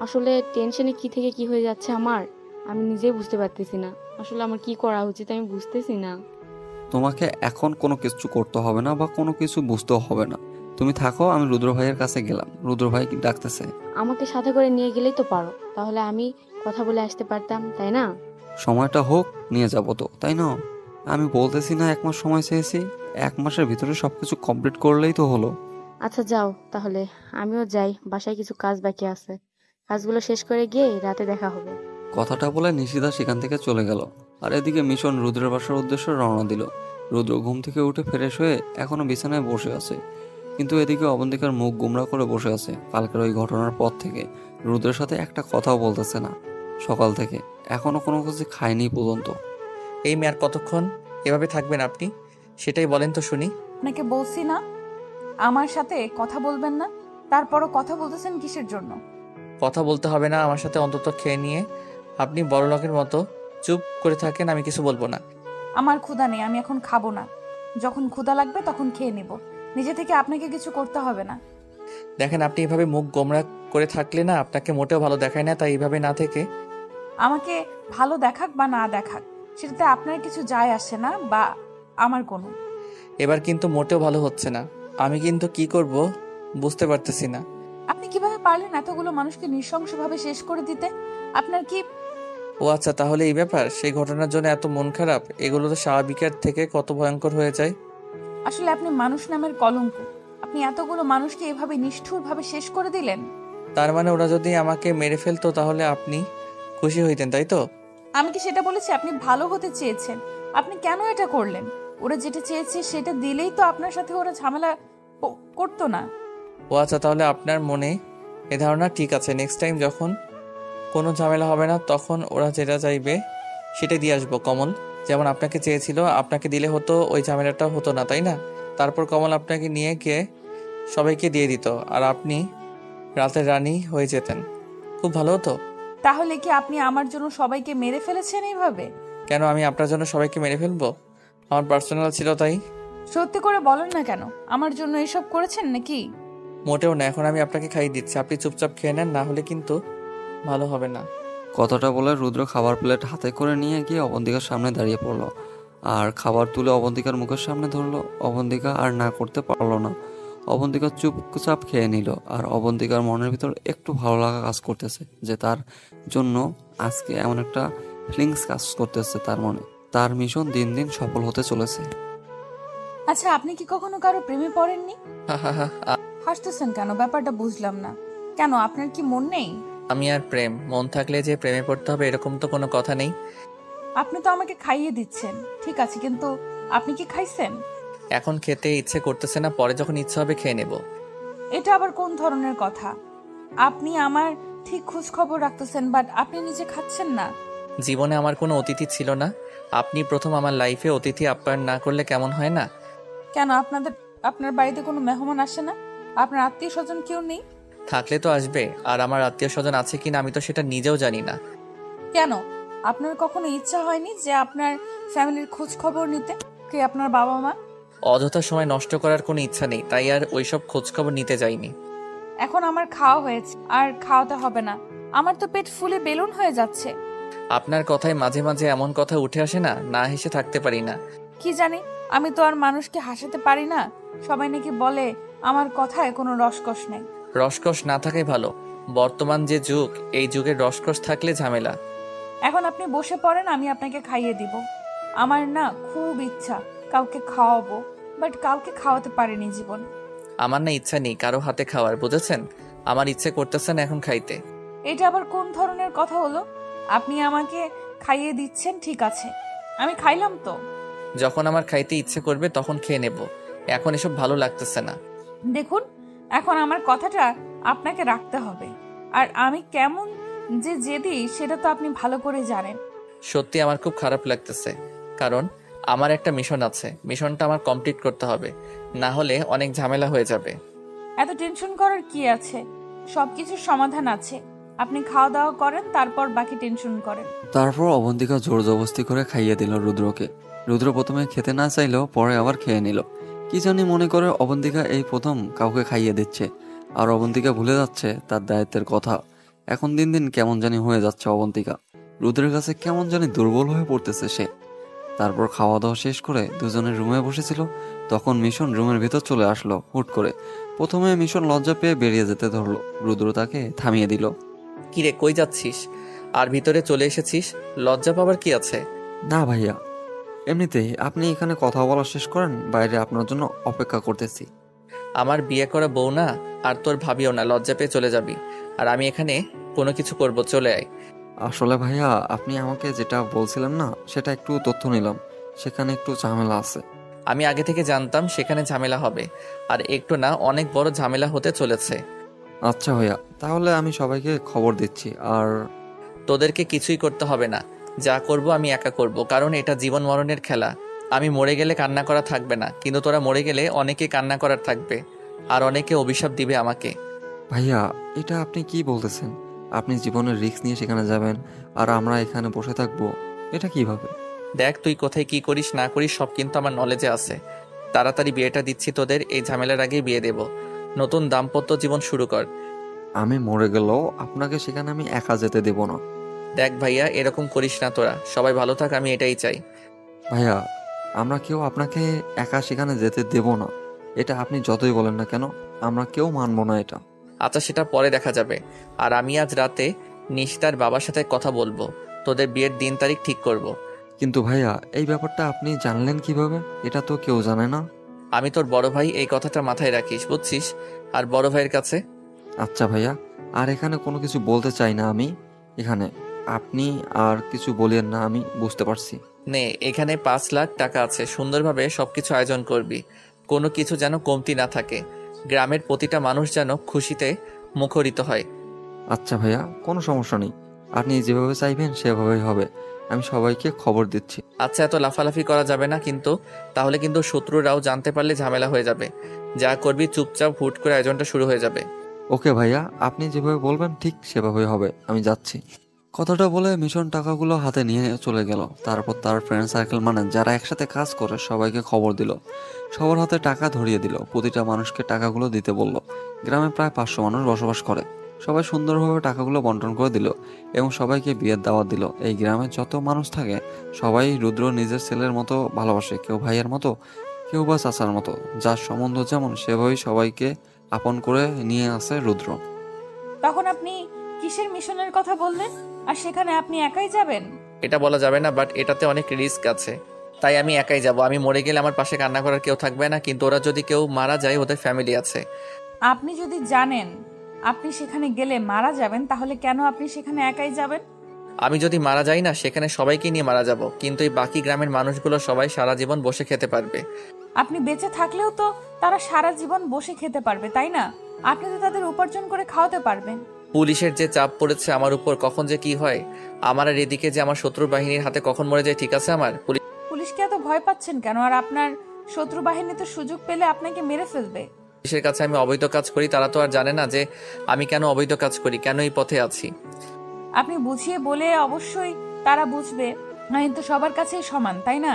আসলে টেনশনে কি থেকে কি হয়ে যাচ্ছে আমার, আমি নিজেই বুঝতে পারতেছি না। আসলে আমার কি করা উচিত আমি বুঝতেছি না। তোমাকে এখন কোনো কিছু করতে হবে না বা কোনো কিছু বুঝতেও হবে না, তুমি থাকো। আমি রুদ্র ভাইয়ের কাছে গেলাম, রুদ্র ভাই ডাকতেছে। আমাকে সাথে করে নিয়ে গেলেই তো পারো, তাহলে আমি কথা বলে আসতে পারতাম, তাই না? সময়টা হোক, নিয়ে যাবো তো, তাই না? আমি বলতেছি না 1 মাস সময় চেয়েছি, 1 মাসের ভিতরে সবকিছু কমপ্লিট করলেই তো হলো। আচ্ছা যাও তাহলে, আমিও যাই, বাসায় কিছু কাজ বাকি আছে, কাজগুলো শেষ করে গিয়ে রাতে দেখা হবে। কথাটা বলে নিশিতা সেখান থেকে চলে গেল। আর এদিকে মিশন রুদ্রের বাসার উদ্দেশ্যে রওনা দিল। রুদ্র ঘুম থেকে উঠে ফ্রেশ হয়ে এখনো বিছানায় বসে আছে, কিন্তু এদিকে অবন্তিকার মুখ গুমরা করে বসে আছে। কালকের ওই ঘটনার পর থেকে রুদ্রের সাথে একটা কথাও বলতেছে না, সকাল থেকে এখনো কোনো কিছু খায়নি পর্যন্ত। এই মেয়ে আর কতক্ষণ এভাবে থাকবেন আপনি, সেটাই বলেন তো শুনি। আপনাকে বলছি না আমার সাথে কথা বলবেন না, তারপরও কথা বলতেছেন কিসের জন্য? কথা বলতে হবে না আমার সাথে, অন্তত খেয়ে নিয়ে আপনি বড় লোকের মতো চুপ করে থাকেন, আমি কিছু বলবো না। আমার ক্ষুধা নেই, আমি এখন খাবো না, যখন ক্ষুধা লাগবে তখন খেয়ে নেব, নিজে থেকে আপনাকে কিছু করতে হবে না। দেখেন, আপনি এভাবে মুখ গোমরা করে থাকলে না আপনাকে মোটেও ভালো দেখায় না, তাই এইভাবে না থেকে আমাকে ভালো দেখাক বা না দেখাক সেটাতে আপনার কিছু যায় আসে না, বা আমার কোনো। এবার কিন্তু মোটেও ভালো হচ্ছে না, আমি কিন্তু কি করব বুঝতে পারতেছি না। আপনি কিভাবে পারলেন এতগুলো মানুষকে নৃশংসভাবে শেষ করে দিতে? আপনার কি? ও আচ্ছা, তাহলে এই ব্যাপার, সেই ঘটনার জন্য এত মন খারাপ? এগুলো তো স্বাভাবিকের থেকে কত ভয়ঙ্কর হয়ে যায়। আসলে আপনি মানুষ নামের কলঙ্ক, আপনি এতগুলো মানুষকে এভাবে নিষ্ঠুরভাবে শেষ করে দিলেন। তার মানে ওরা যদি আমাকে মেরে ফেলতো তাহলে আপনি খুশি হইতেন, তাই তো? আমি কি সেটা বলেছি? আপনি ভালো হতে চেয়েছেন, আপনি কেন এটা করলেন? ওরা যেটা চেয়েছে সেটা দিলেই তো আপনার সাথে ওরা ঝামেলা করতো না। ও আচ্ছা, তাহলে আপনার মনে এ ধারণা ঠিক আছে, নেক্সট টাইম যখন কোনো ঝামেলা হবে না তখন ওরা যেটা চাইবে সেটাই দিয়ে আসবো। কমল যেমন আপনাকে চেয়েছিল, আপনাকে দিলে হতো, ওই ঝামেলাটা হতো না, তাই না? তারপর কমল আপনাকে নিয়ে গিয়ে সবাইকে দিয়ে দিত আর আপনি রাতের রানী হয়ে যেতেন, খুব ভালো হতো। তাহলে কি আপনি আমার জন্য সবাইকে মেরে ফেলেছেন এইভাবে? কেন আমি আপনার জন্য সবাইকে মেরে ফেলবো? আমার পার্সোনাল ছিল তাই। সত্যি করে বলেন না, কেন আমার জন্য এসব করেছেন নাকি? মোটেও না, এখন আমি আপনাকে খাইয়ে দিচ্ছি, আপনি চুপচাপ খেয়ে নেন, না হলে কিন্তু ভালো হবে না। কথাটা বলে রুদ্র খাবার প্লেট হাতে করে নিয়ে গিয়ে অবন্তিকার সামনে দাঁড়িয়ে পড়লো আর খাবার তুলে অবন্তিকার মুখের সামনে ধরলো। অবন্তিকা আর না করতে পারলো না। অবন্তিকা চুপচাপ খেয়ে নিল। আর অবন্তিকার মনের ভিতর একটু ভালো লাগা কাজ করতেছে যে তার জন্য আজকে এমন একটা ফিলিংস কাজ করতেছে তার মনে। তার মিশন দিন দিন সফল হতে চলেছে। আচ্ছা, আপনি কি কখনো কারো প্রেমে পড়েননি? হা হা হা। হাসতেছেন কেন? ব্যাপারটা বুঝলাম না। কেন, আপনার কি মন নেই? আমি আর প্রেম, মন থাকলে যে প্রেমে পড়তে হবে এরকম তো কোনো কথা নেই। আপনি তো আমাকে খাইয়ে দিচ্ছেন, ঠিক আছে, কিন্তু আপনি কি খাইছেন? এখন খেতে ইচ্ছে করতেছে না, পরে যখন ইচ্ছে হবে খেয়ে নেব। এটা আবার কোন ধরনের কথা? আপনি আমার ঠিক খোঁজ খবর রাখতেছেন, বাট আপনি নিজে খাচ্ছেন না। জীবনে আমার কোনো অতিথি ছিল না, আপনি প্রথম আমার লাইফে অতিথি আপ্যায়ন না করলে কেমন হয় না? কেন, আপনার বাড়িতে কোনো মেহমান আসে না? আপনার আত্মীয় স্বজন কেউ নেই? থাকলে তো আসবে, আর আমার আত্মীয় স্বজন আছে কিনা আমি তো সেটা নিজেও জানি না। কেন, আপনার কখনো ইচ্ছা হয়নি যে আপনার ফ্যামিলির খোঁজ খবর নিতে? কে আপনার বাবা মা? অযথা সময় নষ্ট করার কোনো ইচ্ছা নেই, তাই আর ওইসব খোঁজ খবর নিতে যাইনি। এখন আমার খাওয়া হয়েছে, আর খাওয়াতে হবে না। আমার তো পেট ফুলে বেলুন হয়ে যাচ্ছে। আপনার কথায় মাঝে মাঝে এমন কথা উঠে আসে না, না হেসে থাকতে পারি না। কি জানি, আমি তো আর মানুষকে হাসাতে পারি না। সবাই নাকি বলে আমার কথায় কোনো রসকস নেই। রসকস না থাকাই ভালো, বর্তমান যে যুগ, এই যুগের রসকস থাকলে ঝামেলা। এখন আপনি বসে পড়েন, আমি আপনাকে খাইয়ে দিব। আমার না খুব ইচ্ছা কাউকে খাওয়াবো, বাট কাউকে খাওয়াতে পারিনি জীবন। আমার না ইচ্ছা নেই কারো হাতে খাওয়ার, বুঝেছেন? আমার ইচ্ছে করতেছে না এখন খাইতে। এটা আবার কোন ধরনের কথা হলো? আপনি আমাকে খাইয়ে দিচ্ছেন, ঠিক আছে, আমি খাইলাম তো। যখন আমার খাইতে ইচ্ছে করবে তখন খেয়ে নেব, এখন এসব ভালো লাগতেছে না। দেখুন, এখন আমার কথাটা আপনাকে রাখতে হবে, আর আমি কেমন যে জেদি সেটা তো আপনি ভালো করে জানেন। সত্যি আমার খুব খারাপ লাগতেছে, কারণ আমার একটা মিশন আছে, মিশনটা আমার কমপ্লিট করতে হবে, না হলে অনেক ঝামেলা হয়ে যাবে। এত টেনশন করার কি আছে? সবকিছুর সমাধান আছে। আপনি খাওয়া দাওয়া করেন, তারপর বাকি টেনশন করেন। তারপর অবন্তিকা জোর জবস্তি করে খাইয়ে দিল রুদ্রকে। রুদ্র প্রথমে খেতে না চাইলেও পরে আবার খেয়ে নিল। কি জানি মনে করে অবন্তিকা এই প্রথম কাউকে খাইয়ে দিচ্ছে। আর অবন্তিকা ভুলে যাচ্ছে তার দায়িত্বের কথা। এখন দিন দিন কেমন জানি হয়ে যাচ্ছে অবন্তিকা। রুদ্রের কাছে কেমন জানি দুর্বল হয়ে পড়তেছে সে। তারপর খাওয়া দাওয়া শেষ করে দুজনের রুমে বসেছিল, তখন মিশন রুমের ভিতর চলে আসলো হুট করে। প্রথমে মিশন লজ্জা পেয়ে বেরিয়ে যেতে ধরলো, রুদ্র তাকে থামিয়ে দিল। কিরে, কই যাচ্ছিস? আর ভিতরে চলে এসেছিস, লজ্জা পাবার কি আছে? না ভাইয়া, এমনিতেই আপনি এখানে কথা বলা শেষ করেন, বাইরে আপনার জন্য অপেক্ষা করতেছি। আমার বিয়ে করা বউ না, আর তোর ভাবিও না, লজ্জা পেয়ে চলে যাবি। আর আমি এখানে কোনো কিছু করব, চলে আয়। আসলে ভাইয়া, আপনি আমাকে যেটা বলছিলেন না, সেটা একটু তথ্য নিলাম, সেখানে একটু ঝামেলা আছে। আমি আগে থেকে জানতাম সেখানে ঝামেলা হবে, আর একটু না অনেক বড় ঝামেলা হতে চলেছে। আচ্ছা ভাইয়া, তাহলে আমি সবাইকে খবর দিচ্ছি। আর তোদেরকে কিছুই করতে হবে না, যা করব আমি একা করব, কারণ এটা জীবন মরণের খেলা। আমি মরে গেলে কান্না করা থাকবে না, কিন্তু তোরা মরে গেলে অনেকে কান্না করার থাকবে, আর অনেকে অভিশাপ দিবে আমাকে। ভাইয়া, এটা আপনি কি বলতেছেন? আপনি জীবনের রিস্ক নিয়ে সেখানে যাবেন আর আমরা এখানে বসে থাকবো, এটা কিভাবে? দেখ, তুই কোথায় কি করিস না করিস সব কিন্তু আমার নলেজে আছে। তাড়াতাড়ি বিয়েটা দিচ্ছি তোদের, এই ঝামেলার আগেই বিয়ে দেব। নতুন দাম্পত্য জীবন শুরু কর। আমি মরে গেলেও আপনাকে সেখানে আমি একা যেতে দেব না। দেখ ভাইয়া, এরকম করিস না তোরা, সবাই ভালো থাক, আমি এটাই চাই। ভাইয়া, আমরা কেউ আপনাকে একা সেখানে যেতে দেব না। এটা আপনি যতই বলেন না কেন, আমরা কেউ মানব না এটা। আচ্ছা, সেটা পরে দেখা যাবে। আর আমি আজ রাতে নিশিতার বাবার সাথে কথা বলবো, তোদের বিয়ের দিন তারিখ ঠিক করব। কিন্তু ভাইয়া, এই ব্যাপারটা আপনি জানলেন কিভাবে? এটা তো কেউ জানে না। আমি তোর বড় ভাই, এই কথাটা মাথায় রাখিস, বুঝছিস? আর বড় ভাইয়ের কাছে। আচ্ছা ভাইয়া, আর এখানে কোনো কিছু বলতে চাই না আমি এখানে। আপনি আর কিছু বলেন না, আমি বুঝতে পারছি। নে, এখানে 5 লাখ টাকা আছে, সুন্দরভাবে সবকিছু আয়োজন করবি, কোনো কিছু যেন কমতি না থাকে। গ্রামের প্রতিটা মানুষ যেন খুশিতে মুখরিত হয়। আচ্ছা ভাইয়া, কোনো সমস্যা নেই, আপনি যেভাবে চাইবেন সেভাবেই হবে। আমি সবাইকে খবর দিচ্ছি। আচ্ছা, এত লাফালাফি করা যাবে না কিন্তু, তাহলে কিন্তু শত্রুরাও জানতে পারলে ঝামেলা হয়ে যাবে। যা করবি চুপচাপ হুট করে আয়োজনটা শুরু হয়ে যাবে। ওকে ভাইয়া, আপনি যেভাবে বলবেন ঠিক সেভাবেই হবে, আমি যাচ্ছি। কথাটা বলে মিশন টাকাগুলো হাতে নিয়ে চলে গেল। তারপর তার ফ্রেন্ড সার্কেল মানে যারা একসাথে কাজ করে সবাইকে খবর দিল। সবার হাতে টাকা ধরিয়ে দিল, প্রতিটা মানুষকে টাকাগুলো দিতে বলল। গ্রামে প্রায় 500 মানুষ বসবাস করে, সবাই সুন্দরভাবে টাকাগুলো বন্টন করে দিল এবং সবাইকে বিয়ের দাওয়াত দিল। এই গ্রামে যত মানুষ থাকে সবাই রুদ্র নিজের ছেলের মতো ভালোবাসে, কেউ ভাইয়ের মতো, কেউ বা চাচার মতো। যার সম্বন্ধ যেমন সেভাবেই সবাইকে আপন করে নিয়ে আসে রুদ্র। তখন আপনি কিসের মিশনের কথা বললেন? আর সেখানে আপনি একাই যাবেন? এটা বলা যাবে না, বাট এটাতে অনেক রিস্ক আছে, তাই আমি একাই যাব। আমি মরে গেলে আমার পাশে কান্না করার কেউ থাকবে না, কিন্তু ওরা যদি কেউ মারা যায় ওদের ফ্যামিলি আছে। আপনি যদি জানেন আপনি সেখানে গেলে মারা যাবেন, তাহলে কেন আপনি সেখানে একাই যাবেন? আমি যদি মারা যাই না, সেখানে সবাইকে নিয়ে মারা যাব, কিন্তু এই বাকি গ্রামের মানুষগুলো সবাই সারা জীবন বসে খেতে পারবে। আপনি বেঁচে থাকলেও তো তারা সারা জীবন বসে খেতে পারবে, তাই না? আপনি তো তাদের উপার্জন করে খাওয়াতে পারবেন। পুলিশের যে চাপ পড়েছে আমার উপর, কখন যে কি হয় আমার, আর এদিকে যে আমার শত্রু বাহিনীর হাতে কখন মরে যায় ঠিক আছে আমার। পুলিশকে এত ভয় পাচ্ছেন কেন? আর আপনার শত্রু বাহিনী তো সুযোগ পেলে আপনাকে মেরে ফেলবে। পুলিশের কাছে আমি অবৈধ কাজ করি, তারা তো আর জানে না যে আমি কেন অবৈধ কাজ করি, কেন এই পথে আছি। আপনি বুঝিয়ে বলে অবশ্যই তারা বুঝবে, কিন্তু সবার কাছেই সমান, তাই না?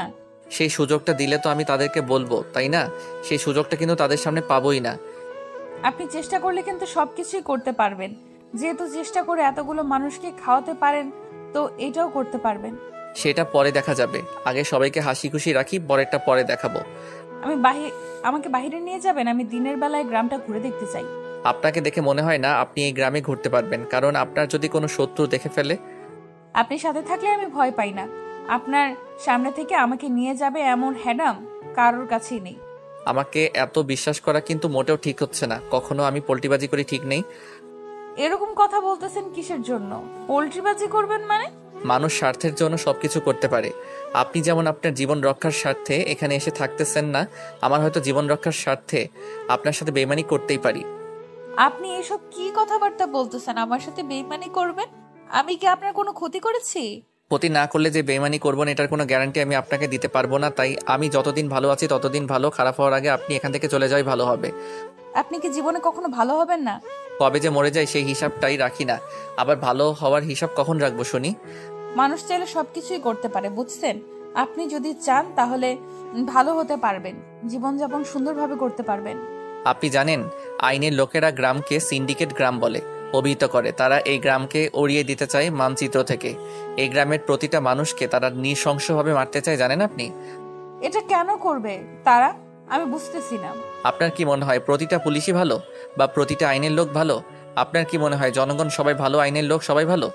সেই সুযোগটা দিলে তো আমি তাদেরকে বলবো, তাই না? সেই সুযোগটা কিন্তু তাদের সামনে পাবোই না। আপনি চেষ্টা করলে কিন্তু সবকিছুই করতে পারবেন। যেহেতু চেষ্টা করে এতগুলো মানুষকে খাওয়াতে পারেন, তো এটাও করতে পারবেন। সেটা পরে দেখা যাবে, আগে সবাইকে হাসি খুশি রাখি, পরেরটা পরে দেখাবো। আমাকে বাইরে নিয়ে যাবেন? আমি দিনের বেলায় গ্রামটা ঘুরে দেখতে চাই। আপনাকে দেখে মনে হয় না আপনি এই গ্রামে ঘুরতে পারবেন, কারণ আপনার যদি কোনো শত্রু দেখে ফেলে। আপনি সাথে থাকলে আমি ভয় পাই না। আপনার সামনে থেকে আমাকে নিয়ে যাবে এমন হ্যাডাম কারোর কাছেই নেই। আমাকে এত বিশ্বাস করা কিন্তু মোটেও ঠিক হচ্ছে না। কখনো আমি পোল্টিবাজি করি ঠিক নেই। এরকম কথা বলতেছেন কিসের জন্য? পোল্ট্রিবাজি করবেন মানে? মানুষ স্বার্থের জন্য সবকিছু করতে পারে। আপনি যেমন আপনার জীবন রক্ষার স্বার্থে এখানে এসে থাকতেছেন না, আমার হয়তো জীবন রক্ষার স্বার্থে আপনার সাথে বেইমানি করতেই পারি। আপনি এসব কি কথাবার্তা বলতেছেন? আমার সাথে বেইমানি করবেন? আমি কি আপনার কোনো ক্ষতি করেছি? ক্ষতি না করলে যে বেইমানি করবো না এটার কোনো গ্যারান্টি আমি আপনাকে দিতে পারবো না। তাই আমি যতদিন ভালো আছি ততদিন ভালো, খারাপ হওয়ার আগে আপনি এখান থেকে চলে যাওয়াই ভালো হবে। আপনি কি জীবনে কখনো ভালো হবেন না? কবে যে মরে যায় সেই হিসাবটাই রাখি না, আবার ভালো হওয়ার হিসাব কখন রাখবো শুনি? মানুষ চাইলে সবকিছুই করতে পারে, বুঝছেন? আপনি যদি চান তাহলে ভালো হতে পারবেন, জীবনযাপন সুন্দরভাবে করতে পারবেন। আপনি জানেন আইনের লোকেরা গ্রামকে সিন্ডিকেট গ্রাম বলে অভিহিত করে। তারা এই গ্রামকে উড়িয়ে দিতে চায় মানচিত্র থেকে। এই গ্রামের প্রতিটা মানুষকে তারা নৃশংসভাবে মারতে চায়, জানেন আপনি? এটা কেন করবে তারা? আমি বুঝতেছি না। আপনার কি মনে হয় প্রতিটা পুলিশই ভালো, বা প্রতিটা আইনের লোক ভালো? আপনার কি মনে হয় জনগণ সবাই ভালো, আইনের লোক সবাই ভালো?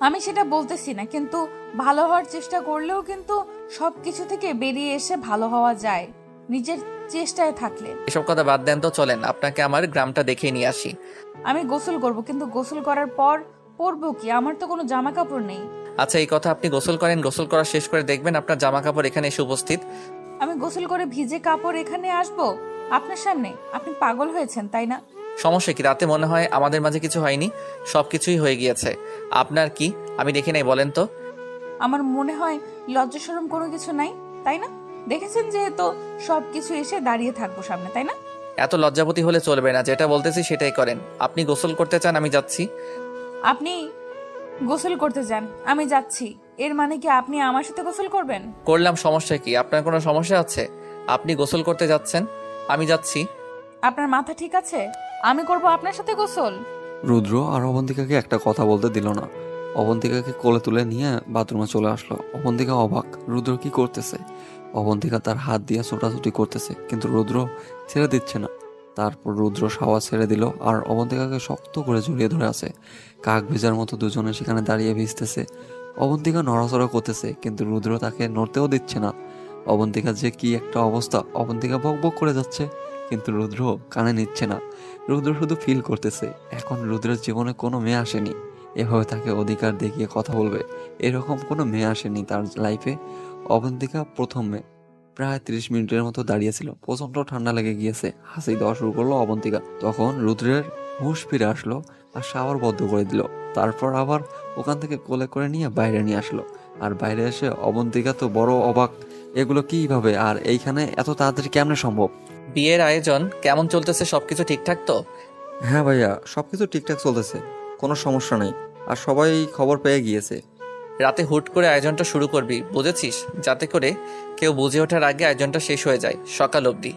আমি সেটা বলতেছি না, কিন্তু ভালো হওয়ার চেষ্টা করলেও কিন্তু সবকিছু থেকে বেরিয়ে এসে ভালো হওয়া যায় নিজের চেষ্টায় থাকলে। এসব কথা বাদ দেন তো, চলেন আপনাকে আমার গ্রামটা দেখিয়ে নিয়ে আসি। আমি গোসল করব, কিন্তু গোসল করার পর পরবো কি? আমার তো কোনো জামা কাপড় নেই। আচ্ছা এই কথা আপনি গোসল করেন, গোসল করা শেষ করে দেখবেন আপনার জামা কাপড় এখানে এসে উপস্থিত। আমি গোসল করে ভিজে কাপড় এখানে আসবো আপনার সামনে? আপনি পাগল হয়েছেন, তাই না? সমস্যা কি? রাতে মনে হয় আমাদের মাঝে কিছু হয়নি, সবকিছুই হয়ে গিয়েছে। আপনার কি আমি দেখি নাই বলেন তো? আমার মনে হয় লজ্জা শরম কোনো কিছু নাই, তাই না? দেখেছেন যেহেতু সবকিছু এসে দাঁড়িয়ে থাকবো সামনে, তাই না? এত লজ্জাপতি হলে চলবে না, যেটা বলতেছি সেটাই করেন। আপনি গোসল করতে চান, আমি যাচ্ছি। আপনি গোসল করতে যান, আমি যাচ্ছি, এর মানে কি আপনি আমার সাথে গোসল করবেন? করলাম, সমস্যা কি? আপনার কোনো সমস্যা আছে? আপনি গোসল করতে যাচ্ছেন, আমি যাচ্ছি। আপনার মাথা ঠিক আছে? আমি করব আপনার সাথে গোসল? রুদ্র আর অবন্তিকাকে একটা কথা বলতে দিল না। অবন্তিকাকে কোলে তুলে নিয়ে বাথরুমে চলে আসলো। অবন্তিকা অবাক, রুদ্র কি করতেছে। অবন্তিকা তার হাত দিয়ে ছোটাছুটি করতেছে, কিন্তু রুদ্র ছেড়ে দিচ্ছে না। তারপর রুদ্র শাওয়া ছেড়ে দিল আর অবন্তিকাকে শক্ত করে জড়িয়ে ধরে আছে। কাক ভেজার মতো দুজনে সেখানে দাঁড়িয়ে ভিজতেছে। অবন্তিকা নড়াচড়া করতেছে, কিন্তু রুদ্র তাকে নড়তেও দিচ্ছে না। অবন্তিকা যে কি একটা অবস্থা, অবন্তিকা বকবক করে যাচ্ছে, কিন্তু রুদ্র কানে নিচ্ছে না। রুদ্র শুধু ফিল করতেছে এখন রুদ্রের জীবনে কোনো মেয়ে আসেনি এভাবে তাকে অধিকার দেখিয়ে কথা বলবে, এরকম কোনো মেয়ে আসেনি তার লাইফে। অবন্তিকা প্রথম মেয়ে। প্রায় 30 মিনিটের মতো দাঁড়িয়েছিল, প্রচন্ড ঠান্ডা লেগে গিয়েছে। হাসি দেওয়া শুরু করলো অবন্তিকা। তখন রুদ্রের হুঁশ ফিরে আসলো আর শাওয়ার বদ্ধ করে দিল। তারপর আবার ওখান থেকে কোলে করে নিয়ে বাইরে নিয়ে আসলো। আর বাইরে এসে অবন্তিকা তো বড় অবাক, এগুলো কিভাবে আর এইখানে এত তাড়াতাড়ি কেমনে সম্ভব। বিয়ের আয়োজন কেমন চলতেছে? সবকিছু ঠিকঠাক তো? হ্যাঁ ভাইয়া, সবকিছু ঠিকঠাক চলতেছে, কোনো সমস্যা নেই। আর সবাই খবর পেয়ে গিয়েছে। রাতে হুট করে আয়োজনটা শুরু করবি, বুঝেছিস? যাতে করে কেউ বুঝে ওঠার আগে আয়োজনটা শেষ হয়ে যায়, সকাল অবধি।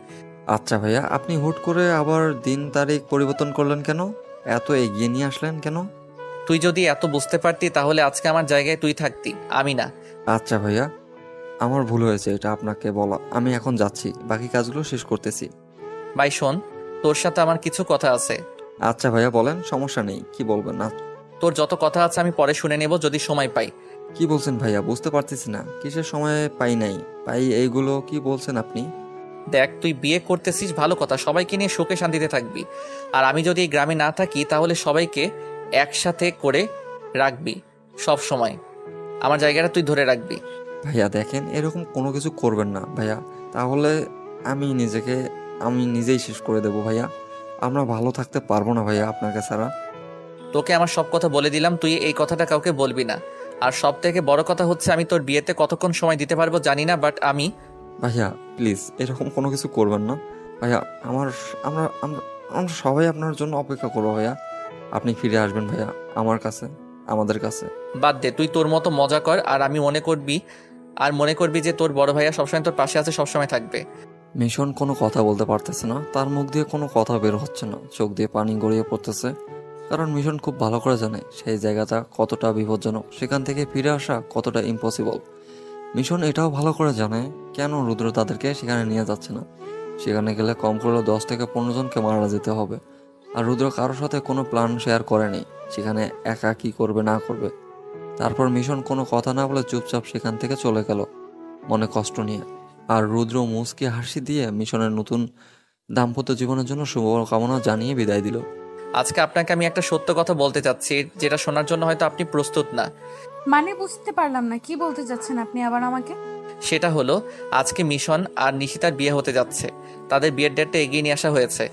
আচ্ছা ভাইয়া, আপনি হুট করে আবার দিন তারিখ পরিবর্তন করলেন কেন? এত এগিয়ে নিয়ে আসলেন কেন? তুই যদি এত বুঝতে পারতি তাহলে আজকে আমার জায়গায় তুই থাকতি, আমি না। আচ্ছা ভাইয়া, আমার ভুল হয়েছে এটা আপনাকে বলা। আমি এখন যাচ্ছি, বাকি কাজগুলো শেষ করতেছি। ভাই শোন, তোর সাথে আমার কিছু কথা আছে। আচ্ছা ভাইয়া বলেন, সমস্যা নেই, কি বলবেন না? তোর যত কথা আছে আমি পরে শুনে নেব যদি সময় পাই। কি বলছেন ভাইয়া, বুঝতে পারতেছি না। কিসের সময় পাই নাই পাই এইগুলো কি বলছেন আপনি? দেখ, তুই বিয়ে করতেছিস ভালো কথা, সবাইকে নিয়ে সুখে শান্তিতে থাকবি। আর আমি যদি এই গ্রামে না থাকি তাহলে সবাইকে একসাথে করে রাখবি সব সময়। আমার জায়গাটা তুই ধরে রাখবি। ভাইয়া দেখেন, এরকম কোনো কিছু করবেন না ভাইয়া, তাহলে আমি নিজেই শেষ করে দেব ভাইয়া। আমরা ভালো থাকতে পারবো না ভাইয়া আপনাকে ছাড়া। তোকে আমার সব কথা বলে দিলাম, তুই এই কথাটা কাউকে বলবি না। আর সব থেকে বড় কথা হচ্ছে আমি তোর বিয়েতে কতক্ষণ সময় দিতে পারবো জানি না, বাট আমি ভাইয়া প্লিজ এরকম কোনো কিছু করবেন না ভাইয়া। আমরা আমরা আমরা সবাই আপনার জন্য অপেক্ষা করবো ভাইয়া। আপনি ফিরে আসবেন ভাইয়া আমার কাছে, আমাদের কাছে। বাদ দে, তুই তোর মতো মজা কর। আর আমি মনে করবি যে তোর বড় ভাইয়া সবসময় তোর পাশে আছে, সবসময় থাকবে। মিশন কোনো কথা বলতে পারতেছে না, তার মুখ দিয়ে কোনো কথা বের হচ্ছে না, চোখ দিয়ে পানি গড়িয়ে পড়তেছে। কারণ মিশন খুব ভালো করে জানে সেই জায়গাটা কতটা বিপজ্জনক, সেখান থেকে ফিরে আসা কতটা ইম্পসিবল। মিশন এটাও ভালো করে জানে কেন রুদ্র তাদেরকে সেখানে নিয়ে যাচ্ছে না। সেখানে গেলে কম করলে 10 থেকে 15 জনকে মারা যেতে হবে। আর রুদ্র কারোর সাথে কোনো প্ল্যান শেয়ার করেনি সেখানে একা কি করবে না করবে। তারপর মিশন কোনো কথা না বলে চুপচাপ সেখান থেকে চলে গেল মনে কষ্ট নিয়ে। আর রুদ্র মুচকি হাসি দিয়ে মিশনের নতুন দাম্পত্য জীবনের জন্য শুভকামনা জানিয়ে বিদায় দিল। আজকে আপনাকে আমি একটা সত্য কথা বলতে চাচ্ছি, যেটা শোনার জন্য হয়তো আপনি প্রস্তুত না। মানে বুঝতে পারলাম না, কি বলতে চাচ্ছেন আপনি আবার আমাকে? সেটা হলো, আজকে মিশন আর নিশিতার বিয়ে হতে যাচ্ছে। তাদের বিয়ের ডেটটা এগিয়ে নিয়ে আসা হয়েছে।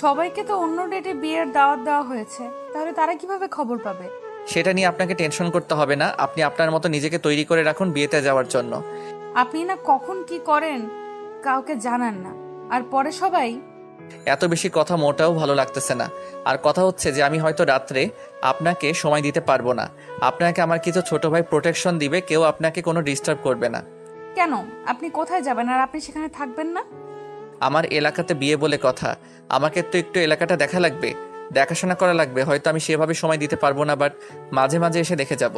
সবাইকে তো অন্য ডেটে বিয়ের দাওয়াত দেওয়া হয়েছে, তাহলে তারা কিভাবে খবর পাবে? সেটা নিয়ে আপনাকে টেনশন করতে হবে না। আপনি আপনার মতো নিজেকে তৈরি করে রাখুন বিয়েতে যাওয়ার জন্য। আপনি না কখন কি করেন কাউকে জানান না, আর পরে সবাই। এত বেশি কথা মোটাও ভালো লাগতেছে না। আর কথা হচ্ছে যে আমি হয়তো রাত্রে আপনাকে সময় দিতে পারবো না। আপনাকে আমার কিছু ছোট ভাই প্রোটেকশন দিবে, কেউ আপনাকে কোনো ডিস্টার্ব করবে না। কেন? আপনি কোথায় যাবেন আর আপনি সেখানে থাকবেন না? আমার এলাকাতে বিয়ে বলে কথা, আমাকে তো একটু এলাকাটা দেখা লাগবে, দেখাশোনা করা লাগবে। হয়তো আমি সেভাবে সময় দিতে পারবো না, বাট মাঝে মাঝে এসে দেখে যাব।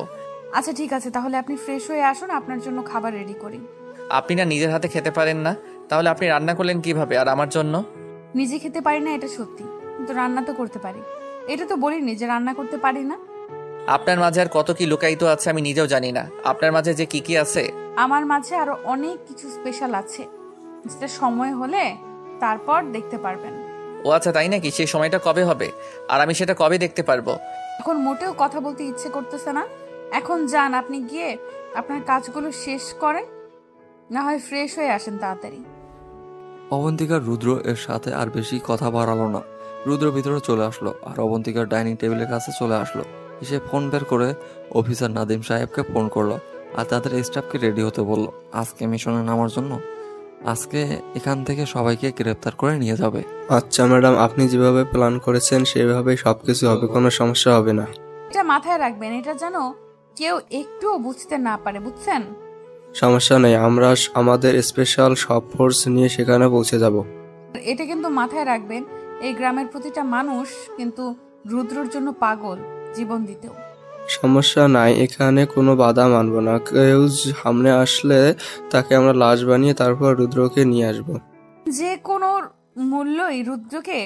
আচ্ছা ঠিক আছে, তাহলে আপনি ফ্রেশ হয়ে আসুন, আপনার জন্য খাবার রেডি করি। আপনি না নিজের হাতে খেতে পারেন না, তাহলে আপনি রান্না করলেন কিভাবে আর আমার জন্য? নিজে খেতে পারি না এটা সত্যি, কিন্তু রান্না তো করতে পারি। এটা তো বলিনি যে রান্না করতে পারি না। আপনার মাঝে আর কত কি লুকায়িত আছে আমি নিজেও জানি না। আপনার মাঝে যে কি কি আছে, আমার মাঝে আরো অনেক কিছু স্পেশাল আছে, যেটা সময় হলে তারপর দেখতে পারবেন। ও আচ্ছা তাই নাকি? সেই সময়টা কবে হবে আর আমি সেটা কবে দেখতে পারবো? এখন মোটেও কথা বলতে ইচ্ছে করতেছে না। এখন যান, আপনি গিয়ে আপনার কাজগুলো শেষ করেন, না হয় ফ্রেশ হয়ে আসেন তাড়াতাড়ি। অবন্তিকার রুদ্র এর সাথে আর বেশি কথা বাড়ালো না। রুদ্র ভিতরে চলে আসলো আর অবন্তিকার ডাইনিং টেবিলের কাছে চলে আসলো। এসে ফোন বের করে অফিসার নাদিম সাহেবকে ফোন করলো আর তাদের স্টাফকে রেডি হতে বলল আজকে মিশনে নামার জন্য। আজকে এখান থেকে সবাইকে গ্রেপ্তার করে নিয়ে যাবে। আচ্ছা ম্যাডাম, আপনি যেভাবে প্ল্যান করেছেন সেভাবেই সবকিছু হবে, কোনো সমস্যা হবে না। এটা মাথায় রাখবেন, এটা যেন কেউ একটুও বুঝতে না পারে, বুঝছেন? সমস্যা নেই, আমরা আমাদের স্পেশাল সব ফোর্স নিয়ে সেখানে পৌঁছে যাব। এটা কিন্তু মাথায় রাখবেন, এই গ্রামের প্রতিটা মানুষ কিন্তু রুদ্রর জন্য পাগল, জীবন দিতেও। সমস্যা নাই, এখানে কোনো বাধা মানব না। কেউ সামনে আসলে তাকে আমরা লাশ বানিয়ে তারপর রুদ্রকে নিয়ে আসব। যে কোনো মূল্যই রুদ্রকে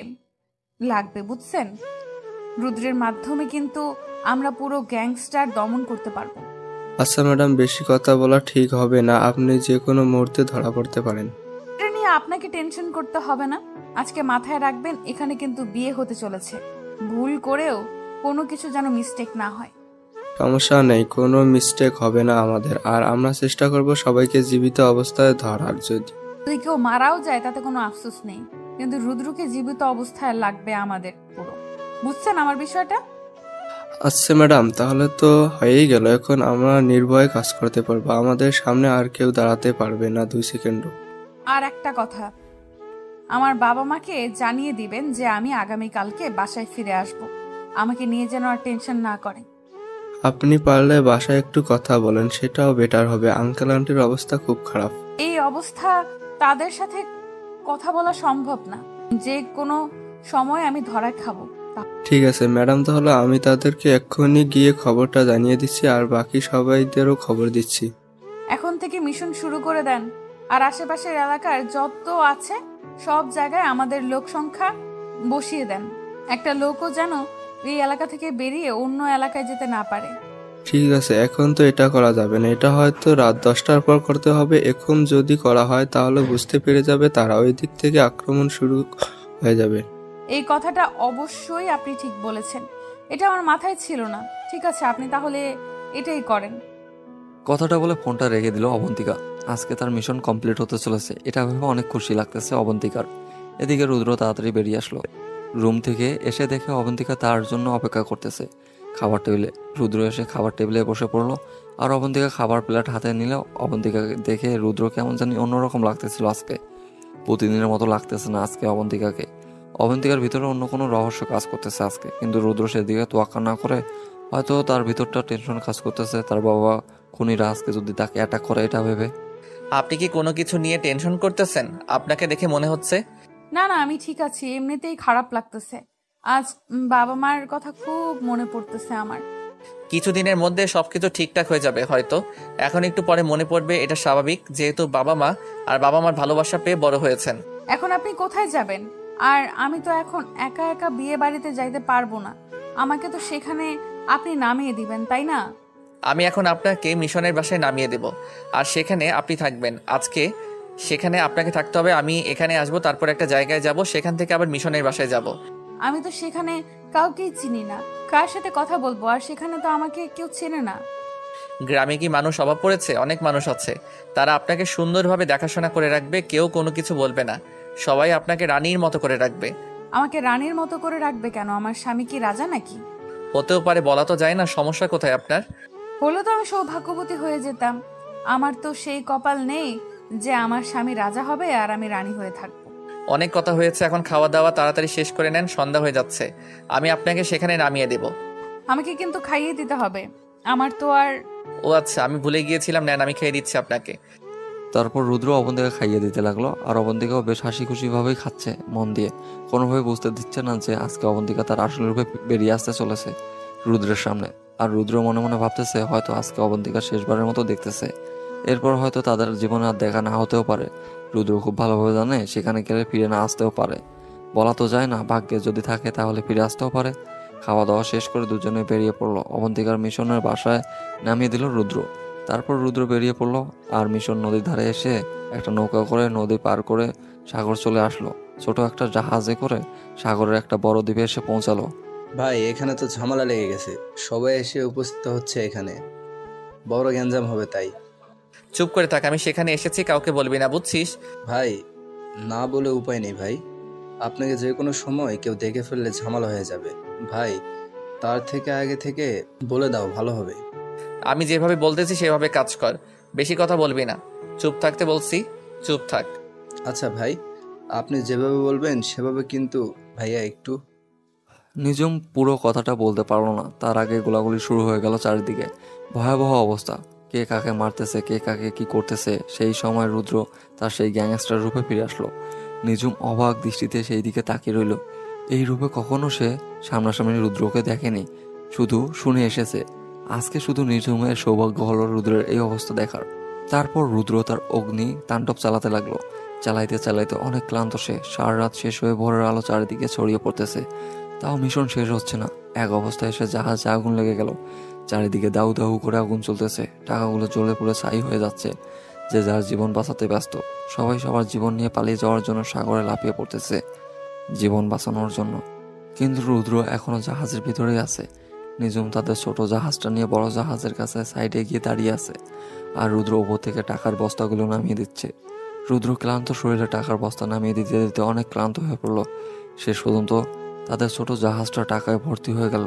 লাগবে, বুঝছেন? রুদ্রের মাধ্যমে কিন্তু আমরা পুরো গ্যাংস্টার দমন করতে পারবো। আচ্ছা ম্যাডাম, বেশি কথা বলা ঠিক হবে না, আপনি যে কোনো মুহূর্তে ধরা পড়তে পারেন। এটা নিয়ে আপনাকে টেনশন করতে হবে না। আজকে মাথায় রাখবেন, এখানে কিন্তু বিয়ে হতে চলেছে, ভুল করেও কোনো কিছু যেন মিস্টেক না হয়। সমস্যা নেই, কোনো মিস্টেক হবে না আমাদের। আর আমরা চেষ্টা করব সবাইকে জীবিত অবস্থায় ধরার। যদি কেউ মারাও যায় তাতে কোনো আফসোস নেই, কিন্তু রুদ্রকে জীবিত অবস্থায় লাগবে আমাদের পুরো, বুঝছেন আমার বিষয়টা? আচ্ছা ম্যাডাম, তাহলে তো হয়েই গেল। এখন আমরা নির্ভয়ে কাজ করতে পারবো, আমাদের সামনে আর কেউ দাঁড়াতে পারবে না 2 সেকেন্ডও। আর একটা কথা, আমার বাবা মাকে জানিয়ে দিবেন যে আমি আগামীকালকে বাসায় ফিরে আসব, আমাকে নিয়ে যেন আর টেনশন না করে। আপনি পারলে বাসায় একটু কথা বলেন, সেটাও বেটার হবে। আঙ্কেল আন্টির অবস্থা খুব খারাপ। এই অবস্থা, তাদের সাথে কথা বলা সম্ভব না, যে কোনো সময় আমি ধরা খাবো, ঠিক আছে ম্যাডাম, তাহলে আমি তাদেরকে এক্ষুনি গিয়ে খবরটা জানিয়ে দিচ্ছি আর বাকি সবাইদেরও খবর দিচ্ছি। এখন থেকে মিশন শুরু করে দেন, আর আশেপাশের এলাকার যত আছে সব জায়গায় আমাদের লোক সংখ্যা বসিয়ে দেন। একটা লোকও যেন এই এলাকা থেকে বেরিয়ে অন্য এলাকায় যেতে না পারে। ঠিক আছে, এখন তো এটা করা যাবে না, এটা হয়তো রাত 10টার পর করতে হবে। এখন যদি করা হয় তাহলে বুঝতে পেরে যাবে তারা ওই দিক থেকে আক্রমণ শুরু হয়ে যাবে। এই কথাটা অবশ্যই আপনি ঠিক বলেছেন, এটা আমার মাথায় ছিল না। ঠিক আছে, আপনি তাহলে এটাই করেন। কথাটা বলে ফোনটা রেখে দিল অবন্তিকা। আজকে তার মিশন কমপ্লিট হতে চলেছে, এটা ভেবে অনেক খুশি লাগতেছে অবন্তিকার। এদিকে রুদ্র তাড়াতাড়ি বেরিয়ে আসলো রুম থেকে। এসে দেখে অবন্তিকা তার জন্য অপেক্ষা করতেছে খাবার টেবিলে। রুদ্র এসে খাবার টেবিলে বসে পড়লো আর অবন্তিকা খাবার প্লেট হাতে নিল। অবন্তিকাকে দেখে রুদ্র কেমন জানি অন্যরকম লাগতেছিল আজকে, প্রতিদিনের মতো লাগতেছে না আজকে অবন্তিকাকে। অবন্তিকার ভিতরে অন্য কোনো রহস্য কাজ করতেছে আজকে, কিন্তু রুদ্র সেদিকে তোয়াক্কা না করে হয়তো তার ভিতরটা টেনশন কাজ করতেছে তার বাবা খুনিরা আজকে যদি তাকে অ্যাটাক করে এটা ভেবে। আপনি কি কোনো কিছু নিয়ে টেনশন করতেছেন? আপনাকে দেখে মনে হচ্ছে। না না, আমি ঠিক আছি, এমনিতেই খারাপ লাগতেছে। আজ বাবা মার কথা খুব মনে পড়তেছে আমার। কিছুদিনের মধ্যে সবকিছু ঠিকঠাক হয়ে যাবে হয়তো। এখন একটু পরে মনে পড়বে, এটা স্বাভাবিক, যেহেতু বাবা মা আর বাবা মার ভালোবাসা পেয়ে বড় হয়েছেন। এখন আপনি কোথায় যাবেন? আর আমি তো এখন একা একা বিয়ে বাড়িতে যাইতে পারবো না, আমাকে তো সেখানে আপনি নামিয়ে দিবেন, তাই না? আমি এখন আপনাকে মিশনের বাসায় নামিয়ে দেব, আর সেখানে আপনি থাকবেন। আজকে সেখানে আপনাকে থাকতে হবে, আমি এখানে আসবো, তারপর একটা জায়গায় যাব, সেখান থেকে আবার মিশনের বাসায় যাব। আমি তো সেখানে কাউকেই চিনি না, কার সাথে কথা বলবো? আর সেখানে তো আমাকে কেউ চেনে না। গ্রামে কি মানুষ অভাব পড়েছে? অনেক মানুষ আছে, তারা আপনাকে সুন্দরভাবে দেখাশোনা করে রাখবে, কেউ কোনো কিছু বলবে না, সবাই আপনাকে রানীর মতো করে রাখবে। আমাকে রানীর মতো করে রাখবে কেন? আমার স্বামী কি রাজা নাকি? হতেও পারে, বলা তো যায় না। সমস্যা কোথায় আপনার? হলো তো আমি সৌভাগ্যবতী হয়ে যেতাম। আমার তো সেই কপাল নেই যে আমার স্বামী রাজা হবে আর আমি রানী হয়ে থাকবো। অনেক কথা হয়েছে, এখন খাওয়া দাওয়া তাড়াতাড়ি শেষ করে নেন, সন্ধ্যা হয়ে যাচ্ছে। আমি আপনাকে সেখানে নামিয়ে দেব। আমাকে কিন্তু খাইয়ে দিতে হবে, আমার তো আর। ও আচ্ছা, আমি ভুলে গিয়েছিলাম, নেন আমি খেয়ে দিচ্ছি আপনাকে। তারপর রুদ্র অবন্তিকা খাইয়ে দিতে লাগলো আর অবন্তিকাও বেশ হাসি খুশি ভাবেই খাচ্ছে মন দিয়ে। কোনোভাবে বুঝতে দিচ্ছে না যে আজকে অবন্তিকা তার আসল রূপে বেরিয়ে আসতে চলেছে রুদ্রের সামনে। আর রুদ্র মনে মনে ভাবতেছে হয়তো আজকে অবন্তিকা শেষবারের মতো দেখতেছে, এরপর হয়তো তাদের জীবনে আর দেখা না হতেও পারে। রুদ্র খুব ভালোভাবে জানে সেখানে গেলে ফিরে না আসতেও পারে, বলা তো যায় না, ভাগ্যে যদি থাকে তাহলে ফিরে আসতেও পারে। খাওয়া দাওয়া শেষ করে দুজনে বেরিয়ে পড়লো অবন্তিকার মিশনের বাসায় নামিয়ে দিল রুদ্র। তারপর রুদ্র বেরিয়ে পড়লো আর মিশন নদীর ধারে এসে একটা নৌকা করে নদী পার করে সাগর চলে আসলো। ছোট একটা জাহাজে করে সাগরের একটা বড় দ্বীপে এসে পৌঁছালো। ভাই, এখানে তো ঝামেলা লেগে গেছে, সবাই এসে উপস্থিত হচ্ছে, এখানে বড় গ্যাঞ্জাম হবে। তাই চুপ করে থাক, আমি সেখানে এসেছি, কাউকে বলবি না, বুঝছিস? ভাই, না বলে উপায় নেই ভাই, আপনাকে যে কোনো সময় কেউ দেখে ফেললে ঝামেলা হয়ে যাবে ভাই, তার থেকে আগে থেকে বলে দাও ভালো হবে। আমি যেভাবে বলতেছি সেভাবে কাজ কর, বেশি কথা বলবি না। চুপ থাকতে বলছি, চুপ থাক। আচ্ছা ভাই, আপনি যেভাবে বলবেন সেভাবে, কিন্তু ভাইয়া একটু। নিজুম পুরো কথাটা বলতে পারলো না, তার আগে গোলাগুলি শুরু হয়ে গেল চারিদিকে। ভয়াবহ অবস্থা, কে কাকে মারতেছে, কে কাকে কি করতেছে। সেই সময় রুদ্র তার সেই গ্যাংস্টার রূপে ফিরে আসলো। নিজুম অবাক দৃষ্টিতে সেই দিকে তাকিয়ে রইল। এই রূপে কখনো সে সামনাসামনি রুদ্রকে দেখেনি, শুধু শুনে এসেছে। আজকে শুধু নিজুমের সৌভাগ্য হলো রুদ্রের এই অবস্থা দেখার। তারপর রুদ্র তার অগ্নি তাণ্ডব চালাতে লাগলো। চালাইতে চালাইতে অনেক ক্লান্ত সে। সারা রাত শেষ হয়ে ভোরের আলো চারিদিকে ছড়িয়ে পড়তেছে, তাও মিশন শেষ হচ্ছে না। এক অবস্থায় এসে জাহাজে আগুন লেগে গেল। চারিদিকে দাউ দাউ করে আগুন চলতেছে, টাকাগুলো জ্বলে পুড়ে ছাই হয়ে যাচ্ছে। যে যার জীবন বাঁচাতে ব্যস্ত, সবাই সবার জীবন নিয়ে পালিয়ে যাওয়ার জন্য সাগরে লাফিয়ে পড়তেছে জীবন বাঁচানোর জন্য। কিন্তু রুদ্র এখনো জাহাজের ভিতরেই আছে। নিজুম তাদের ছোট জাহাজটা নিয়ে বড় জাহাজের কাছে সাইডে গিয়ে দাঁড়িয়ে আছে, আর রুদ্র ওপর থেকে টাকার বস্তাগুলো নামিয়ে দিচ্ছে। রুদ্র ক্লান্ত শরীরে টাকার বস্তা নামিয়ে দিতে দিতে অনেক ক্লান্ত হয়ে পড়লো। শেষ পর্যন্ত তাদের ছোট জাহাজটা টাকায় ভর্তি হয়ে গেল।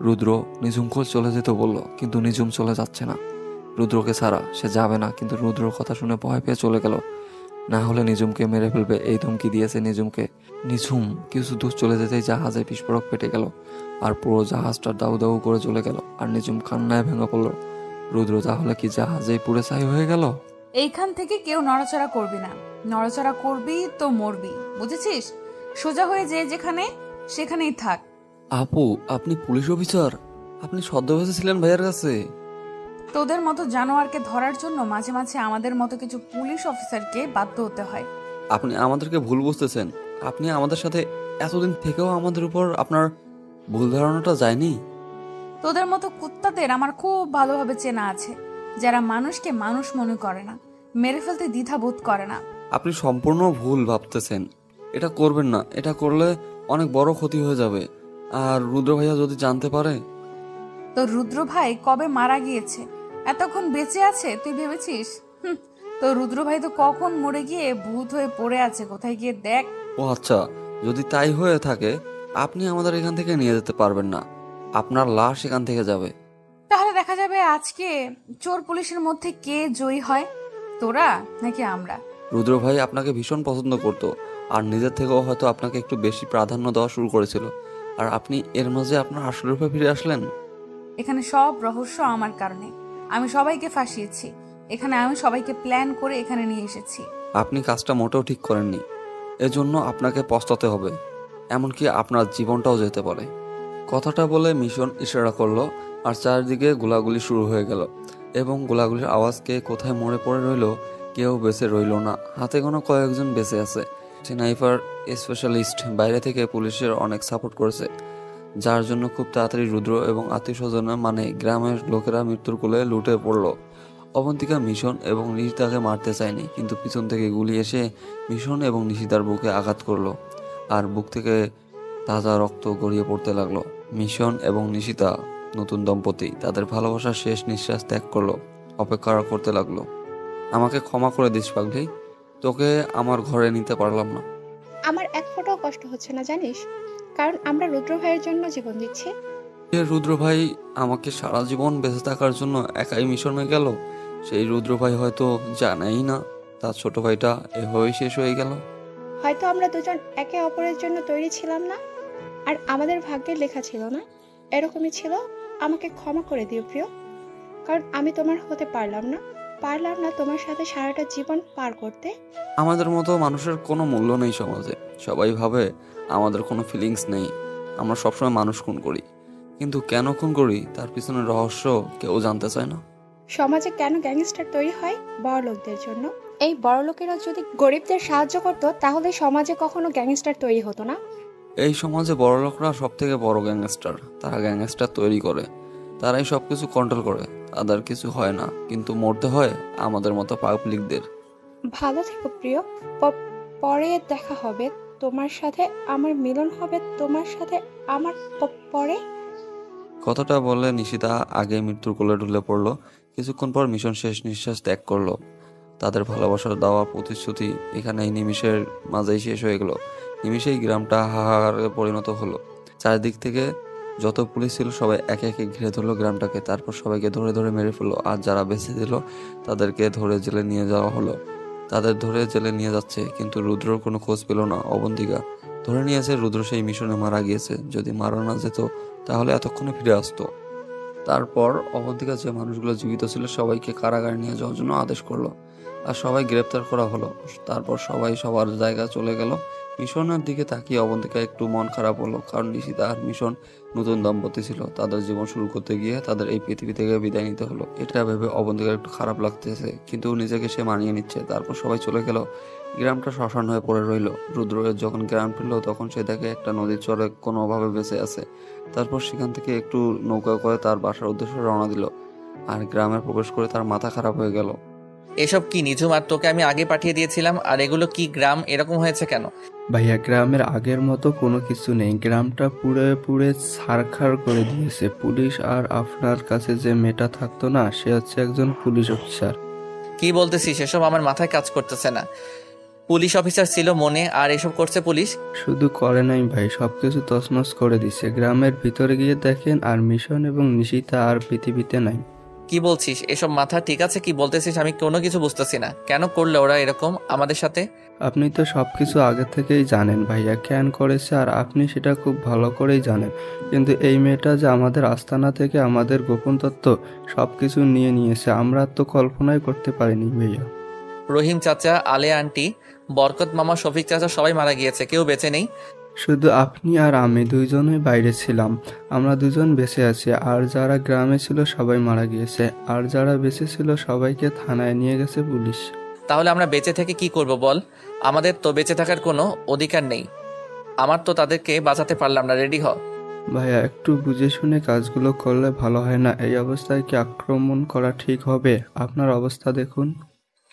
রুদ্র নিজুমকে চলে যেতে বলল, কিন্তু নিজুম চলে যাচ্ছে না রুদ্রকে ছাড়া। সে যাবে না, কিন্তু রুদ্রর কথা শুনে ভয় পেয়ে চলে গেল। না হলে নিজুমকে মেরে ফেলবে এই ধমকি দিয়েছে নিজুমকে। নিজুম কিছু দূর চলে যেতেই জাহাজে বিস্ফোরক পেটে গেল আর পুরো জাহাজটা দাউ দাউ করে চলে গেল। আর নিজুম কান্নায় ভেঙে পড়ল। রুদ্র তাহলে কি জাহাজেই পুড়ে ছাই হয়ে গেল? এইখান থেকে কেউ নড়াচড়া করবি না, নড়াচড়া করবি তো মরবি, বুঝেছিস? সোজা হয়ে যে যেখানে সেখানেই থাক। আপু, আপনি পুলিশ অফিসার? আপনি ছদ্মবেশে ছিলেন ভাইয়ার কাছে? তোদের মতো জানোয়ারকে ধরার জন্য মাঝে মাঝে আমাদের মতো কিছু পুলিশ অফিসারকে বাধ্য হতে হয়। আপনি আমাদেরকে ভুল বুঝতেছেন। আপনি আমাদের সাথে এতদিন থেকেও আমাদের উপর আপনার ভুল ধারণাটা যায়নি। তোদের মতো কুত্তাদের আমার খুব ভালোভাবে চেনা আছে, যারা মানুষকে মানুষ মনে করে না, মেরে ফেলতে দ্বিধাবোধ করে না। আপনি সম্পূর্ণ ভুল ভাবতেছেন। এটা করবেন না, এটা করলে অনেক বড় ক্ষতি হয়ে যাবে। আর রুদ্র ভাইয়া যদি জানতে পারে। তো রুদ্র ভাই কবে মারা গিয়েছে, এতক্ষণ বেঁচে আছে তুই ভেবেছিস? তো রুদ্র ভাই তো কখন মরে গিয়ে ভূত হয়ে পড়ে আছে, কোথায় গিয়ে দেখ। ও আচ্ছা, যদি তাই হয়ে থাকে আপনি আমাদের এখান থেকে নিয়ে যেতে পারবেন না। আপনার লাশ এখান থেকে যাবে। তাহলে দেখা যাবে আজকে চোর পুলিশের মধ্যে কে জয়ী হয়, তোরা নাকি আমরা। রুদ্র ভাই আপনাকে ভীষণ পছন্দ করতো, আর নিজের থেকেও হয়তো আপনাকে একটু বেশি প্রাধান্য দেওয়া শুরু করেছিল। আর আপনি এর মাঝে আপনার আসল রূপে ফিরে আসলেন। এখানে সব রহস্য আমার কারণে। আমি সবাইকে ফাঁসিয়েছি এখানে, আমি সবাইকে প্ল্যান করে এখানে নিয়ে এসেছি। আপনি কাজটা মোটেও ঠিক করেননি, এজন্য আপনাকে পস্তাতে হবে। এমনকি আপনার জীবনটাও যেতে পারে। কথাটা বলে মিশন ইশারা করলো, আর চারদিকে গোলাগুলি শুরু হয়ে গেল। এবং গোলাগুলির আওয়াজকে কোথায় মরে পড়ে রইল কেউ বেঁচে রইল না। হাতে গোনা কয়েকজন বেঁচে আছে। স্নাইপার স্পেশালিস্ট বাইরে থেকে পুলিশের অনেক সাপোর্ট করেছে, যার জন্য খুব তাড়াতাড়ি রুদ্র এবং আত্মীয় স্বজনের মানে গ্রামের লোকেরা মৃত্যুর কোলে লুটে পড়ল। অবন্তিকা মিশন এবং নিশিতাকে মারতে চায়নি, কিন্তু পিছন থেকে গুলি এসে মিশন এবং নিশিতার বুকে আঘাত করলো, আর বুক থেকে তাজা রক্ত গড়িয়ে পড়তে লাগলো। মিশন এবং নিশিতা নতুন দম্পতি তাদের ভালোবাসার শেষ নিঃশ্বাস ত্যাগ করলো, অপেক্ষা করতে লাগলো। আমাকে ক্ষমা করে দিস পাগলি, তোকে আমার ঘরে নিতে পারলাম না। আমার এক ফোঁটাও কষ্ট হচ্ছে না জানিস, কারণ আমরা রুদ্র ভাইয়ের জন্য জীবন দিচ্ছি। রুদ্র ভাই আমাকে সারা জীবন বেঁচে থাকার জন্য একাই মিশনে গেল। সেই রুদ্র ভাই হয়তো জানেই না তার ছোট ভাইটা এভাবেই শেষ হয়ে গেল। হয়তো আমরা দুজন একে অপরের জন্য তৈরি ছিলাম না, আর আমাদের ভাগ্যের লেখা ছিল না। এরকমই ছিল। আমাকে ক্ষমা করে দিও প্রিয়, কারণ আমি তোমার হতে পারলাম না তোমার সাথে সারাটা জীবন পার করতে। আমাদের মতো মানুষের কোনো মূল্য নেই সমাজে। সবাই ভাবে আমাদের কোনো ফিলিংস নেই। আমরা সবসময় মানুষ খুন করি, কিন্তু কেন খুন করি তার পিছনে রহস্য কেউ জানতে চায় না। সমাজে কেন গ্যাংস্টার তৈরি হয়? বড় লোকদের জন্য। এই বড় লোকেরা যদি গরিবদের সাহায্য করতো তাহলে সমাজে কখনো গ্যাংস্টার তৈরি হতো না। এই সমাজে বড় লোকরা সব থেকে বড় গ্যাংস্টার। তারা গ্যাংস্টার তৈরি করে, তারাই সবকিছু কন্ট্রোল করে। তাদের কিছু হয় না, কিন্তু মরতে হয় আমাদের মতো পাবলিকদের। ভালো থেকো প্রিয়, পরে দেখা হবে তোমার সাথে, আমার মিলন হবে তোমার সাথে আমার পরে। কথাটা বলে নিশিতা আগে মৃত্যুর কোলে ঢুলে পড়লো। কিছুক্ষণ পর মিশন শেষ নিঃশ্বাস ত্যাগ করলো। তাদের ভালোবাসার দেওয়া প্রতিশ্রুতি এখানে এই নিমিষের মাঝেই শেষ হয়ে গেল। নিমিষেই গ্রামটা হাহাকারে পরিণত হলো। চারিদিক থেকে যত পুলিশ ছিল সবাই একে একে ঘিরে ধরলো গ্রামটাকে। তারপর সবাইকে ধরে ধরে মেরে ফেললো, আর যারা বেঁচে দিল তাদেরকে ধরে জেলে নিয়ে যাওয়া হলো। তাদের ধরে জেলে নিয়ে যাচ্ছে, কিন্তু রুদ্রর কোনো খোঁজ পেল না। অবন্তিকা ধরে নিয়েছে রুদ্র সেই মিশনে মারা গিয়েছে। যদি মারা না যেত তাহলে এতক্ষণে ফিরে আসতো। তারপর অবন্তিকা যে মানুষগুলো জীবিত ছিল সবাইকে কারাগারে নিয়ে যাওয়ার জন্য আদেশ করলো, আর সবাই গ্রেপ্তার করা হলো। তারপর সবাই সবার জায়গায় চলে গেল। মিশনের দিকে তাকিয়ে অবন্তিকা একটু মন খারাপ হলো, কারণ নিশিতা আর মিশন নতুন দম্পতি ছিল। তাদের জীবন শুরু করতে গিয়ে তাদের এই পৃথিবী থেকে বিদায় নিতে হলো। এটা ভেবে অবন্তিকার একটু খারাপ লাগতেছে, কিন্তু নিজেকে সে মানিয়ে নিচ্ছে। তারপর সবাই চলে গেল। গ্রামটা শ্মশান হয়ে পড়ে রইল। রুদ্র যখন গ্রাম ফিরল তখন সে দেখে একটা নদীর চরে কোনোভাবে বেঁচে আছে। তারপর সেখান থেকে একটু নৌকা করে তার বাসার উদ্দেশ্যে রওনা দিল। আর গ্রামে প্রবেশ করে তার মাথা খারাপ হয়ে গেল। এসব কি নিঝুম? আর তোকে আমি আগে পাঠিয়ে দিয়েছিলাম, আর এগুলো কি? গ্রাম এরকম হয়েছে কেন? ভাইয়া, গ্রামের আগের মতো কোনো কিছু নেই। গ্রামটা পুড়ে পুড়ে ছারখার করে দিয়েছে পুলিশ। আর আপনার কাছে যে মেয়েটা থাকতো না, সে হচ্ছে একজন পুলিশ অফিসার। কি বলতেছিস? এসব আমার মাথায় কাজ করতেছে না। পুলিশ অফিসার ছিল মনে, আর এসব করছে পুলিশ? শুধু করে নাই ভাই, সবকিছু তছনছ করে দিছে। গ্রামের ভিতরে গিয়ে দেখেন, আর মিশন এবং নিশিতা আর পৃথিবীতে নাই। কি বলছিস? এসব মাথা ঠিক আছে? কি বলতেছিস? আমি কোনো কিছু বুঝতেছি না। কেন করলে ওরা এরকম আমাদের সাথে? আপনি তো সবকিছু আগে থেকেই জানেন ভাইয়া, কেন করেছে আর আপনি সেটা খুব ভালো করেই জানেন। কিন্তু এই মেয়েটা যে আমাদের আস্তানা থেকে আমাদের গোপন তথ্য সবকিছু নিয়ে নিয়েছে, আমরা তো কল্পনাই করতে পারিনি ভাইয়া। রহিম চাচা, আলে আন্টি, বরকত মামা, শফিক চাচা সবাই মারা গিয়েছে, কেউ বেঁচে নেই। শুধু আপনি আর আমি দুইজনই বাইরে ছিলাম। আমরা দুজন বেঁচে আছি, আর যারা গ্রামে ছিল সবাই মারা গিয়েছে, আর যারা বেঁচে ছিল সবাইকে থানায় নিয়ে গেছে পুলিশ। তাহলে আমরা বেঁচে থেকে কি করব বল? আমাদের তো বেঁচে থাকার কোনো অধিকার নেই। আমার তো তাদেরকে বাঁচাতে পারলাম না। রেডি হ। ভাইয়া, একটু বুঝে শুনে কাজগুলো করলে ভালো হয় না? এই অবস্থায় কি আক্রমণ করা ঠিক হবে? আপনার অবস্থা দেখুন।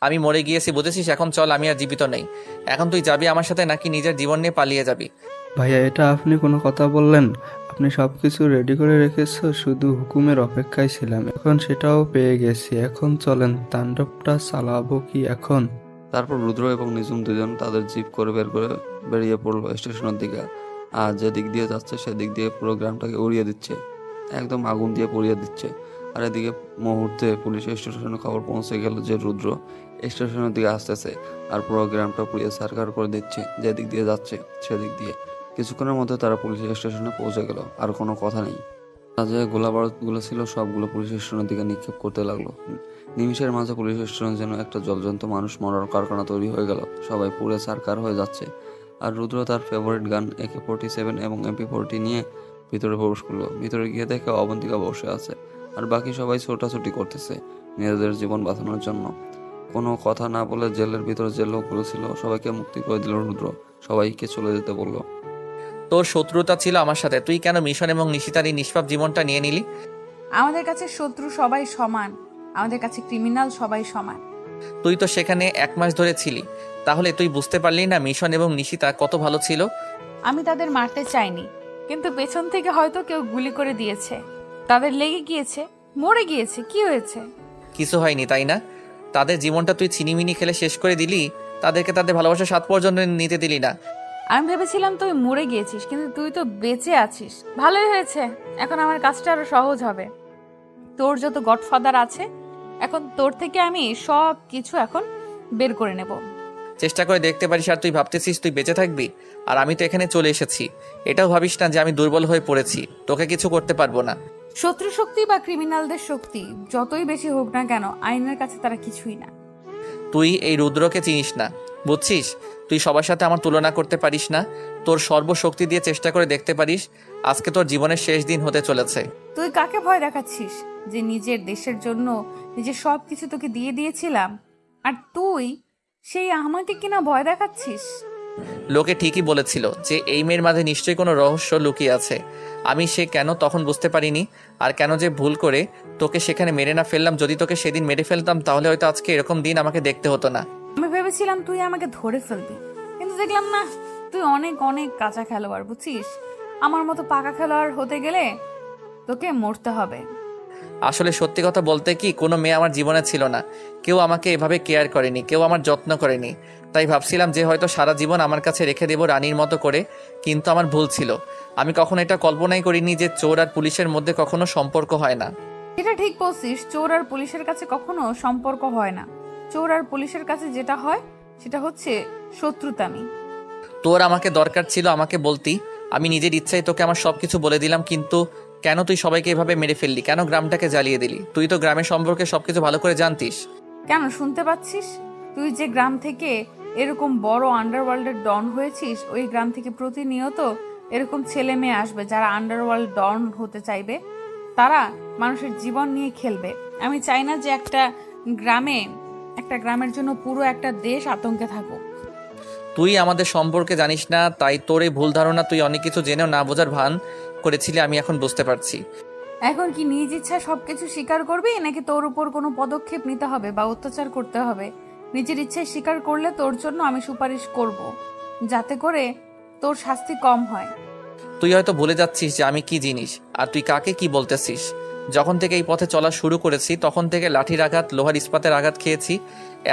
আমি মরে গিয়েছি বুঝেছিস, এখন চল, আমি আর জীবিত নেই। এখন তুই যাবি আমার সাথে নাকি নিজের জীবন নিয়ে পালিয়ে যাবি? ভাইয়া, এটা আপনি কোনো কথা বললেন? আপনি সবকিছু রেডি করে রেখেছো, শুধু হুকুমের অপেক্ষায় ছিলাম, এখন সেটাও পেয়ে গেছি। এখন চলেন, তাণ্ডবটা চালাবো কি এখন? তারপর রুদ্র এবং নিজুম দুজন তাদের জিপ করে বেরিয়ে পড়লো স্টেশনের দিকে। আর যে দিক দিয়ে যাচ্ছে সেদিক দিয়ে পুরো গ্রামটাকে উড়িয়ে দিচ্ছে, একদম আগুন দিয়ে পুড়িয়ে দিচ্ছে। আর এদিকে মুহূর্তে পুলিশ স্টেশনে খবর পৌঁছে গেল যে রুদ্র স্টেশনের দিকে আসতেছে আর পুরো গ্রামটা পুড়িয়ে ছারখার করে দিচ্ছে। যে দিক দিয়ে যাচ্ছে সেদিক দিয়ে। কিছুক্ষণের মধ্যে তারা পুলিশ স্টেশনে পৌঁছে গেল। আর কোনো কথা নেই। যে গোলা বারুদগুলো ছিল সবগুলো পুলিশ স্টেশনের দিকে নিক্ষেপ করতে লাগলো। নিমিষের মাঝে পুলিশ স্টেশন যেন একটা জলজন্ত মানুষ মরার কারখানা তৈরি হয়ে গেল। সবাই পুড়ে ছারখার হয়ে যাচ্ছে। আর রুদ্র তার ফেভারিট গান AK-47 এবং MP-40 নিয়ে ভিতরে প্রবেশ করলো। ভিতরে গিয়ে দেখে অবন্তিকা বসে আছে আর বাকি সবাই ছোটাছুটি করতেছে নিজেদের জীবন বাঁচানোর জন্য। কোনো কথা না বলে জেলের ভিতরে যে লোকগুলো ছিল সবাইকে মুক্তি করে দিল রুদ্র। সবাইকে চলে যেতে বললো। তোর শত্রুতা ছিল আমার সাথে, তুই কেন মিশন এবং নিশিতার এই নিষ্পাপ জীবনটা নিয়ে নিলি? আমাদের কাছে শত্রু সবাই সমান, আমাদের কাছে ক্রিমিনাল সবাই সমান। তুই তো সেখানে 1 মাস ধরে ছিলি, তাহলে তুই বুঝতে পারলি না মিশন এবং নিশিতা কত ভালো ছিল? আমি তাদের মারতে চাইনি, কিন্তু পেছন থেকে হয়তো কেউ গুলি করে দিয়েছে, তাদের লেগে গিয়েছে, মরে গিয়েছে। কি হয়েছে? কিছু হয়নি তাই না? তাদের জীবনটা তুই ছিনিমিনি খেলে শেষ করে দিলি, তাদেরকে তাদের ভালোবাসার স্বাদ পর্যন্ত নিতে দিলি না। আমি ভেবেছিলাম তুই মরে গিয়েছিস, কিন্তু তুই তো বেঁচে আছিস। ভালোই হয়েছে, এখন আমার কাজটা আরো সহজ হবে। তোর যত গডফাদার আছে, এখন তোর থেকে আমি সব কিছু এখন বের করে নেব। চেষ্টা করে দেখতে পারিস। আর তুই ভাবতেছিস তুই বেঁচে থাকবি, আর আমি তো এখানে চলে এসেছি। এটাও ভাবিস না যে আমি দুর্বল হয়ে পড়েছি, তোকে কিছু করতে পারবো না। শত্রু শক্তি বা ক্রিমিনালদের শক্তি যতই বেশি হোক না কেন, আইনের কাছে তারা কিছুই না। তুই এই রুদ্রকে চিনিস না, বুঝছিস? তুই সবার সাথে আমার তুলনা করতে পারিস না। তোর সর্বশক্তি দিয়ে চেষ্টা করে দেখতে পারিস। আজকে তোর জীবনের শেষ দিন হতে চলেছে। তুই কাকে ভয় দেখাচ্ছিস? যে নিজের দেশের জন্য নিজের সব কিছু তোকে দিয়ে দিয়েছিলাম, আর তুই সেই আমাকে কিনা ভয় দেখাচ্ছিস? লোকে ঠিকই বলেছিল যে এই মেয়ের মাঝে নিশ্চয়ই কোনো রহস্য লুকিয়ে আছে। আমি সে কেন তখন বুঝতে পারিনি, আর কেন যে ভুল করে তোকে সেখানে মেরে না ফেললাম। যদি তোকে সেদিন মেরে ফেলতাম তাহলে হয়তো আজকে এরকম দিন আমাকে দেখতে হতো না। আমি ভেবেছিলাম তুই আমাকে ধরে ফেলবি, কিন্তু দেখলাম না, তুই অনেক অনেক কাঁচা খেলোয়াড়, বুঝছিস? আমার মতো পাকা খেলোয়াড় হতে গেলে তোকে মরতে হবে। আসলে সত্যি কথা বলতে কি, কোনো মেয়ে আমার জীবনে ছিল না। কেউ আমাকে এভাবে কেয়ার করেনি, কেউ আমার যত্ন করেনি। তাই ভাবছিলাম যে হয়তো সারা জীবন আমার কাছে রেখে দেব রানীর মতো করে, কিন্তু আমার ভুল ছিল। আমি কখনো এটা কল্পনাই করিনি যে চোর আর পুলিশের মধ্যে কখনো সম্পর্ক হয় না। এটা ঠিক বলছিস, চোর আর পুলিশের কাছে কখনো সম্পর্ক হয় না। চোর আর পুলিশের কাছে যেটা হয় সেটা হচ্ছে শত্রুতামি। তোর আমাকে দরকার ছিল আমাকে বলতি, আমি নিজের ইচ্ছায় তোকে আমার সবকিছু বলে দিলাম। কিন্তু কেন তুই সবাইকে এভাবে মেরে ফেললি? কেন গ্রামটাকে জ্বালিয়ে দিলি? তুই তো গ্রামের সম্পর্কে সবকিছু ভালো করে জানতিস। কেন শুনতে পাচ্ছিস? তুই যে গ্রাম থেকে এরকম বড় আন্ডারওয়ার্ল্ডের ডন হয়েছিস, ওই গ্রাম থেকে প্রতিনিয়ত এরকম ছেলে মেয়ে আসবে যারা আন্ডারওয়ার্ল্ড ডন হতে চাইবে। তারা মানুষের জীবন নিয়ে খেলবে। আমি চাই না যে একটা গ্রামের জন্য পুরো একটা দেশ আতঙ্কে থাকুক। তুই আমাদের সম্পর্কে জানিস না, তাই তোর এই ভুল ধারণা। তুই অনেক কিছু জেনেও না বোঝার ভান করেছিলি, আমি এখন বুঝতে পারছি। এখন কি নিজ ইচ্ছা সবকিছু স্বীকার করবি, নাকি তোর উপর কোনো পদক্ষেপ নিতে হবে বা অত্যাচার করতে হবে? নিজের ইচ্ছায় স্বীকার করলে তোর জন্য আমি সুপারিশ করব, যাতে করে তোর শাস্তি কম হয়। তুই হয়তো ভুলে যাচ্ছিস যে আমি কি জিনিস, আর তুই কাকে কি বলতেছিস। যখন থেকে এই পথে চলা শুরু করেছি তখন থেকে লাঠির আঘাত, লোহার ইস্পাতের আঘাত খেয়েছি,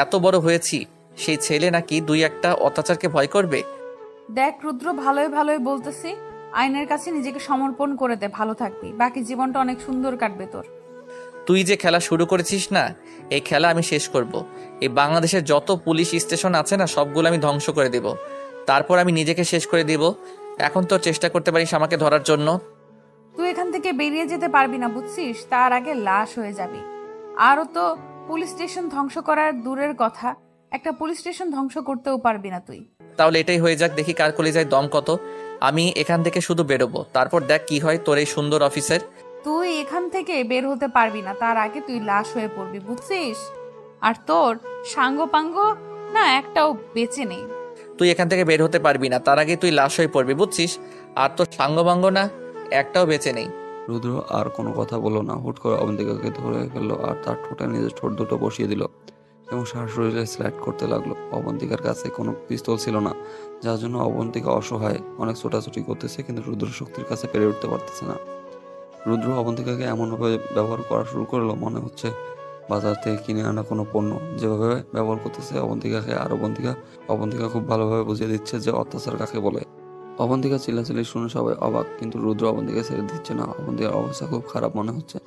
এত বড় হয়েছি। সেই ছেলে নাকি 2-1টা অত্যাচারকে ভয় করবে? দেখ রুদ্র, ভালোই ভালোই বলতেছি, আইনের কাছে নিজেকে সমর্পণ করে দে, ভালো থাকবি, বাকি জীবনটা অনেক সুন্দর কাটবে তোর। তুই যে খেলা শুরু করেছিস না, এই খেলা আমি শেষ করব। এই বাংলাদেশের যত পুলিশ স্টেশন আছে না, সবগুলো আমি ধ্বংস করে দেব। তারপর আমি নিজেকে শেষ করে দেব। এখন তোর চেষ্টা করতে পারিস আমাকে ধরার জন্য। তুই এখান থেকে বেরিয়ে যেতে পারবি না, বুঝছিস? তার আগে লাশ হয়ে যাবি। আরও তো পুলিশ স্টেশন ধ্বংস করার দূরের কথা, একটা পুলিশ স্টেশন ধ্বংস করতেও পারবি না তুই। তাহলে এটাই হয়ে যাক, দেখি কার কলিজায় দম কত। আমি এখান থেকে শুধু বেরোবো, তারপর দেখ কি হয় তোর এই সুন্দর অফিসের। তুই এখান থেকে বের হতে পারবি না, তার আগে তুই লাশ হয়ে পড়বি, বুঝছিস? আর তোর সাঙ্গ পাঙ্গ না একটাও বেঁচে নেই। তুই এখান থেকে বের হতে পারবি না, তার আগে তুই লাশ হয়ে পড়বি, বুঝছিস? আর তোর সাঙ্গবাঙ্গ না একটাও বেঁচে নেই। রুদ্র আর কোনো কথা বললো না, হুট করে অবন্তিকাকে ধরে ফেললো আর তার ঠোঁটে নিজের ঠোঁট দুটো বসিয়ে দিল এবং সারা শরীরে স্লাইড করতে লাগলো। অবন্তিকার কাছে কোনো পিস্তল ছিল না, যার জন্য অবন্তিকা অসহায়, অনেক ছোটাছুটি করতেছে কিন্তু রুদ্র শক্তির কাছে পেরে উঠতে পারতেছে না। রুদ্র অবন্তিকাকে এমনভাবে ব্যবহার করা শুরু করলো মনে হচ্ছে বাজার থেকে কিনে আনা কোনো পণ্য। যেভাবে ব্যবহার করতেছে অবন্তিকাকে, আর অবন্তিকা খুব ভালোভাবে বুঝিয়ে দিচ্ছে যে অত্যাচার কাকে বলে। অবন্তিকা চিল্লাচিল্লি শুনে সবাই অবাক, কিন্তু রুদ্র অবন্তিকা ছেড়ে দিচ্ছে না। অবন্তিকার অবস্থা খুব খারাপ মনে হচ্ছে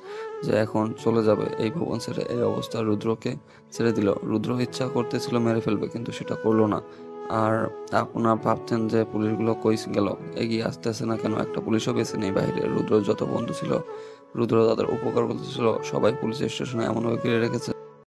যে এখন চলে যাবে এই ভবন ছেড়ে। এই অবস্থা রুদ্রকে ছেড়ে দিল। রুদ্র ইচ্ছা করতেছিল মেরে ফেলবে, কিন্তু সেটা করলো না। আর আপনারা ভাবছেন যে পুলিশগুলো কই গেল, এগিয়ে আসতেছে না কেন? একটা পুলিশও বেঁচে নেই বাইরে। রুদ্র যত বন্ধু ছিল, রুদ্র তাদের উপকার করতেছিল, সবাই পুলিশ স্টেশনে এমনভাবে ঘিরে রেখেছে